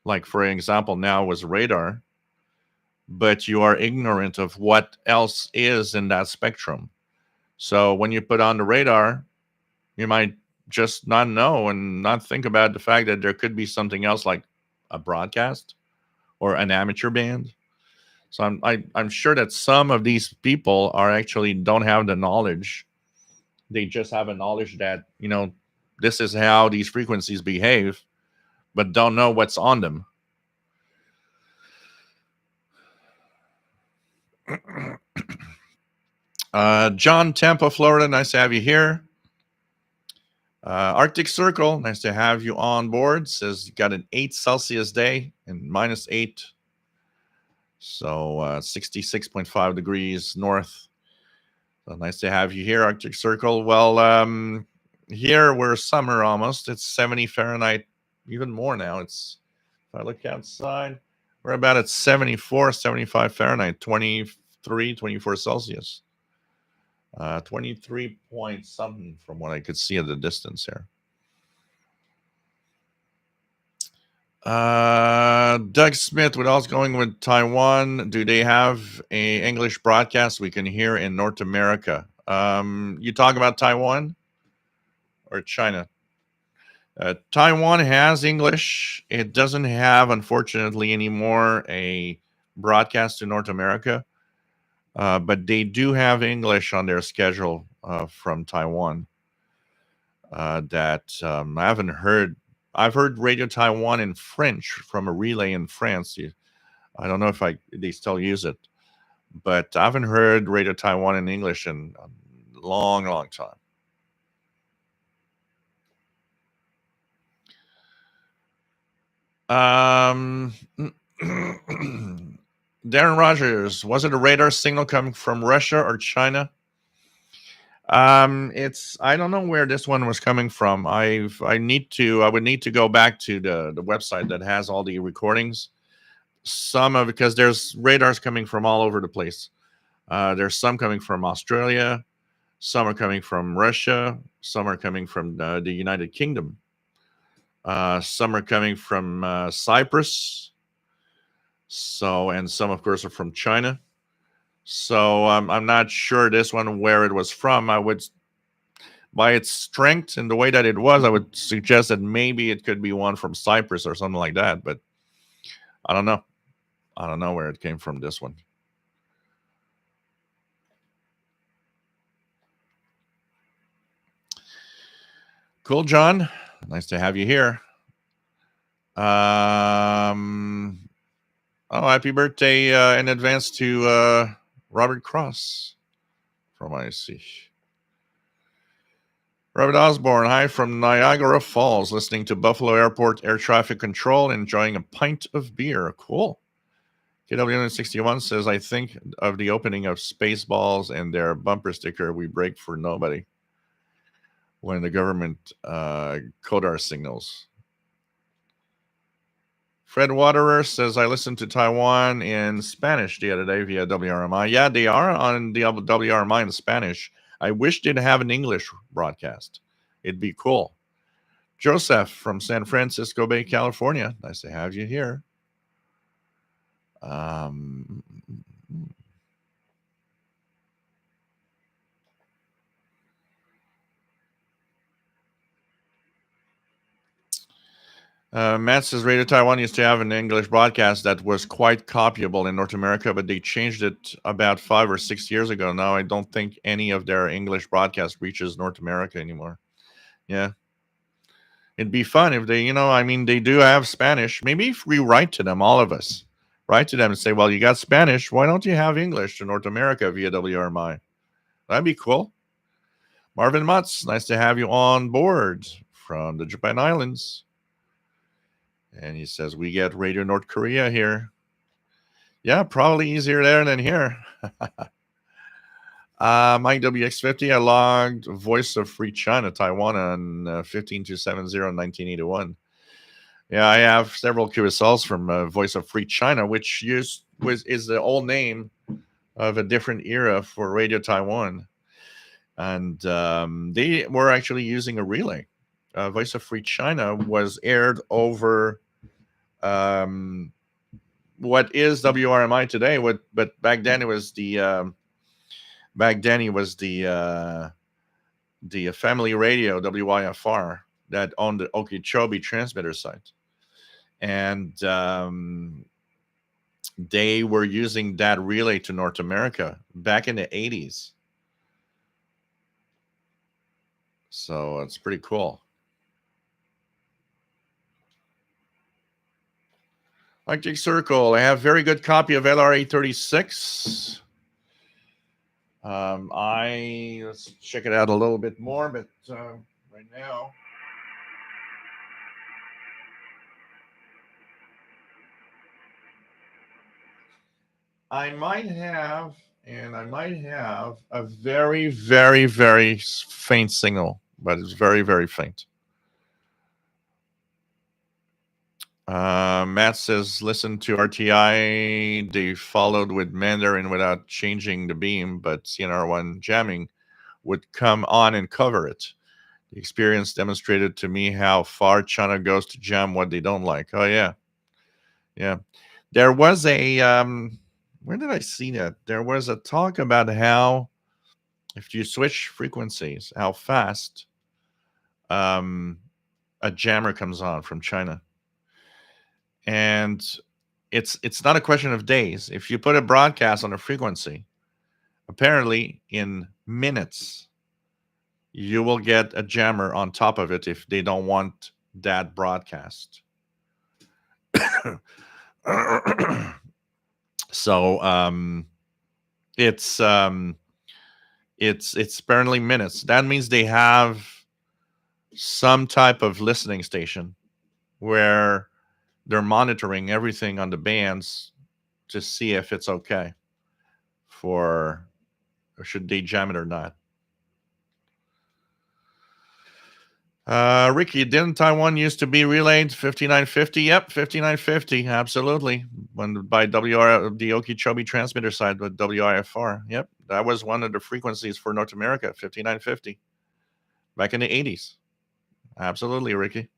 Speaker 1: like for example now was radar, but you are ignorant of what else is in that spectrum. So when you put on the radar, you might just not know and not think about the fact that there could be something else like a broadcast or an amateur band. So I'm sure that some of these people are actually don't have the knowledge. They just have a knowledge that, this is how these frequencies behave, but don't know what's on them. John, Tampa, Florida, nice to have you here. Arctic Circle, nice to have you on board. Says you got an 8 Celsius day and -8. So 66.5 degrees north. So nice to have you here, Arctic Circle. Well, here we're summer almost. It's 70 Fahrenheit, even more now. If I look outside, we're about at 74, 75 Fahrenheit, 23, 24 Celsius. 23 point something from what I could see at the distance here. Doug Smith, with what's going with Taiwan, do they have a English broadcast we can hear in North America? You talk about Taiwan or China? Taiwan has English. It doesn't have, unfortunately, anymore a broadcast to North America. But they do have English on their schedule from Taiwan. That I haven't heard. I've heard Radio Taiwan in French from a relay in France. I don't know if they still use it, but I haven't heard Radio Taiwan in English in a long, long time. Darren Rogers, was it a radar signal coming from Russia or China? I don't know where this one was coming from. I would need to go back to the website that has all the recordings. Because there's radars coming from all over the place. There's some coming from Australia, some are coming from Russia, some are coming from the United Kingdom, some are coming from Cyprus. And some, of course, are from China. So I'm not sure this one where it was from. I would, by its strength and the way that it was, I would suggest that maybe it could be one from Cyprus or something like that. But I don't know. I don't know where it came from, this one. Cool, John. Nice to have you here. Happy birthday in advance to Robert Cross from IC. Robert Osborne, hi from Niagara Falls, listening to Buffalo Airport Air Traffic Control, enjoying a pint of beer. Cool. KW61 says, I think of the opening of Spaceballs and their bumper sticker, we break for nobody, when the government codar signals. Fred Waterer says, I listened to Taiwan in Spanish the other day via WRMI. Yeah, they are on the WRMI in Spanish. I wish they'd have an English broadcast. It'd be cool. Joseph from San Francisco Bay, California. Nice to have you here. Matt says Radio Taiwan used to have an English broadcast that was quite copyable in North America, but they changed it about 5 or 6 years ago. Now I don't think any of their English broadcast reaches North America anymore. Yeah. It'd be fun if they, they do have Spanish. Maybe if we write to them, all of us, write to them and say, well, you got Spanish. Why don't you have English to North America via WRMI? That'd be cool. Marvin Mutz, nice to have you on board from the Japan Islands. And he says, we get Radio North Korea here. Yeah, probably easier there than here. Mike WX50, I logged Voice of Free China, Taiwan on 15/2/70/1981. Yeah, I have several QSLs from Voice of Free China, which is the old name of a different era for Radio Taiwan. And they were actually using a relay. Voice of Free China was aired over what is WRMI today. But back then it was the family radio WIFR that owned the Okeechobee transmitter site, and they were using that relay to North America back in the 80s. So it's pretty cool. Arctic Circle, I have very good copy of LR836. Let's check it out a little bit more, but right now, I might have a very, very, very faint signal, but it's very, very faint. Matt says, listen to RTI. They followed with Mandarin without changing the beam, but CNR1 jamming would come on and cover it. The experience demonstrated to me how far China goes to jam what they don't like. Oh, yeah. Yeah. There was a, where did I see that? There was a talk about how if you switch frequencies, how fast a jammer comes on from China. And it's not a question of days. If you put a broadcast on a frequency, apparently in minutes, you will get a jammer on top of it if they don't want that broadcast. So it's apparently minutes. That means they have some type of listening station where they're monitoring everything on the bands to see if it's okay or should they jam it or not. Ricky, didn't Taiwan used to be relayed 5950? Yep, 5950, absolutely. By the Okeechobee transmitter side with WIFR. Yep, that was one of the frequencies for North America, 5950, back in the 80s. Absolutely, Ricky.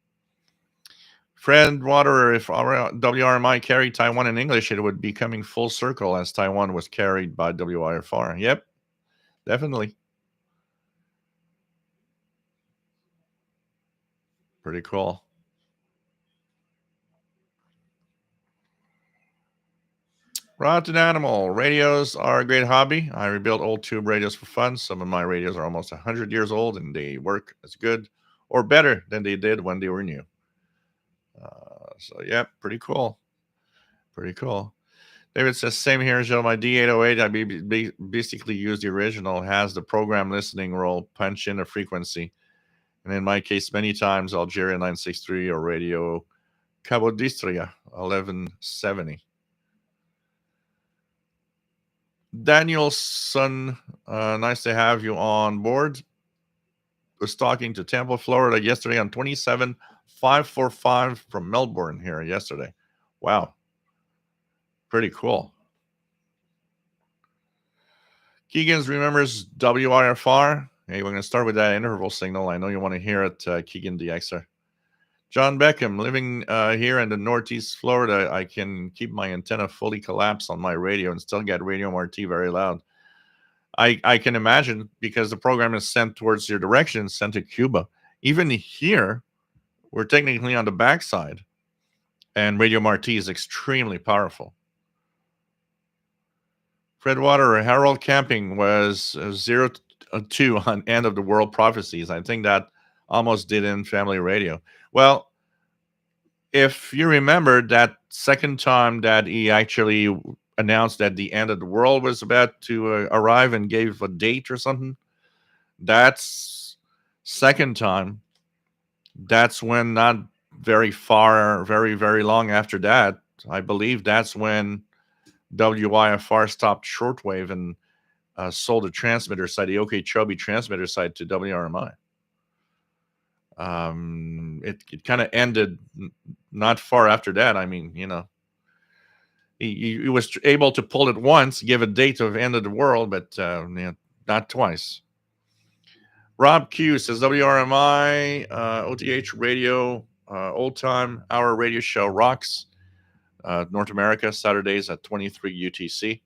Speaker 1: Fred Waterer, if WRMI carried Taiwan in English, it would be coming full circle as Taiwan was carried by WIFR. Yep, definitely. Pretty cool. Rotten Animal. Radios are a great hobby. I rebuilt old tube radios for fun. Some of my radios are almost 100 years old, and they work as good or better than they did when they were new. So, yeah, pretty cool. Pretty cool. David says, same here, Joe. My D808, I basically used the original, has the program listening role, punch in a frequency. And in my case, many times, Algeria 963 or radio Capodistria 1170. Danielson, nice to have you on board. Was talking to Tampa, Florida yesterday on 27545 from Melbourne here yesterday. Wow. Pretty cool. Keegan's remembers WIFR. Hey, we're going to start with that interval signal. I know you want to hear it, Keegan DXer. John Beckham, living here in the Northeast Florida, I can keep my antenna fully collapsed on my radio and still get Radio MRT very loud. I can imagine, because the program is sent towards your direction, sent to Cuba. Even here, we're technically on the backside, and Radio MRT is extremely powerful. Fred Water, Harold Camping was 02 on End of the World Prophecies. I think that almost did in family radio. Well, if you remember that second time that he actually announced that the end of the world was about to arrive and gave a date or something. That's second time. That's when, not very far, very, very long after that, I believe that's when WIFR stopped shortwave and sold a transmitter site, the Okeechobee transmitter site, to WRMI. It kind of ended not far after that. I mean, he was able to pull it once, give a date of end of the world, but not twice. Rob Q says WRMI OTH radio, old time hour radio show rocks. North America, Saturdays at 23 UTC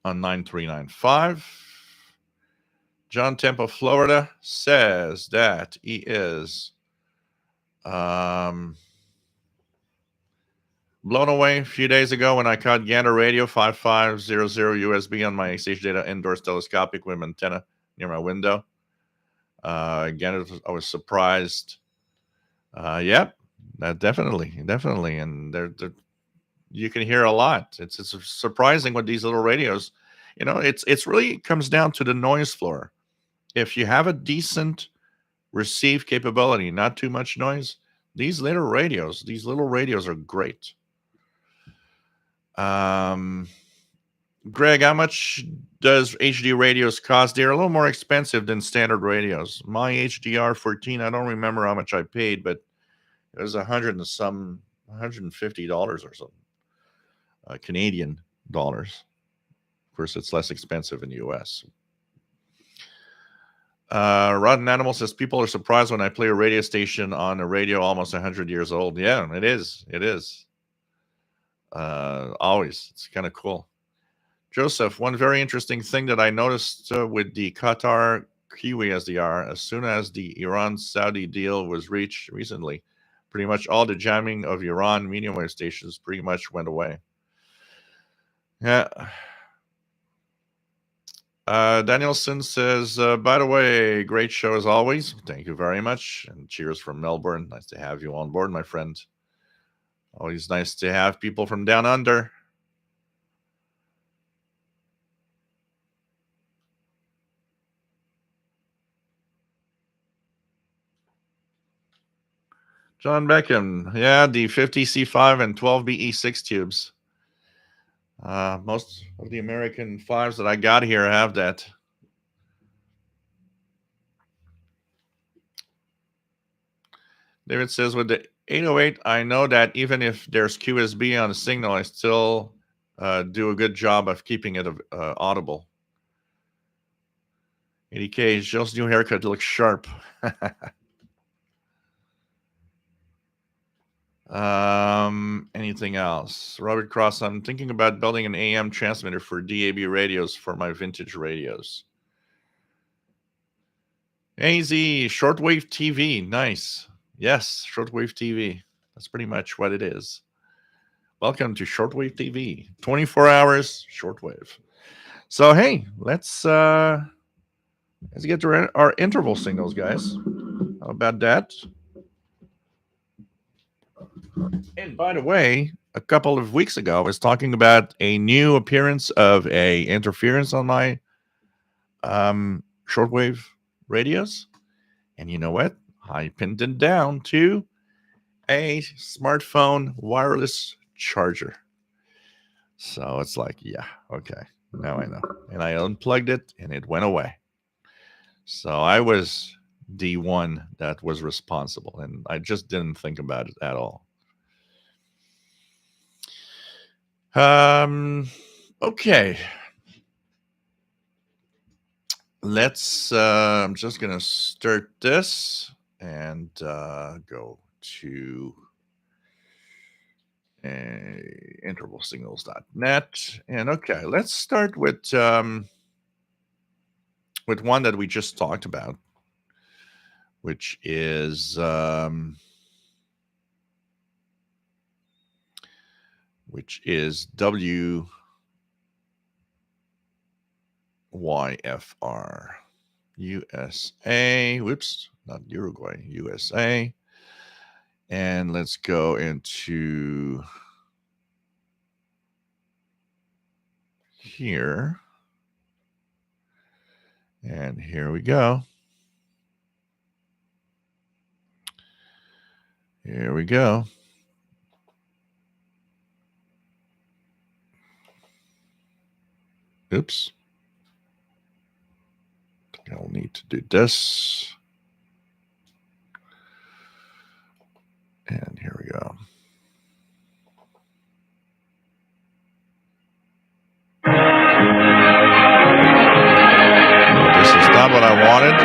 Speaker 1: on 9395. John Temple, Florida says that he is blown away a few days ago when I caught Gander Radio 5500 USB on my SH Data indoor telescopic with antenna near my window. Again, I was surprised. Yep, definitely, and they're you can hear a lot. It's surprising what these little radios. It's really comes down to the noise floor. If you have a decent receive capability, not too much noise, these little radios are great. Greg, how much does HD radios cost? They're a little more expensive than standard radios. My HDR 14, I don't remember how much I paid, but it was $150 or something, Canadian dollars. Of course, it's less expensive in the US. Rotten Animal says people are surprised when I play a radio station on a radio almost 100 years old. Yeah, it is. Always. It's kind of cool. Joseph, one very interesting thing that I noticed with the Qatar Kiwi SDR, as soon as the Iran-Saudi deal was reached recently, pretty much all the jamming of Iran medium wave stations pretty much went away. Yeah. Danielson says, by the way, great show as always. Thank you very much. And cheers from Melbourne. Nice to have you on board, my friend. Always nice to have people from down under. John Beckham, yeah, the 50C5 and 12BE6 tubes. Most of the American 5s that I got here have that. David says, with the 808, I know that even if there's QSB on the signal, I still do a good job of keeping it audible. 80K, Jill's new haircut looks sharp. Anything else? Robert Cross, I'm thinking about building an AM transmitter for DAB radios for my vintage radios. AZ, shortwave TV, nice. Yes, shortwave TV. That's pretty much what it is. Welcome to shortwave TV, 24 hours shortwave. So hey, let's get to our interval signals, guys. How about that? And by the way, a couple of weeks ago, I was talking about a new appearance of a interference on my shortwave radios. And you know what? I pinned it down to a smartphone wireless charger. So it's like, yeah, okay, now I know. And I unplugged it and it went away. So I was the one that was responsible, and I just didn't think about it at all. Okay. Let's, I'm just going to start this and go to intervalsignals.net. And okay, let's start with one that we just talked about, which is WYFR USA. Whoops, not Uruguay, USA. And let's go into here. And here we go. Here we go. Oops. I'll need to do this. And here we go. No, this is not what I wanted.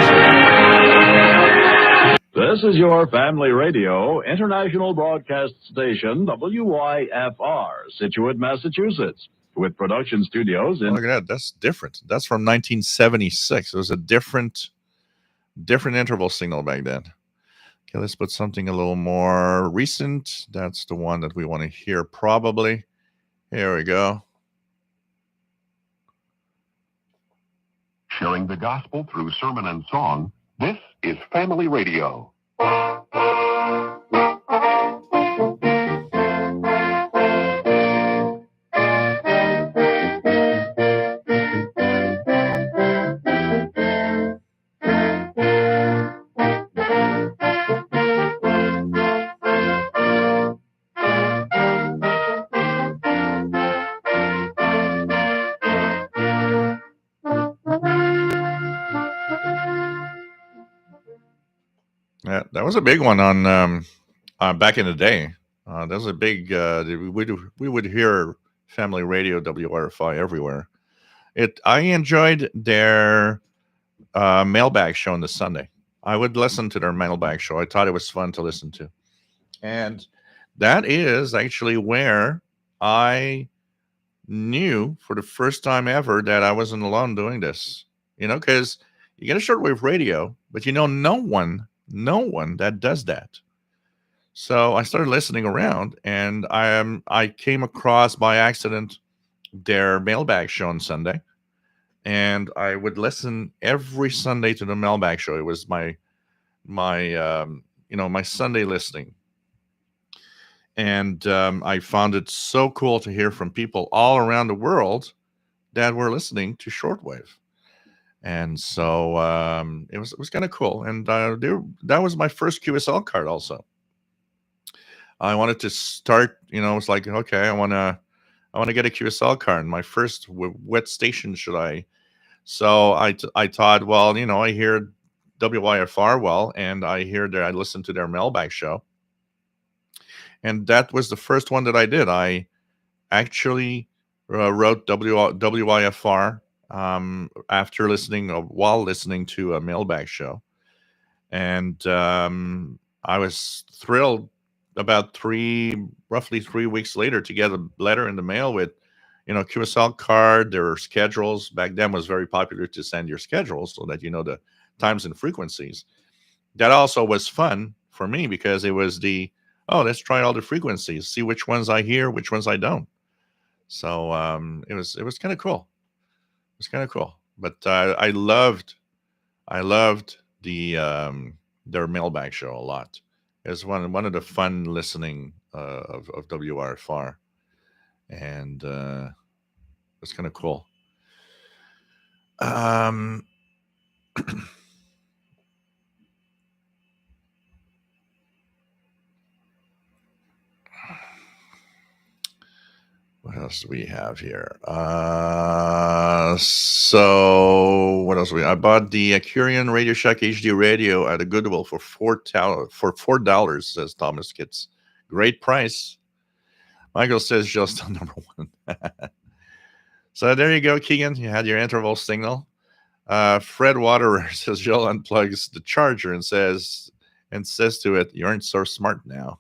Speaker 2: This is your family radio, international broadcast station, WYFR, Situate, Massachusetts, with production studios in...
Speaker 1: Oh, look at that. That's different. That's from 1976. It was a different interval signal back then. Okay, let's put something a little more recent. That's the one that we want to hear probably. Here we go.
Speaker 3: Sharing the gospel through sermon and song, this is Family Radio.
Speaker 1: Yeah, that was a big one on back in the day. That was a big. We would hear Family Radio WRFI everywhere. I enjoyed their mailbag show on the Sunday. I would listen to their mailbag show. I thought it was fun to listen to, and that is actually where I knew for the first time ever that I wasn't alone doing this. You know, because you get a shortwave radio, but no one that does that. So I started listening around, and I came across by accident their mailbag show on Sunday, and I would listen every Sunday to the mailbag show. It was my Sunday listening, and I found it so cool to hear from people all around the world that were listening to shortwave. And so it was kind of cool. And that was my first QSL card also. I wanted to start, it's like, okay, I want to get a QSL card. My first, what station should I? So I thought, well, I hear WYFR well, and I listened to their mailbag show. And that was the first one that I did. I actually wrote WYFR after while listening to a mailbag show. And I was thrilled about roughly 3 weeks later to get a letter in the mail with, QSL card, their schedules. Back then was very popular to send your schedules so that the times and frequencies. That also was fun for me because it was let's try all the frequencies, see which ones I hear, which ones I don't. So it was kind of cool. It was kind of cool. But I loved their mailbag show a lot. It was one of the fun listening of WRFR, and it's kind of cool. What else do we have here? So what else I bought the Curion Radio Shack HD radio at a Goodwill for $4, says Thomas Kitts. Great price. Michael says just on number one. So there you go, Keegan. You had your interval signal. Fred Waterer says Jill unplugs the charger and says to it, "You aren't so smart now."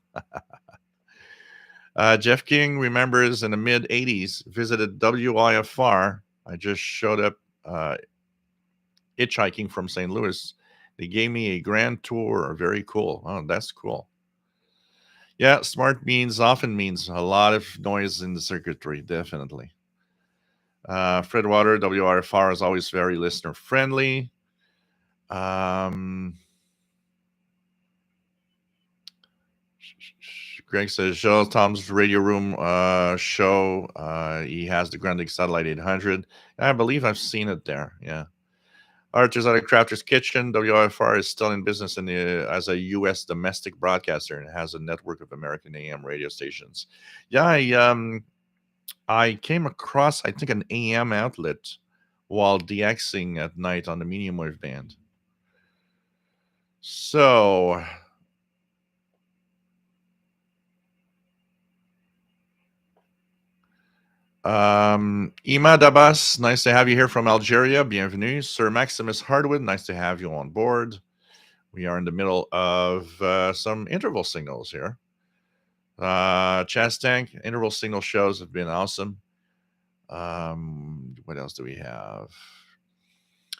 Speaker 1: Jeff King remembers in the mid 80s, visited WIFR. I just showed up hitchhiking from St. Louis. They gave me a grand tour. Very cool. Oh, that's cool. Yeah, smart often means a lot of noise in the circuitry, definitely. Fred Water, WRFR is always very listener friendly. Greg says, Joe, Tom's Radio Room show. He has the Grundig Satellite 800. I believe I've seen it there. Yeah. Archer's out of Crafter's Kitchen. WFR is still in business as a U.S. domestic broadcaster and has a network of American AM radio stations. Yeah, I came across, I think, an AM outlet while DXing at night on the medium wave band. So, Ima Dabas, nice to have you here from Algeria. Bienvenue. Sir Maximus Hardwood, nice to have you on board. We are in the middle of some interval signals here. Chaz Tank, interval signal shows have been awesome. What else do we have?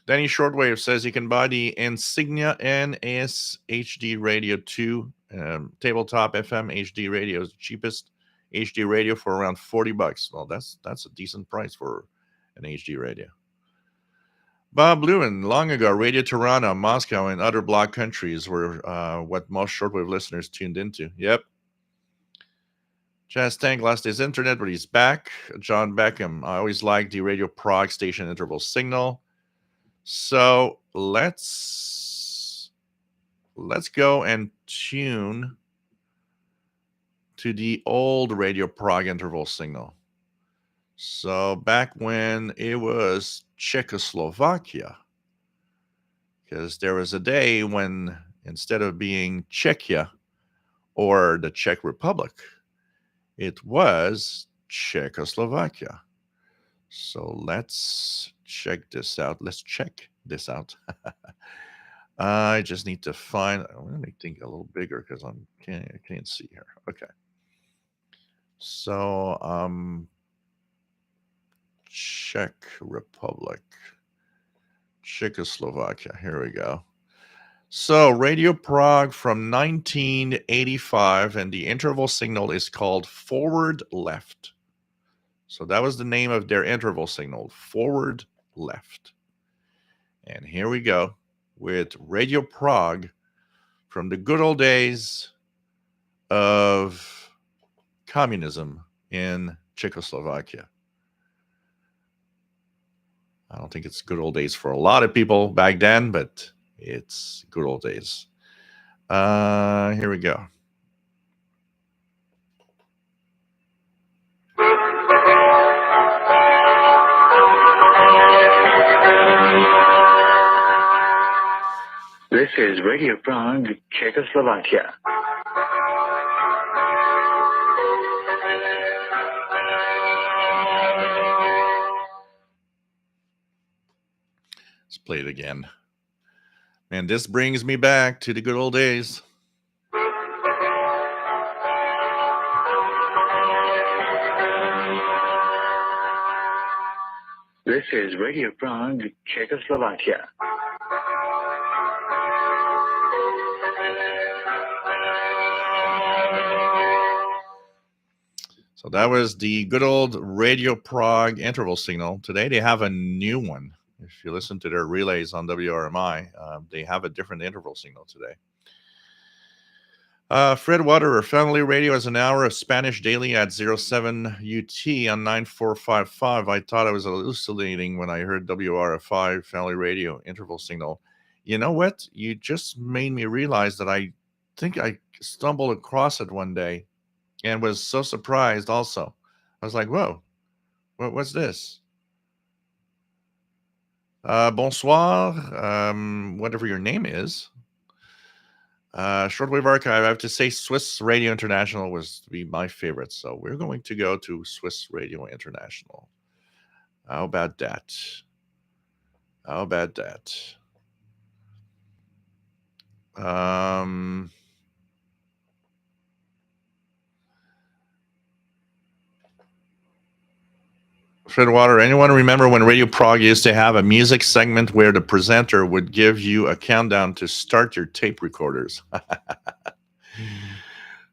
Speaker 1: Danny Shortwave says you can buy the Insignia NAS HD Radio 2 tabletop FM HD radio is the cheapest HD radio for around $40. Well, that's a decent price for an HD radio. Bob Lewin, long ago, Radio Tirana, Moscow, and other bloc countries were what most shortwave listeners tuned into. Yep. Chaz Tank lost his internet, but he's back. John Beckham, I always liked the Radio Prague station interval signal. So let's go and tune to the old Radio Prague interval signal. So back when it was Czechoslovakia, because there was a day when instead of being Czechia or the Czech Republic, it was Czechoslovakia. So let's check this out. I just need to find. I'm going to make things a little bigger because I can't see here. Okay. So Czech Republic, Czechoslovakia. Here we go. So Radio Prague from 1985, and the interval signal is called Forward Left. So that was the name of their interval signal, Forward Left. And here we go with Radio Prague from the good old days of communism in Czechoslovakia. I don't think it's good old days for a lot of people back then, but it's good old days. Here we go.
Speaker 4: This is Radio Prague, Czechoslovakia.
Speaker 1: Let's play it again. Man, this brings me back to the good old days.
Speaker 4: This is Radio Prague, Czechoslovakia.
Speaker 1: So that was the good old Radio Prague interval signal. Today they have a new one. If you listen to their relays on WRMI, they have a different interval signal today. Fred Waterer, Family Radio has an hour of Spanish daily at 07 UT on 9455. I thought I was hallucinating when I heard WRFI Family Radio interval signal. You know what? You just made me realize that I think I stumbled across it one day and was so surprised also. I was like, whoa, what's this? Bonsoir, whatever your name is. Shortwave Archive, I have to say Swiss Radio International was to be my favorite. So we're going to go to Swiss Radio International. How about that? Fred Water, anyone remember when Radio Prague used to have a music segment where the presenter would give you a countdown to start your tape recorders?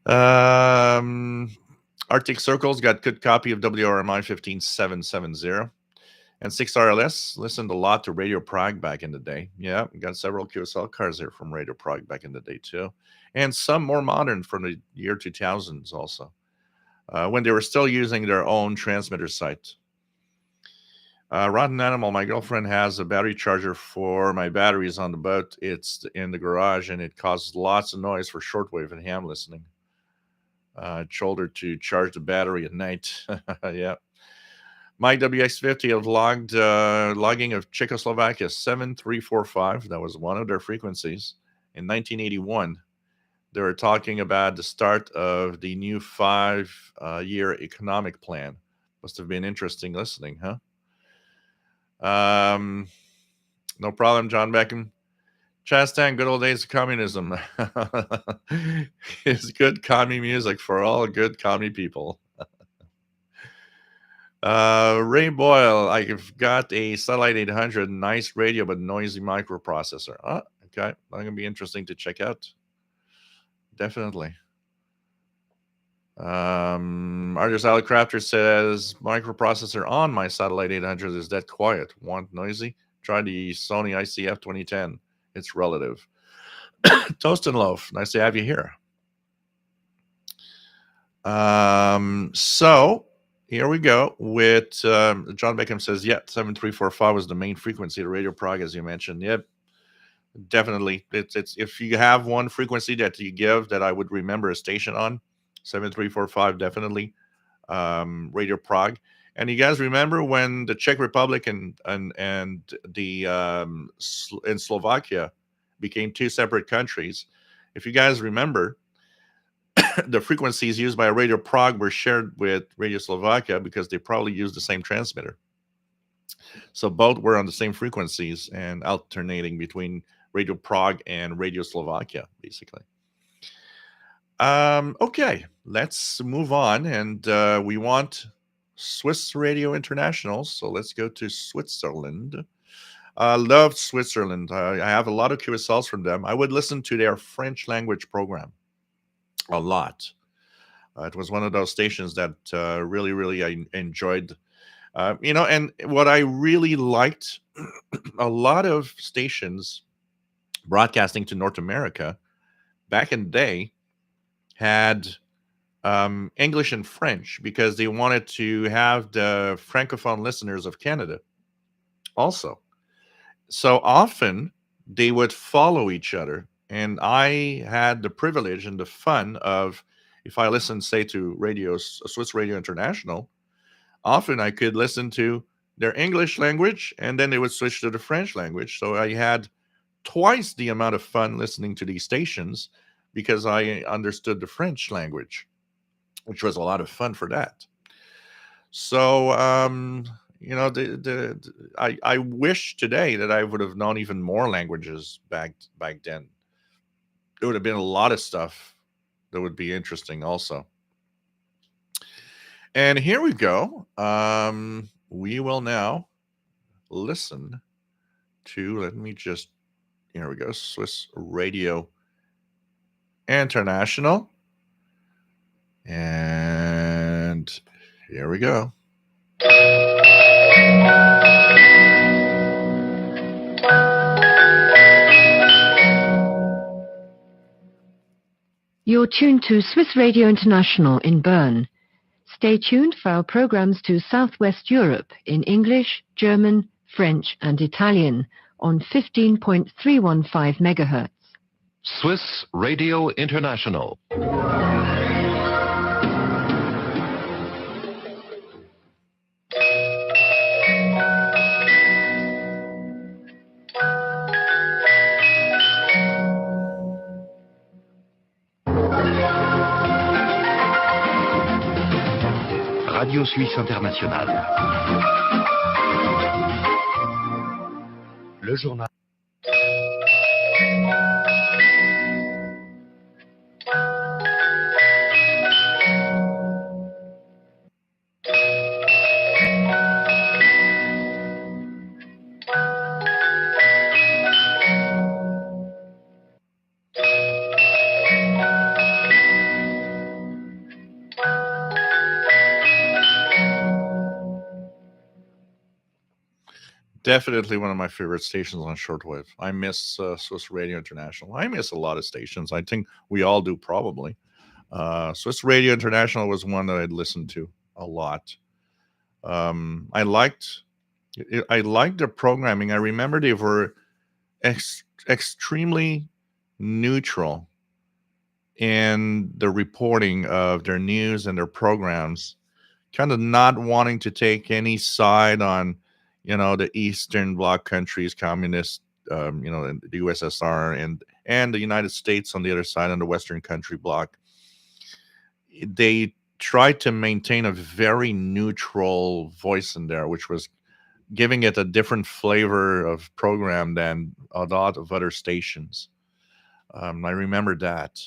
Speaker 1: Arctic Circles got good copy of WRMI 15770. And 6RLS listened a lot to Radio Prague back in the day. Yeah, we got several QSL cars there from Radio Prague back in the day too. And some more modern from the year 2000s also, when they were still using their own transmitter site. Rotten Animal, my girlfriend has a battery charger for my batteries on the boat. It's in the garage, and it causes lots of noise for shortwave and ham listening. I told her to charge the battery at night. Yeah. Mike WX50 have logging of Czechoslovakia 7345. That was one of their frequencies in 1981. They were talking about the start of the new 5-year economic plan. Must have been interesting listening, huh? No problem, John Beckham. Chastain, good old days of communism. It's good commie music for all good commie people. Ray Boyle, I've got a Satellite 800, nice radio, but noisy microprocessor. Oh, okay. That's going to be interesting to check out. Definitely. Artist Alec Crafter says, microprocessor on my Satellite 800 is that quiet. Want noisy? Try the Sony ICF 2010. It's relative. Toast and Loaf, nice to have you here. So here we go with John Beckham says, yeah, 7345 was the main frequency of Radio Prague, as you mentioned. Yep, definitely. It's if you have one frequency that you give that I would remember a station on, 7345, definitely. Radio Prague. And you guys remember when the Czech Republic and the in Slovakia became two separate countries? If you guys remember, the frequencies used by Radio Prague were shared with Radio Slovakia because they probably used the same transmitter. So both were on the same frequencies and alternating between Radio Prague and Radio Slovakia, basically. Okay, let's move on. And we want Swiss Radio International. So let's go to Switzerland. Love Switzerland. I have a lot of QSLs from them. I would listen to their French language program a lot. It was one of those stations that really I enjoyed. And what I really liked, a lot of stations broadcasting to North America back in the day had English and French because they wanted to have the Francophone listeners of Canada also. So often they would follow each other. And I had the privilege and the fun of, if I listened, say, to Swiss Radio International, often I could listen to their English language and then they would switch to the French language. So I had twice the amount of fun listening to these stations because I understood the French language, which was a lot of fun for that. So, I wish today that I would have known even more languages back then. There would have been a lot of stuff that would be interesting also. And here we go. We will now listen to, here we go, Swiss Radio International. And here we go.
Speaker 5: You're tuned to Swiss Radio International in Bern. Stay tuned for our programs to Southwest Europe in English, German, French, and Italian on 15.315 MHz.
Speaker 3: Swiss Radio International. Radio Suisse Internationale. Le journal.
Speaker 1: Definitely one of my favorite stations on shortwave. I miss Swiss Radio International. I miss a lot of stations. I think we all do probably. Swiss Radio International was one that I'd listened to a lot. I liked the programming. I remember they were extremely neutral in the reporting of their news and their programs, kind of not wanting to take any side on, the Eastern Bloc countries, communist, the USSR and the United States on the other side, on the Western country bloc. They tried to maintain a very neutral voice in there, which was giving it a different flavor of program than a lot of other stations. I remember that.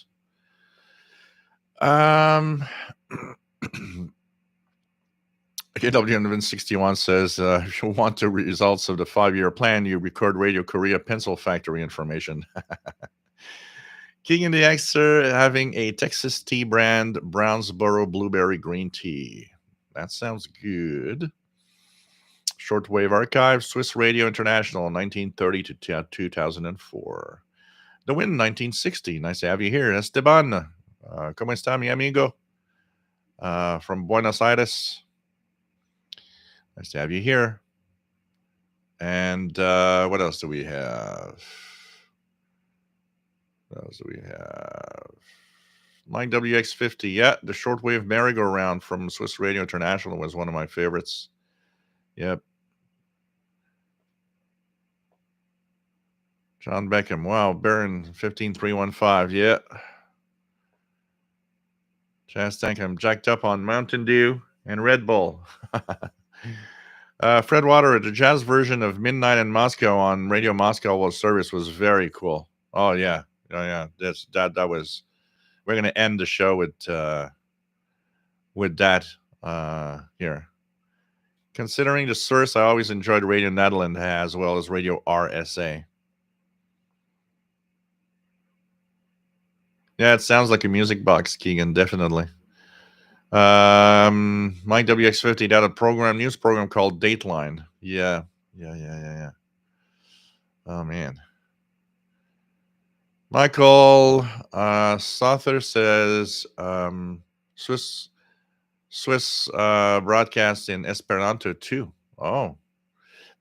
Speaker 1: KW161 says, if you want the results of the 5-year plan, you record Radio Korea pencil factory information. King and the Xer having a Texas tea brand Brownsboro blueberry green tea. That sounds good. Shortwave archive, Swiss Radio International, 1930 to 2004. The Wind, 1960. Nice to have you here. Esteban, ¿cómo está, mi amigo? From Buenos Aires. Nice to have you here. And what else do we have? Mike WX50. Yeah, the shortwave merry-go-round from Swiss Radio International was one of my favorites. Yep. John Beckham. Wow, Baron 15315. Yeah. Chaz Tank, I'm jacked up on Mountain Dew and Red Bull. Fred Water, the jazz version of Midnight in Moscow on Radio Moscow World Service was very cool. Oh yeah. That was. We're gonna end the show with that here. Considering the source, I always enjoyed Radio Netherlands as well as Radio RSA. Yeah, it sounds like a music box, Keegan, definitely. Mike WX50 had a news program called Dateline. Yeah. Oh man. Michael Sother says Swiss broadcast in Esperanto too. Oh,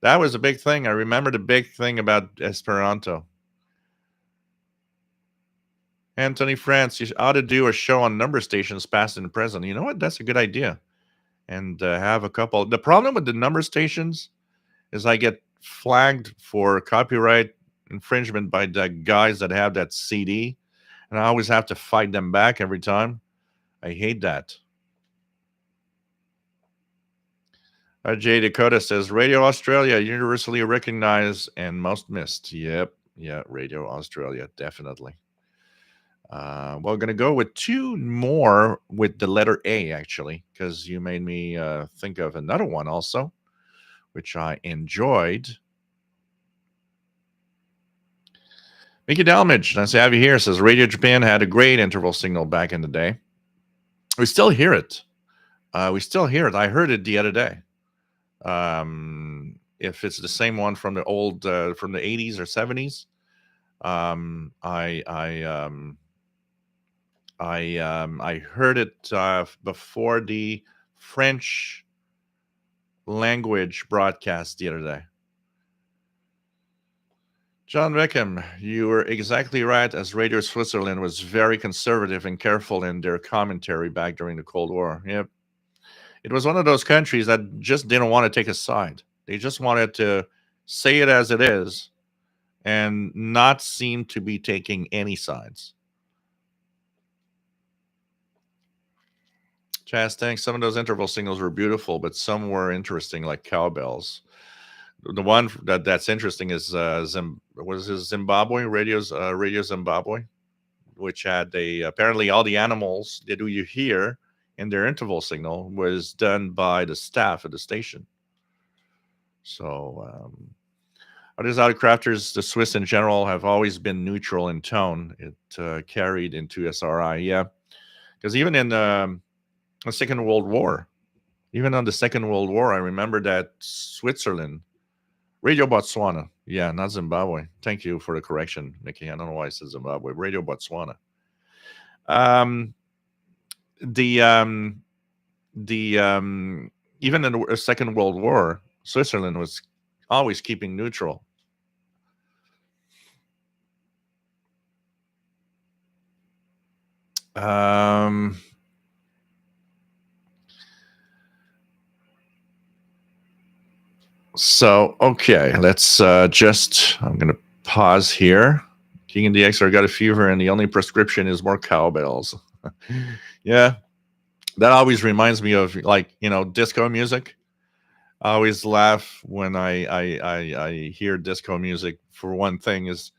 Speaker 1: that was a big thing. I remember the big thing about Esperanto. Anthony France, you ought to do a show on number stations, past and present. You know what? That's a good idea. And have a couple. The problem with the number stations is I get flagged for copyright infringement by the guys that have that CD. And I always have to fight them back every time. I hate that. Jay Dakota says, Radio Australia, universally recognized and most missed. Yep. Yeah, Radio Australia, definitely. We're going to go with two more with the letter A, actually, because you made me think of another one also, which I enjoyed. Mickey Dalmage, nice to have you here, says Radio Japan had a great interval signal back in the day. We still hear it. I heard it the other day. If it's the same one from the old, from the 80s or 70s, I heard it before the French language broadcast the other day. John Wickham, you were exactly right, as Radio Switzerland was very conservative and careful in their commentary back during the Cold War. Yep. It was one of those countries that just didn't want to take a side. They just wanted to say it as it is and not seem to be taking any sides. Chaz, thanks. Some of those interval signals were beautiful, but some were interesting, like cowbells. The one that's interesting is Zimbabwe, Radio Zimbabwe, which had apparently all the animals that you hear in their interval signal was done by the staff at the station. So others out of crafters, the Swiss in general have always been neutral in tone. It carried into SRI, yeah, because even in the Second World War, I remember that Switzerland Radio Botswana. Yeah, not Zimbabwe. Thank you for the correction, Nikki. I don't know why I said Zimbabwe. Radio Botswana. Um, the even in the Second World War, Switzerland was always keeping neutral. So, okay, let's just, I'm going to pause here. King and DX, I got a fever, and the only prescription is more cowbells. Yeah, that always reminds me of, like, disco music. I always laugh when I hear disco music. For one thing, is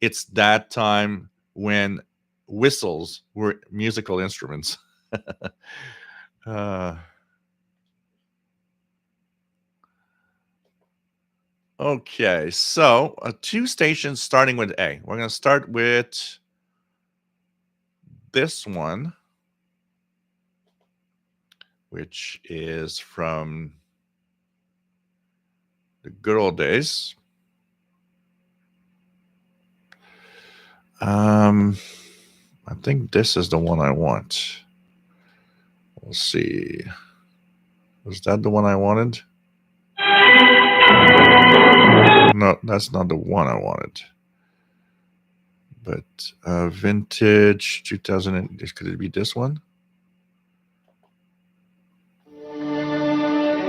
Speaker 1: it's that time when whistles were musical instruments. Okay, so 2 stations starting with A. We're going to start with this one, which is from the good old days. I think this is the one I want. We'll see. Was that the one I wanted? No, that's not the one I wanted. But vintage 2000, could it be this one?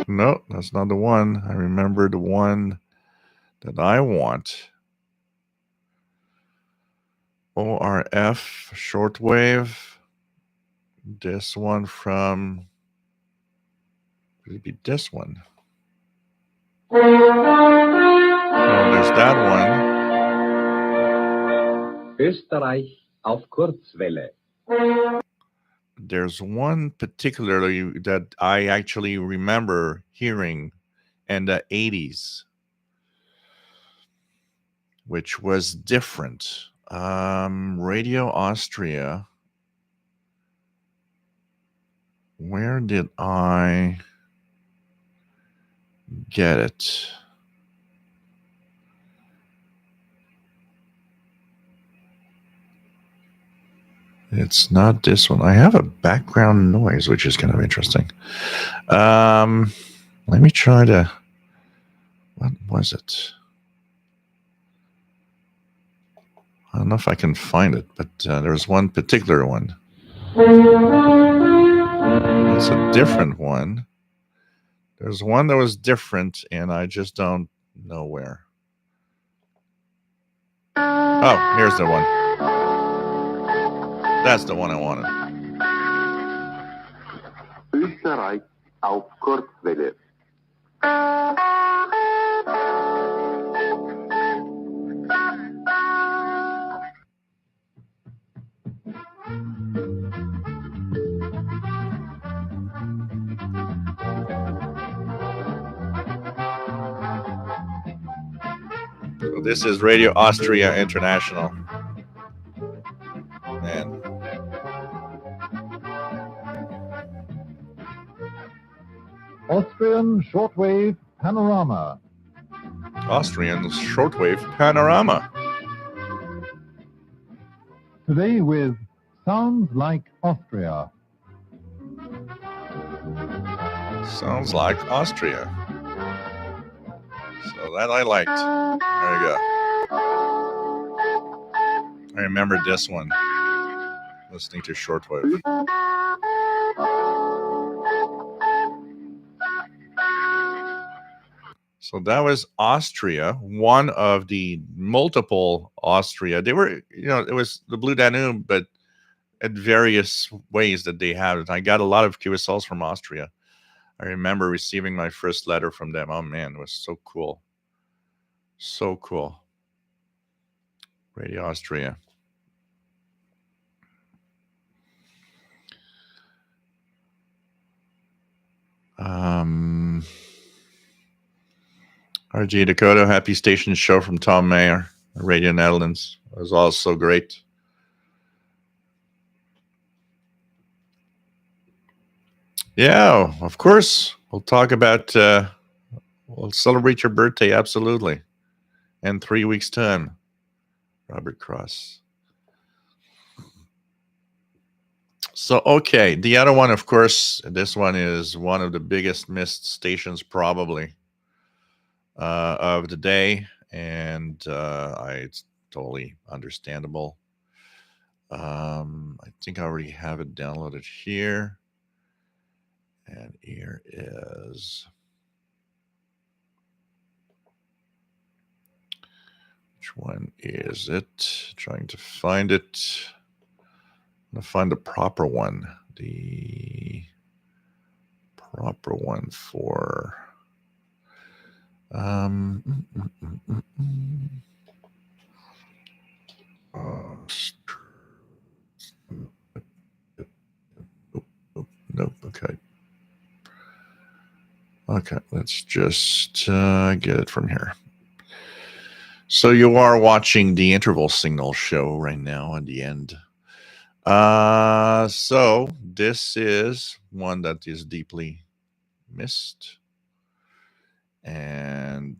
Speaker 1: No, that's not the one. I remember the one that I want. ORF shortwave. This one from, could it be this one? Oh, there's that one.
Speaker 6: Österreich auf Kurzwelle.
Speaker 1: There's one particularly that I actually remember hearing in the 80s, which was different. Radio Austria. Where did I get it? It's not this one. I have a background noise, which is kind of interesting. Let me try to. What was it? I don't know if I can find it, but there's one particular one. It's a different one. There's one that was different, and I just don't know where. Oh, here's the one. That's the one I wanted.
Speaker 3: Österreich auf Kurzwelle.
Speaker 1: So this is Radio Austria International. Man.
Speaker 7: Austrian Shortwave Panorama.
Speaker 1: Austrian Shortwave Panorama.
Speaker 7: Today with Sounds Like Austria.
Speaker 1: Sounds like Austria. So that I liked. There you go. I remember this one. Listening to Shortwave. So that was Austria, one of the multiple Austria. They were, it was the Blue Danube, but at various ways that they had it. I got a lot of QSLs from Austria. I remember receiving my first letter from them. Oh, man, it was so cool. So cool. Radio Austria. RG Dakota, Happy Station Show from Tom Mayer, Radio Netherlands. It was also great. Yeah, of course. We'll talk about We'll celebrate your birthday, absolutely. In 3 weeks' time, Robert Cross. So, okay, the other one, of course, this one is one of the biggest missed stations probably of the day, and it's totally understandable. I think I already have it downloaded here, and here is... Which one is it? Trying to find it. I'm going to find the proper one. The proper one for... Nope. Okay. Okay, let's just get it from here. So you are watching the Interval Signal show right now at the end. So this is one that is deeply missed. And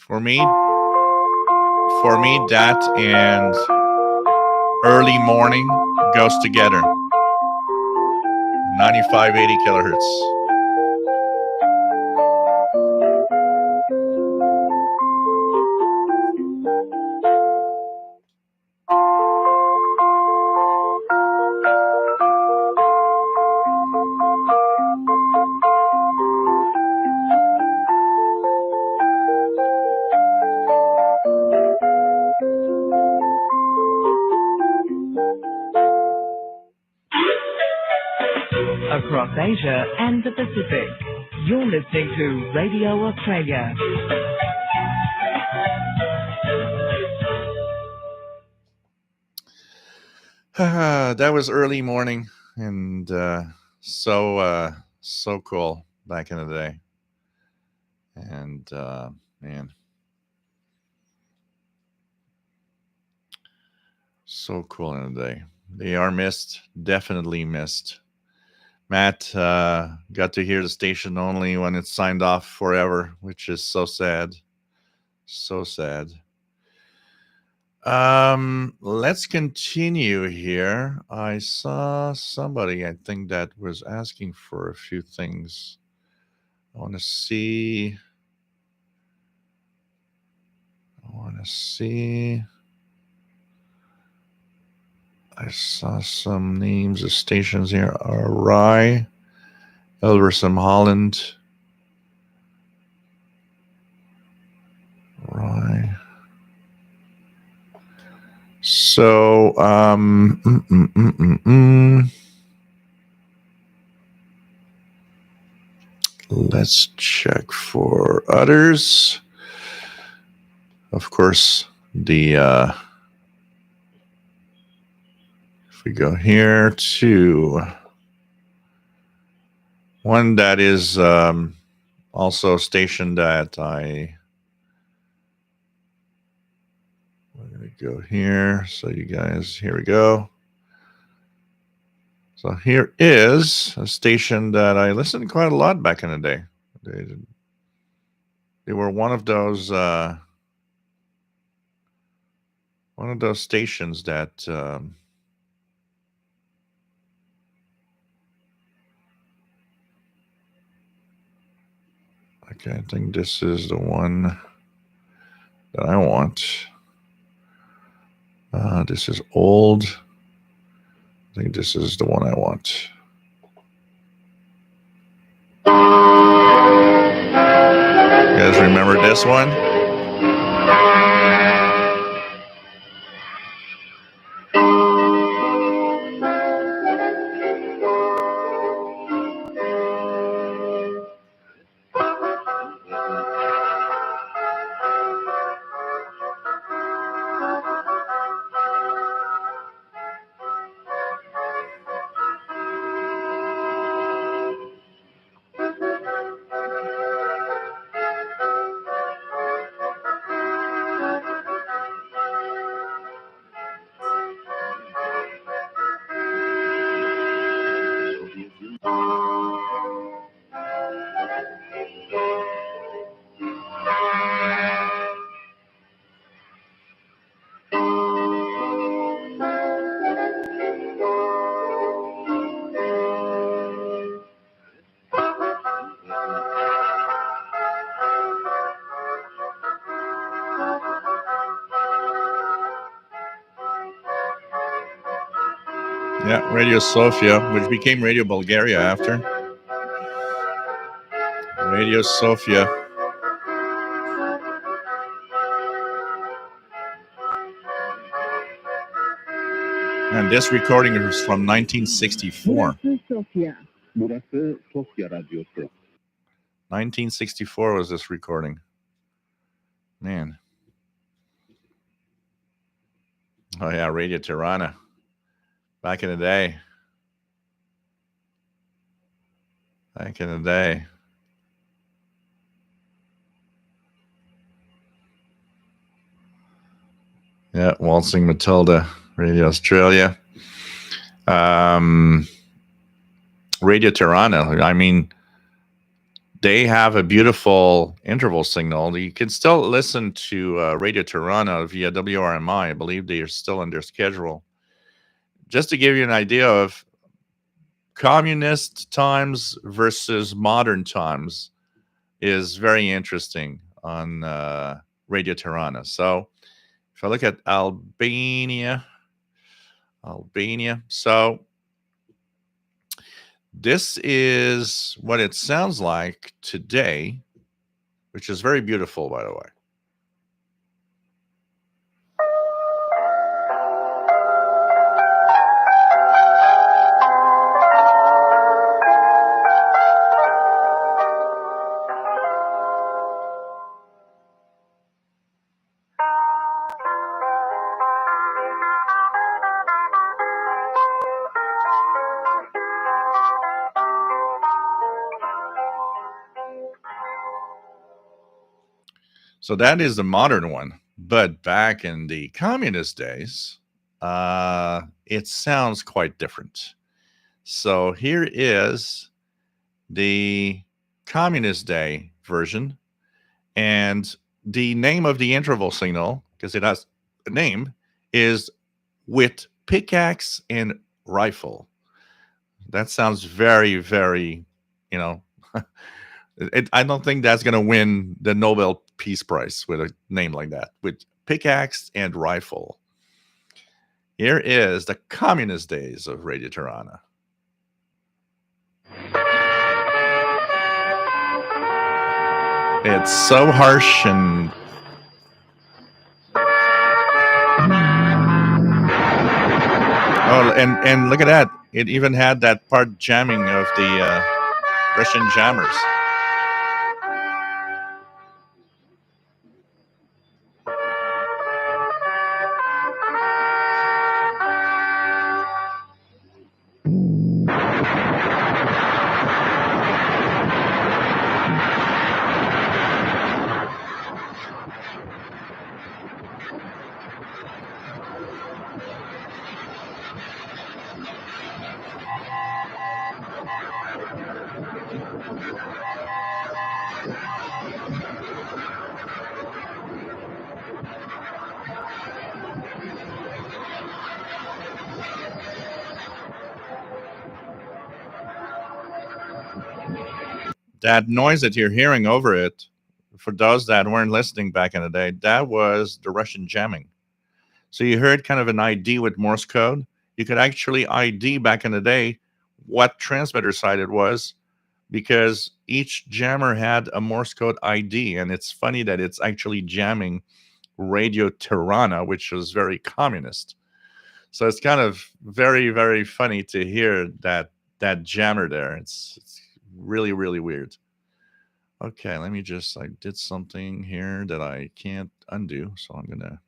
Speaker 1: for me, that and early morning goes together. 9580 kilohertz.
Speaker 8: Across Asia and the Pacific, you're listening to Radio Australia.
Speaker 1: That was early morning, and so cool back in the day. And man, so cool in the day. They are missed, definitely missed. Matt got to hear the station only when it's signed off forever, which is so sad. So sad. Let's continue here. I saw somebody, I think, that was asking for a few things. I want to see. I saw some names of stations here. Rye, Elversum, Holland. Rye. So, let's check for others. Of course, the if we go here to one that is also a station that we're going to go here. So you guys, here we go. So here is a station that I listened quite a lot back in the day. They were one of those stations that okay, I think this is the one that I want. This is old. I think this is the one I want. You guys remember this one? Yeah, Radio Sofia, which became Radio Bulgaria after. Radio Sofia. And this recording is from 1964. 1964 was this recording. Man. Oh, yeah, Radio Tirana. Back in the day. Back in the day. Yeah, Waltzing Matilda, Radio Australia. Radio Tirana, I mean, they have a beautiful interval signal. You can still listen to Radio Tirana via WRMI. I believe they are still on their schedule. Just to give you an idea of communist times versus modern times is very interesting on Radio Tirana. So if I look at Albania, so this is what it sounds like today, which is very beautiful, by the way. So that is the modern one. But back in the communist days, it sounds quite different. So here is the communist day version. And the name of the interval signal, because it has a name, is with pickaxe and rifle. That sounds very, very, I don't think that's going to win the Nobel Peace Prize with a name like that, with pickaxe and rifle. Here is the communist days of Radio Tirana. It's so harsh and and look at that. It even had that part jamming of the Russian jammers. That noise that you're hearing over it, for those that weren't listening back in the day, that was the Russian jamming. So you heard kind of an ID with Morse code. You could actually ID back in the day what transmitter side it was, because each jammer had a Morse code ID. And it's funny that it's actually jamming Radio Tirana, which was very communist. So it's kind of very, very funny to hear that jammer there. It's really, really weird. Okay, let me just, I did something here that I can't undo. So I'm going to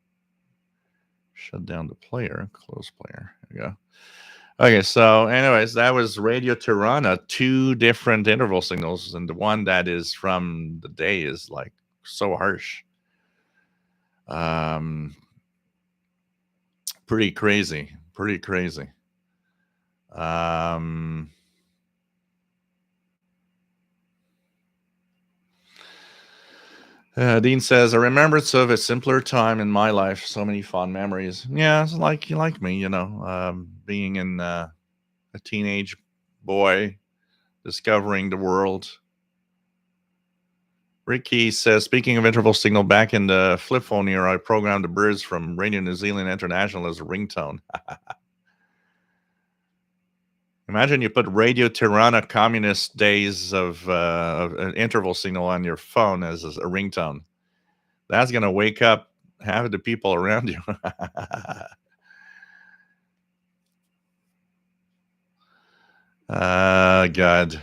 Speaker 1: shut down the player, close player. There we go. Okay, so anyways, that was Radio Tirana, 2 different interval signals. And the one that is from the day is like so harsh. Pretty crazy. Dean says, a remembrance of a simpler time in my life. So many fond memories. Yeah, it's like me, being in a teenage boy, discovering the world. Ricky says, speaking of interval signal, back in the flip phone era, I programmed the birds from Radio New Zealand International as a ringtone. Imagine you put Radio Tirana communist days of an interval signal on your phone as a ringtone. That's going to wake up half of the people around you. God.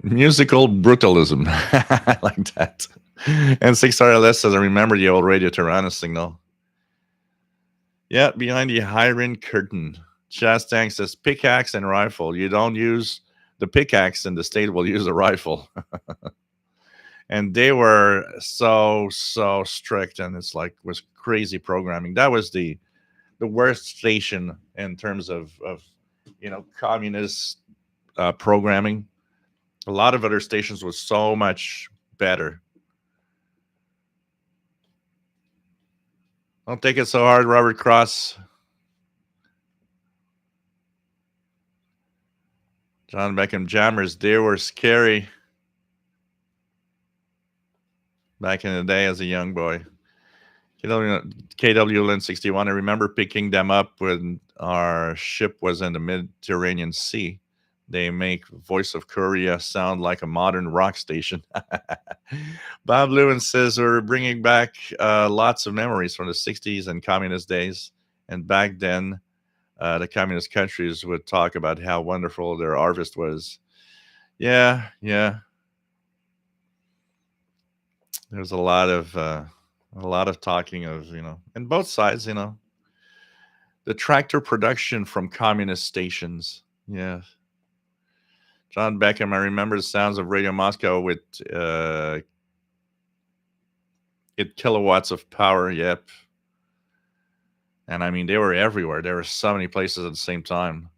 Speaker 1: Musical brutalism. I like that. And 6RLS says, I remember the old Radio Tirana signal. Yeah, behind the iron curtain. Chastang says, pickaxe and rifle. You don't use the pickaxe and the state will use a rifle. And they were so strict, and it's like was crazy programming. That was the worst station in terms of communist programming. A lot of other stations was so much better. Don't take it so hard, Robert Cross. John Beckham Jammers, they were scary back in the day as a young boy. KW Lin 61, I remember picking them up when our ship was in the Mediterranean Sea. They make Voice of Korea sound like a modern rock station. Bob Lewin says we're bringing back lots of memories from the 60s and communist days. And back then, the communist countries would talk about how wonderful their harvest was. Yeah. There's a lot of talking of, and both sides, the tractor production from communist stations. Yeah. John Beckham, I remember the sounds of Radio Moscow with 8 kilowatts of power. Yep. And I mean, they were everywhere. There were so many places at the same time.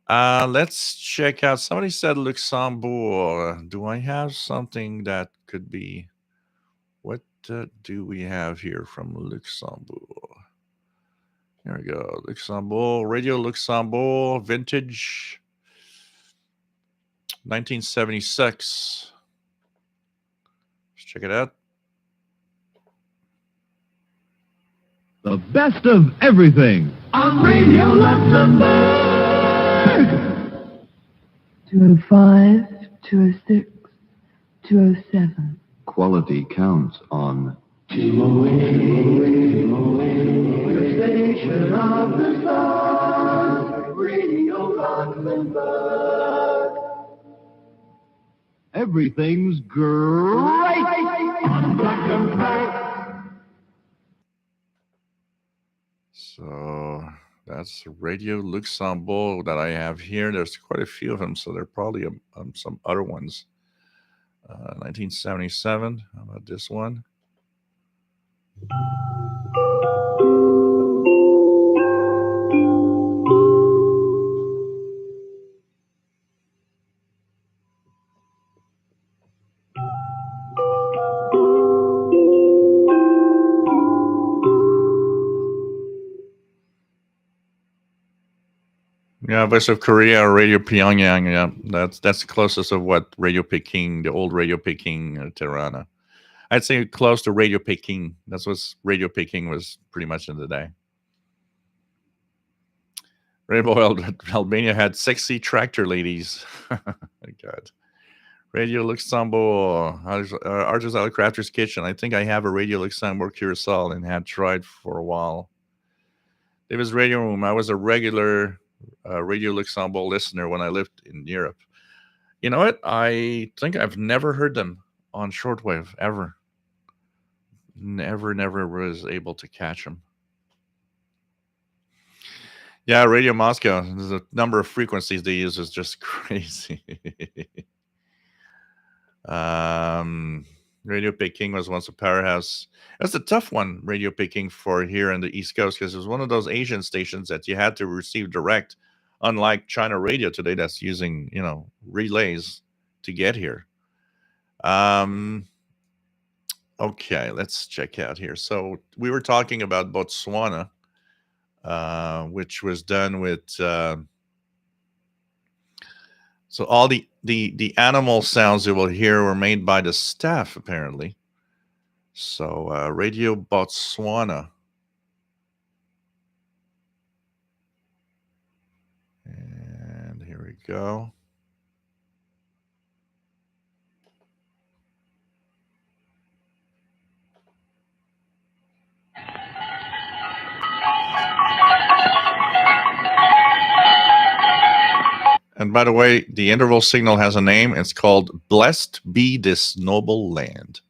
Speaker 1: Let's check out. Somebody said Luxembourg. Do I have something that could be? What do we have here from Luxembourg? Here we go. Luxembourg, Radio Luxembourg, vintage. 1976. Let's check it out.
Speaker 7: The best of everything on Radio Luxembourg.
Speaker 5: 205, 206, 207.
Speaker 3: Quality counts on
Speaker 7: The station of the sun, Radio Luxembourg. Everything's great on Luxembourg.
Speaker 1: So that's Radio Luxembourg that I have here. There's quite a few of them, so there are probably some other ones. 1977. How about this one? Yeah, Voice of Korea or Radio Pyongyang. Yeah, that's the closest of what Radio Peking, the old Radio Peking, Tirana. I'd say close to Radio Peking. That's what Radio Peking was pretty much in the day. Rainbow Albania had sexy tractor ladies. God. Radio Luxembourg, Artisanal Crafter's Kitchen. I think I have a Radio Luxembourg Curacao and had tried for a while. David's Radio Room. I was a regular Radio Luxembourg listener when I lived in Europe. You know what? I think I've never heard them on shortwave ever. Never was able to catch them. Yeah, Radio Moscow. The number of frequencies they use is just crazy. Radio Peking was once a powerhouse. That's a tough one, Radio Peking, for here in the East Coast, because it was one of those Asian stations that you had to receive direct, unlike China Radio today that's using, relays to get here. Okay, let's check out here. So we were talking about Botswana, which was done with so all the animal sounds you will hear were made by the staff, apparently. So Radio Botswana. we go. And by the way, the interval signal has a name. It's called Blessed Be This Noble Land.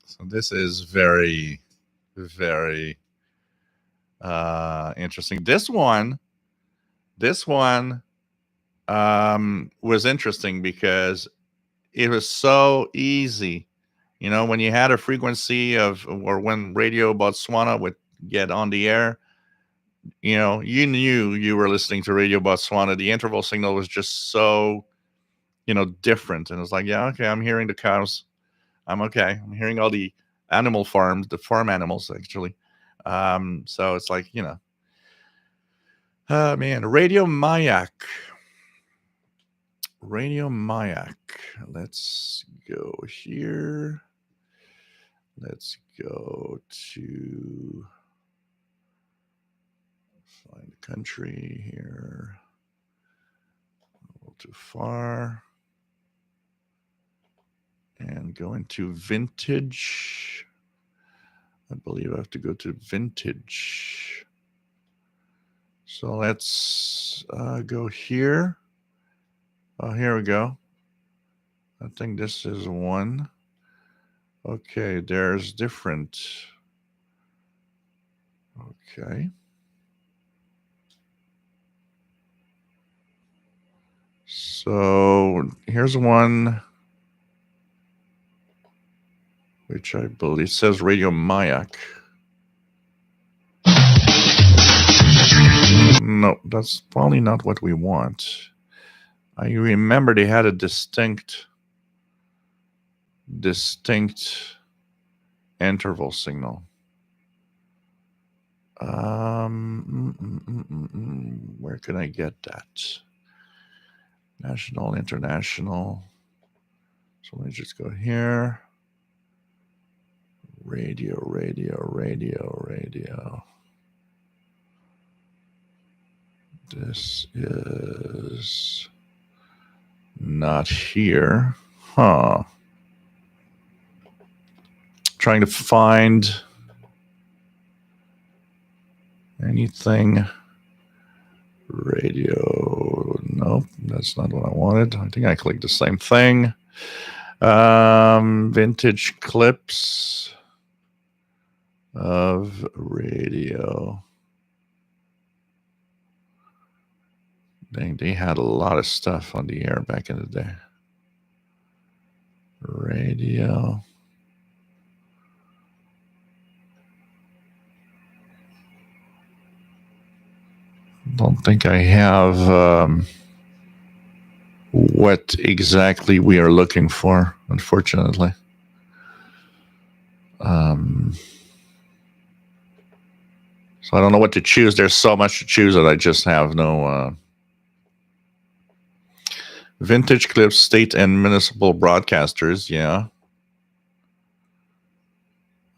Speaker 1: So this is very, very interesting. This one was interesting because it was so easy. You know, when you had a frequency of, or when Radio Botswana would get on the air, you know, you knew you were listening to Radio Botswana. The interval signal was just so, you know, different. And it's like, yeah, okay, I'm hearing the cows. I'm okay. I'm hearing all the animal farms, the farm animals, actually. So it's like, you know, man, Radio Mayak. Radio Mayak. Let's go here. Let's go to find the country here. A little too far. And go into vintage. I believe I have to go to vintage. So let's go here. Oh, here we go. I think this is one. Okay, there's different. Okay. So here's one, which I believe says Radio Mayak. No, that's probably not what we want. I remember they had a distinct interval signal. Where can I get that? National, international. So let me just go here. Radio. This is not here. Huh. Trying to find anything. Radio. Nope, that's not what I wanted. I think I clicked the same thing. Vintage clips of radio. They had a lot of stuff on the air back in the day. Radio. Don't think I have what exactly we are looking for, unfortunately. So I don't know what to choose. There's so much to choose that I just have no... Vintage clips, state and municipal broadcasters, yeah.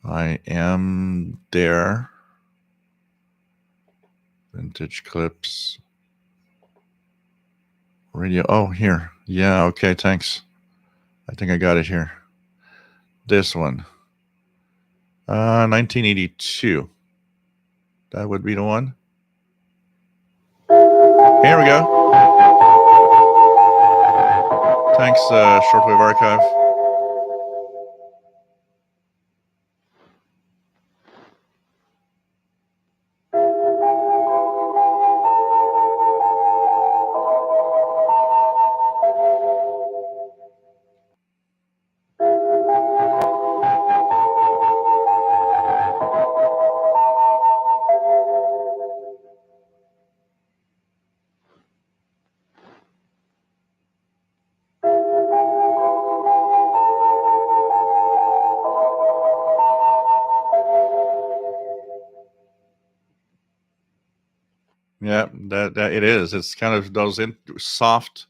Speaker 1: I am there. Vintage clips. Radio, oh, here. Yeah, okay, thanks. I think I got it here. This one. 1982. That would be the one. Here we go. Thanks, Shortwave Archive. Yeah, that it is. It's kind of those soft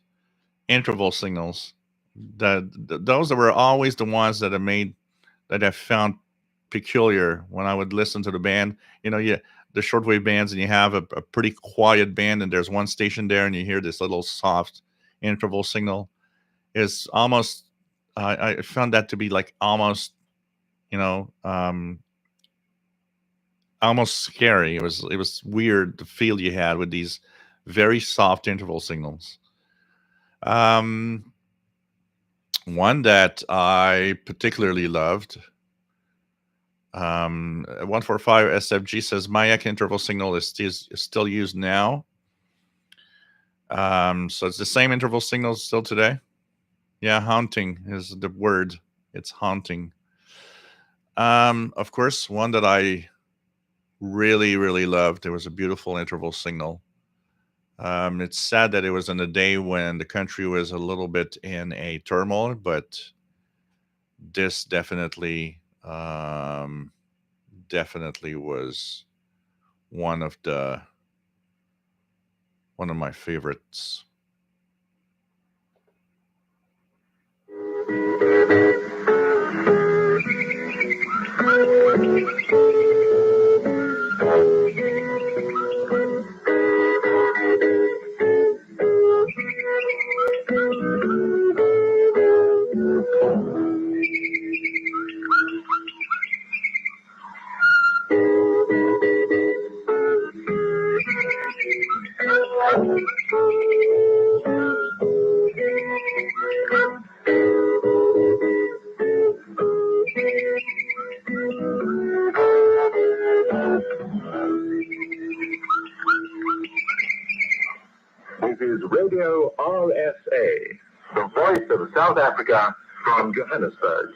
Speaker 1: interval signals. Those that were always the ones that I found peculiar when I would listen to the band. Yeah, the shortwave bands, and you have a pretty quiet band, and there's one station there, and you hear this little soft interval signal. Is almost I found that to be like almost you know um, almost scary. It was weird the feel you had with these very soft interval signals. Um, One that I particularly loved. 145 SFG says Mayak interval signal is still used now. So it's the same interval signal still today. Yeah, haunting is the word. It's haunting. Of course, one that I really, really loved. It was a beautiful interval signal. It's sad that it was on a day when the country was a little bit in a turmoil, but this definitely was one of my favorites.
Speaker 3: This is Radio RSA, the voice of South Africa from Johannesburg.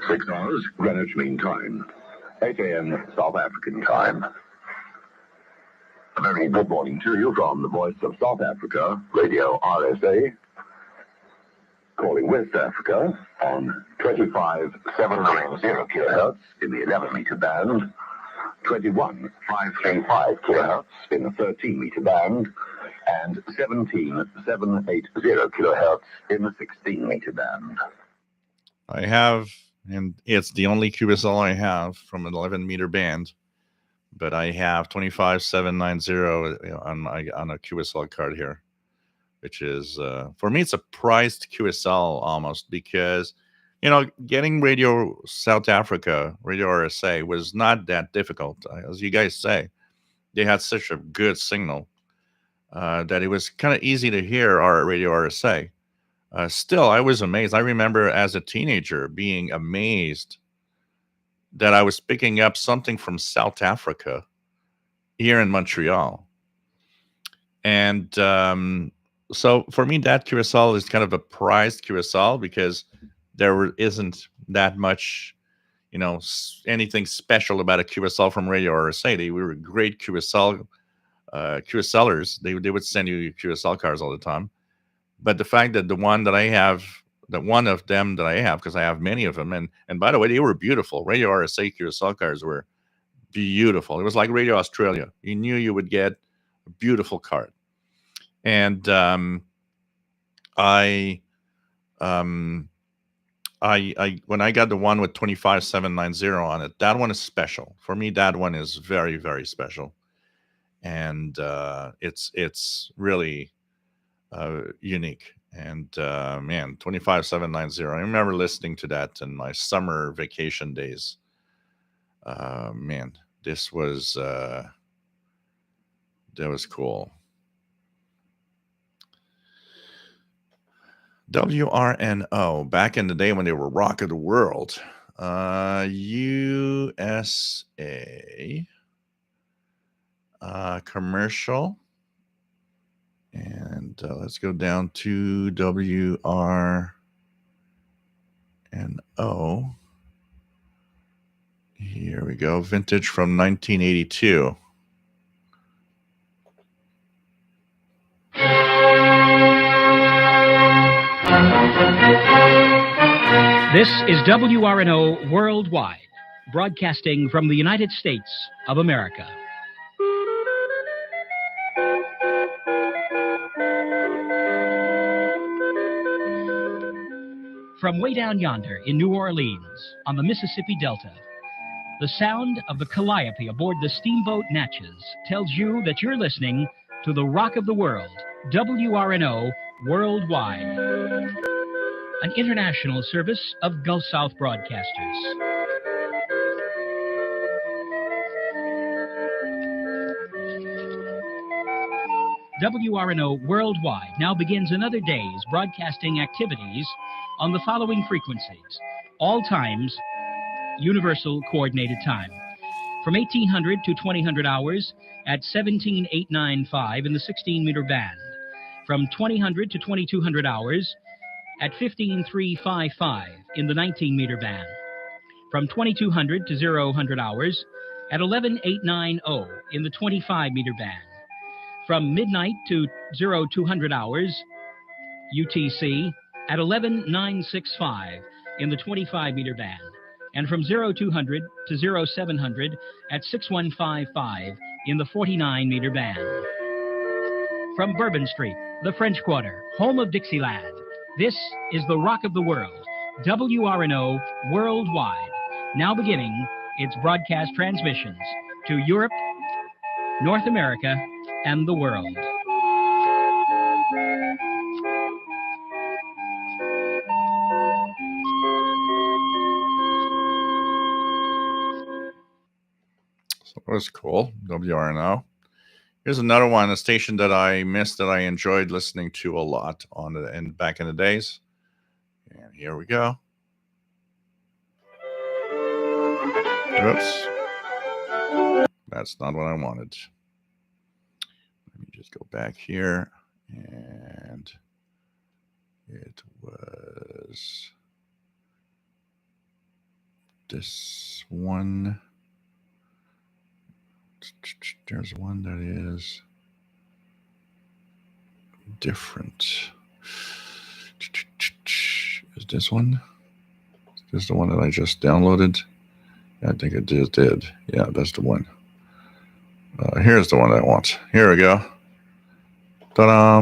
Speaker 3: Six hours, Greenwich Mean Time. 8 a.m. South African time. A very good morning to you from the voice of South Africa, Radio RSA. Calling West Africa on 25790 kilohertz in the 11-meter band, 21535 kilohertz in the 13-meter band, and 17780 kilohertz in the 16-meter band.
Speaker 1: I have, and it's the only QSL I have from an 11-meter band, but I have 25790 on a QSL card here, which is for me it's a prized QSL almost, because getting Radio South Africa, Radio RSA, was not that difficult. As you guys say, they had such a good signal that it was kind of easy to hear our Radio RSA. Still, I was amazed. I remember as a teenager being amazed that I was picking up something from South Africa here in Montreal. And so for me, that QSL is kind of a prized QSL, because there isn't that much, anything special about a QSL from Radio RSA. They were great QSLers. They would send you QSL cards all the time. But the fact that one of them that I have, because I have many of them, and by the way, they were beautiful. Radio RSA QSL cards were beautiful. It was like Radio Australia. You knew you would get a beautiful card. And I when I got the one with 25790 on it, that one is special for me. That one is very, very special, and it's really unique. And man, 25790. I remember listening to that in my summer vacation days. Man, this was that was cool. WRNO, back in the day when they were Rock of the World. USA commercial. And let's go down to WRNO. Here we go. Vintage from 1982.
Speaker 9: This is WRNO Worldwide, broadcasting from the United States of America. From way down yonder in New Orleans on the Mississippi Delta, the sound of the calliope aboard the steamboat Natchez tells you that you're listening to the Rock of the World, WRNO Worldwide, an international service of Gulf South Broadcasters. WRNO Worldwide now begins another day's broadcasting activities on the following frequencies, all times Universal Coordinated Time, from 1800 to 2000 hours at 17895 in the 16-meter band, from 2000 to 2200 hours at 15355 in the 19-meter band, from 2200 to 0000 hours at 11890 in the 25-meter band, from midnight to 0200 hours UTC at 11965 in the 25-meter band, and from 0200 to 0700 at 6155 in the 49-meter band. From Bourbon Street, the French Quarter, home of Dixieland, this is the Rock of the World, WRNO Worldwide, now beginning its broadcast transmissions to Europe, North America, and the world.
Speaker 1: So that was cool. WRNO. Here's another one, a station that I missed that I enjoyed listening to a lot on the and back in the days. And here we go. Oops. That's not what I wanted. Let me just go back here. And it was this one. There's one that is different. Is this one? Is this the one that I just downloaded? I think it just did. Yeah, that's the one. Here's the one I want. Here we go. Ta-da!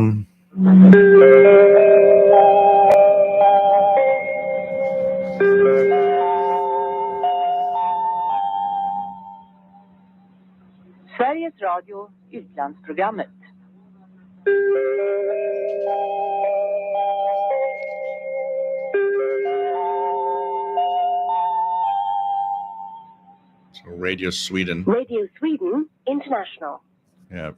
Speaker 10: Sveriges Radio, utlandsprogrammet.
Speaker 1: So Radio Sweden.
Speaker 10: Radio Sweden International.
Speaker 1: Yeah.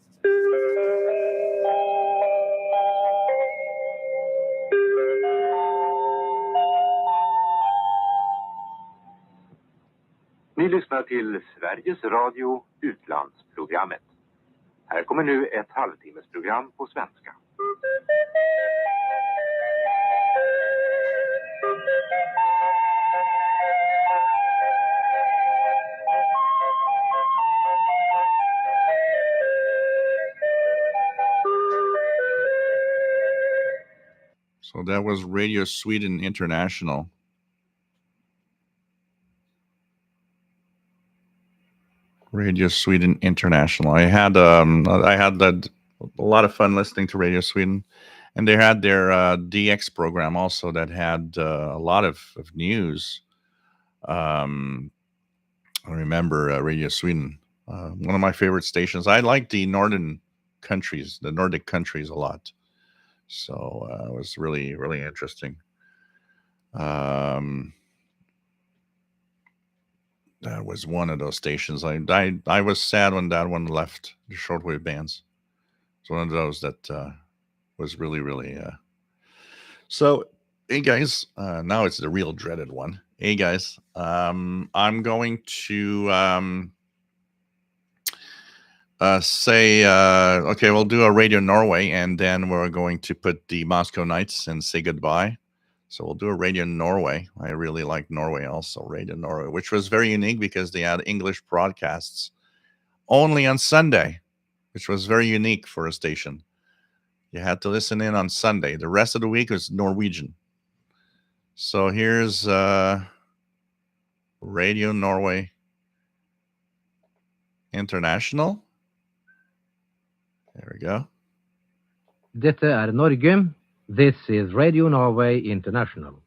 Speaker 11: Ni lyssnar till Sveriges Radio utlandsprogrammet. Här kommer nu ett halvtimmesprogram på svenska.
Speaker 1: So that was Radio Sweden International. Radio Sweden International. I had a lot of fun listening to Radio Sweden, and they had their DX program also that had a lot of news. I remember Radio Sweden, one of my favorite stations. I like the Nordic countries a lot. So it was really, really interesting. That was one of those stations. I was sad when that one left, the shortwave bands. It's one of those that was really, really. So, hey guys, now it's the real dreaded one. Hey guys, I'm going to say, okay, we'll do a Radio Norway, and then we're going to put the Moscow Nights and say goodbye. So we'll do a Radio Norway. I really like Norway also, Radio Norway, which was very unique because they had English broadcasts only on Sunday, which was very unique for a station. You had to listen in on Sunday. The rest of the week was Norwegian. So here's Radio Norway International. There we go.
Speaker 6: Dette Norge. This is Radio Norway International.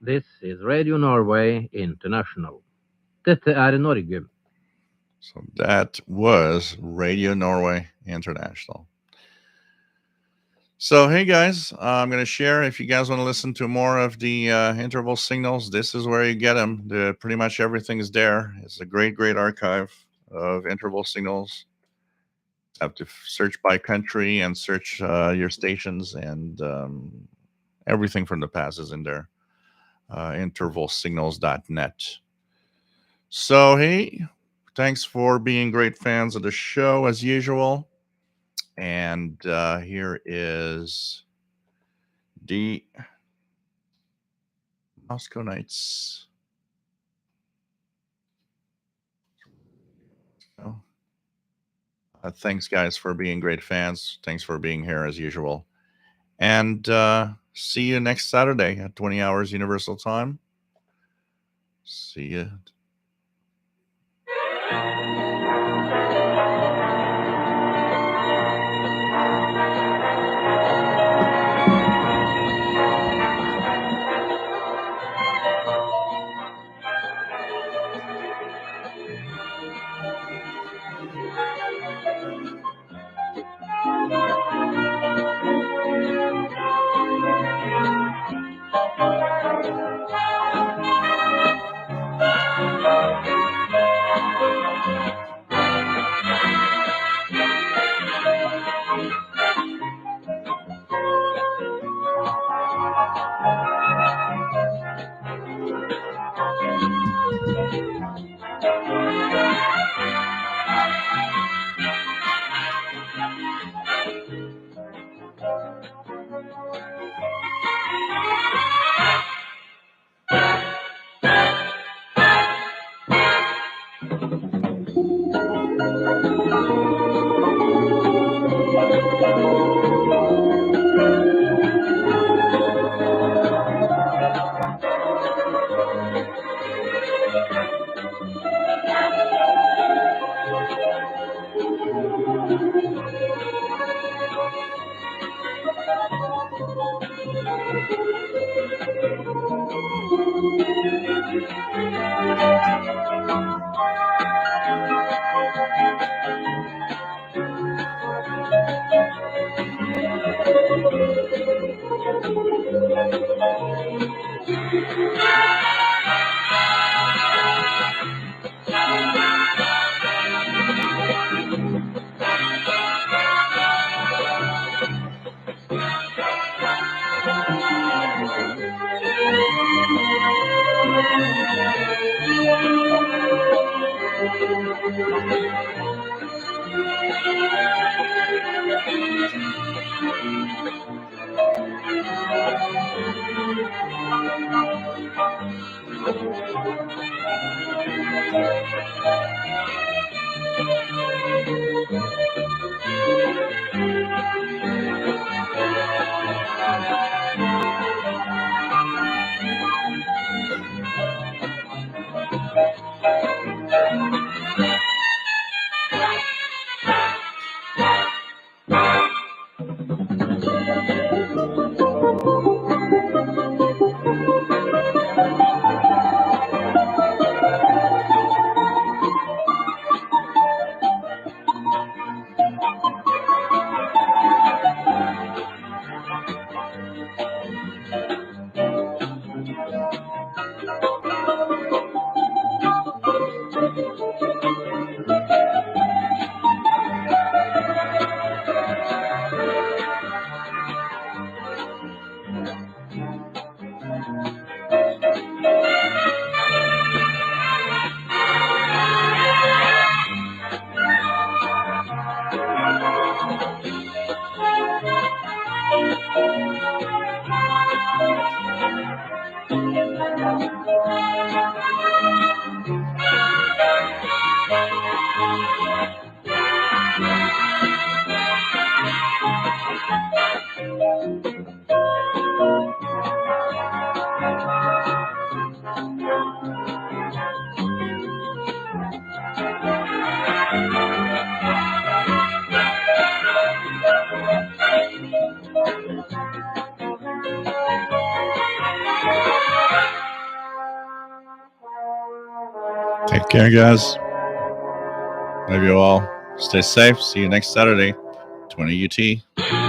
Speaker 6: This is Radio Norway International. Dette Norge.
Speaker 1: So that was Radio Norway International. So, hey guys, I'm going to share. If you guys want to listen to more of the interval signals, this is where you get them. Pretty much everything is there. It's a great, great archive of interval signals. You have to search by country and search your stations, and everything from the past is in there. Intervalsignals.net. So, hey, thanks for being great fans of the show as usual. And here is the Moscow Nights. So, thanks, guys, for being great fans. Thanks for being here as usual. And see you next Saturday at 20 hours Universal Time. See you.
Speaker 7: Thank you.
Speaker 1: Take care, guys. Love you all. Stay safe. See you next Saturday, 20 UT.